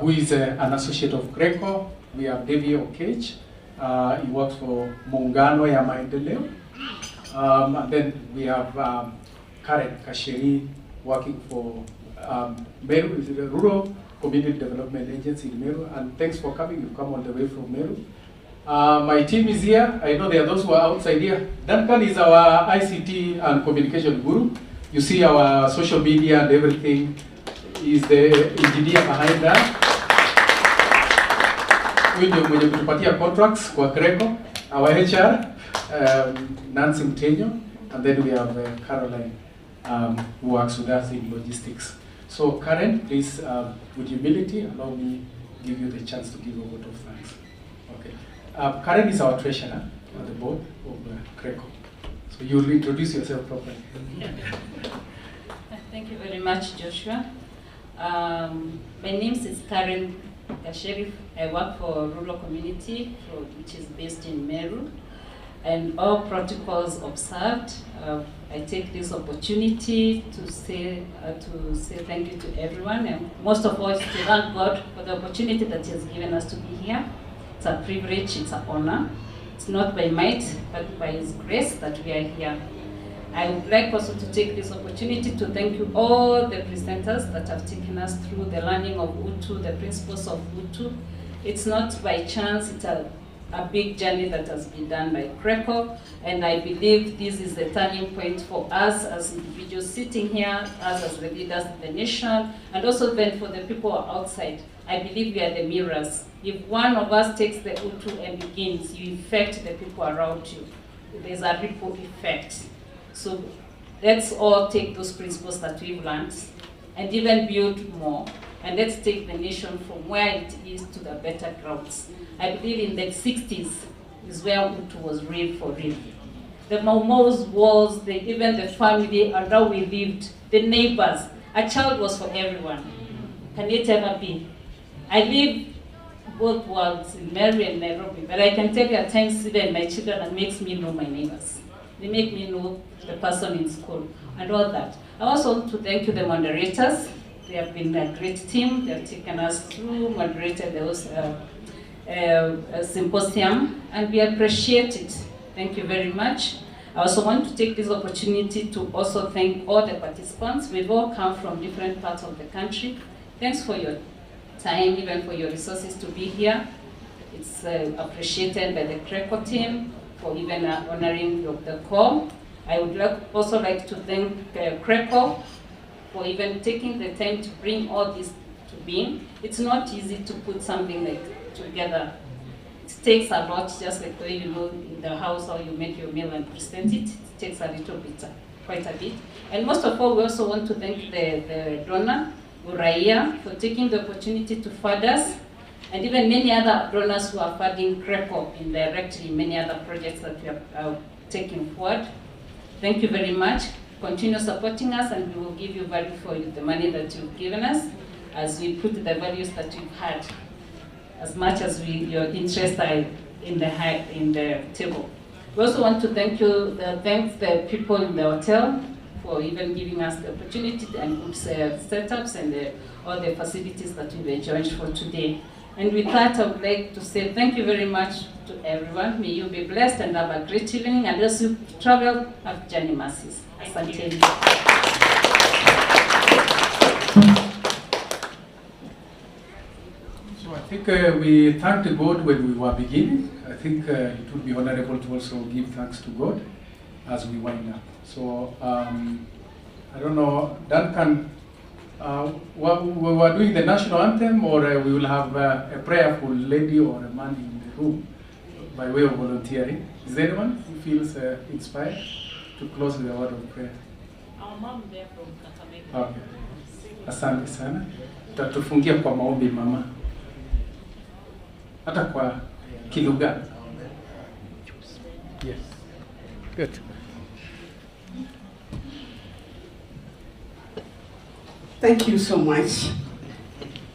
who is an associate of Greco. We have Devi Okech, he works for Muungano ya Maendeleo. And then we have Karen Kasheri working for Meru, is the Rural Community Development Agency in Meru, and thanks for coming. You've come all the way from Meru. My team is here. I know there are those who are outside here. Duncan is our ICT and communication guru. You see our social media and everything. He's the engineer behind that. We ndio mwenye kutupatia contracts kwa Greco, our HR, Nancy Mtenyo, and then we have Caroline, who works with us in logistics. So Karen, please, with humility, allow me to give you the chance to give a vote of thanks. Okay. Karen is our treasurer on the board of Greco. So you'll introduce yourself properly. Thank you very much, Joshua. My name is Karen Sheriff. I work for Rural Community, which is based in Meru, and all protocols observed. I take this opportunity to say thank you to everyone, and most of all to thank God for the opportunity that He has given us to be here. It's a privilege, it's an honor. It's not by might, but by His grace that we are here. I would like also to take this opportunity to thank you all the presenters that have taken us through the learning of UTU, the principles of UTU. It's not by chance, it's a big journey that has been done by Greco, and I believe this is the turning point for us as individuals sitting here, us as the leaders of the nation, and also then for the people outside. I believe we are the mirrors. If one of us takes the UTU and begins, you affect the people around you. There's a ripple effect. So let's all take those principles that we've learned and even build more. And let's take the nation from where it is to the better grounds. I believe in the 60s is where UTU was real for real. The Maumaus was, even the family and how we lived, the neighbors. A child was for everyone. Can it ever be? I live both worlds in Meru and Nairobi, but I can tell you at times even my children, that makes me know my neighbors. They make me know the person in school and all that. I also want to thank you, the moderators. They have been a great team. They have taken us through, moderated those symposium, and we appreciate it. Thank you very much. I also want to take this opportunity to also thank all the participants. We've all come from different parts of the country. Thanks for your time, even for your resources to be here. It's appreciated by the Greco team for even honoring the call. I would also like to thank Greco for even taking the time to bring all this to being. It's not easy to put something like together. It takes a lot, just like the way you know in the house how you make your meal and present it. It takes a little bit, quite a bit. And most of all, we also want to thank the donor, Uraia, for taking the opportunity to fund us, and even many other donors who are funding Greco indirectly, many other projects that we are taking forward. Thank you very much. Continue supporting us, and we will give you value for the money that you've given us as we put the values that you've had, as much as your interests are in the table. We also want to thank the people in the hotel for even giving us the opportunity and good setups and all the facilities that we've enjoyed for today. And with that, I would like to say thank you very much to everyone. May you be blessed and have a great evening. And as you travel, have journey mercies. Asante. So I think we thanked God when we were beginning. I think it would be honorable to also give thanks to God as we wind up. So I don't know, Duncan, we were doing the national anthem, or we will have a prayerful lady or a man in the room by way of volunteering. Is there anyone who feels inspired to close with a word of prayer? Our mom there from Kakamega. Okay. Asante sana. Tatufungia kwa maombi mama. Hata kwa kilugha. Yes. Good. Thank you so much.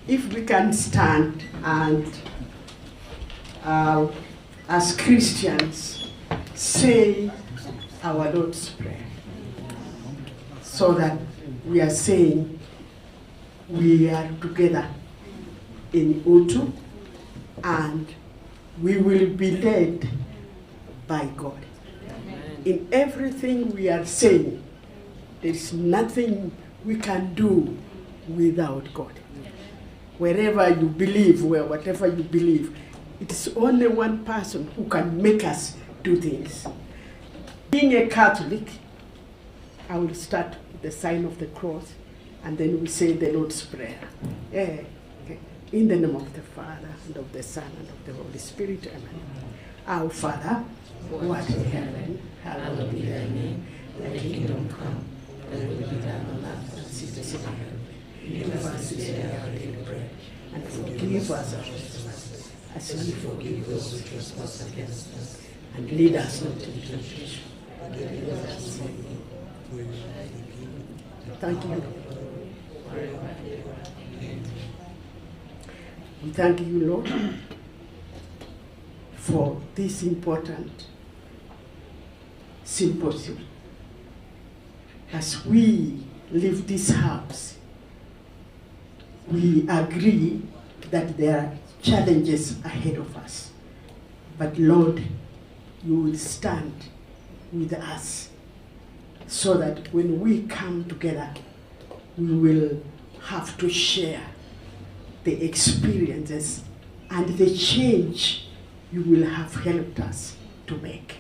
If we can stand and, as Christians, say our Lord's Prayer, so that we are saying we are together in UTU and we will be led by God. In everything we are saying, there is nothing we can do without God. Wherever you believe, whatever you believe, it is only one person who can make us do things. Being a Catholic, I will start with the sign of the cross, and then we say the Lord's Prayer. Yeah. Okay. In the name of the Father, and of the Son, and of the Holy Spirit, amen. Our Father, who art in heaven, hallowed be thy name. Thy kingdom come, thy will be done on earth as it is in heaven. Give us this day our daily bread, and forgive us our trespasses, as we forgive those who trespass against us. And lead us not into temptation, but deliver us from evil. Thank you. We thank you, Lord, for this important symposium. As we leave this house, we agree that there are challenges ahead of us. But Lord, you will stand with us so that when we come together, we will have to share the experiences and the change you will have helped us to make.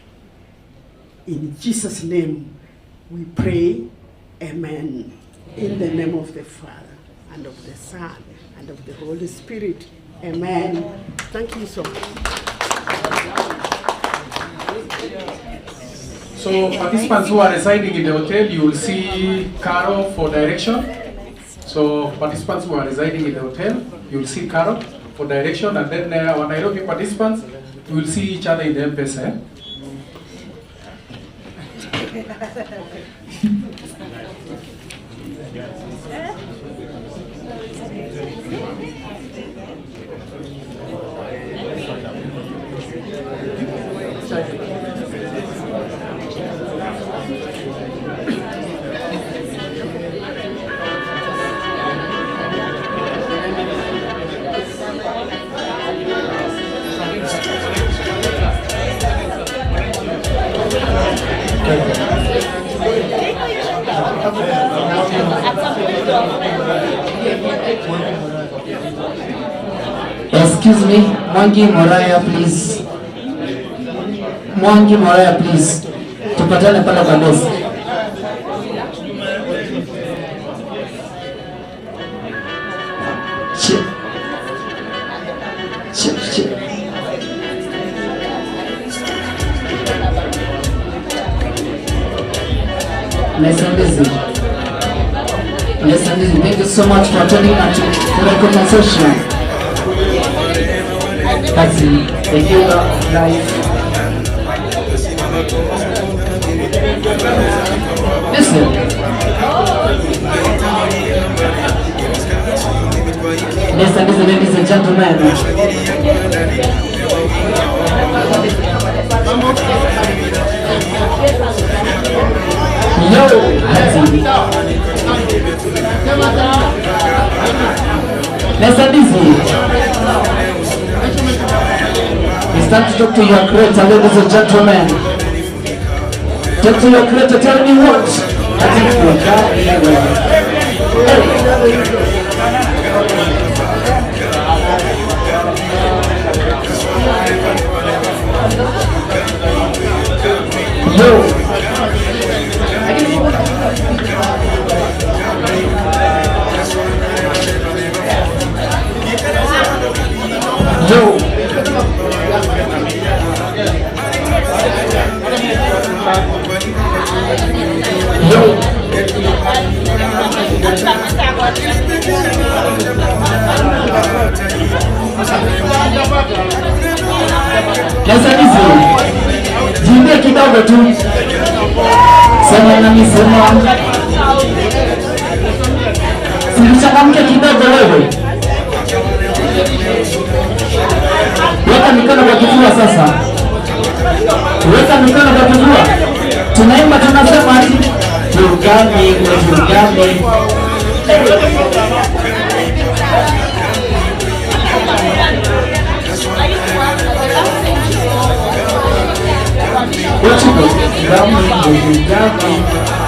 In Jesus' name we pray, amen. In the name of the Father, and of the Son, and of the Holy Spirit, amen. Thank you so much. So participants who are residing in the hotel, you will see Carol for direction. So participants who are residing in the hotel, you will see Carol for direction, and then our Nairobi participants, you will see each other in the M-Pesa. Excuse me, Mwangi Moraya, please. Mwangi Moraya, please. Tupatane pale kwa meza. Listen, thank you so much for attending the recording session. That's it. Thank you, guys. Listen, ladies and gentlemen. Yo, listen, it's time to talk to your creator, ladies and gentlemen. Talk to your creator, tell me what. I think we're Yo. Jimbie kidogo tu. Sema nami sema. Sichangamke kidogo wewe. Weka mikono kwa kifua sasa. Weka mikono kwa kifua. Tunaimba tunasema ati tugame. What you know? Gummy.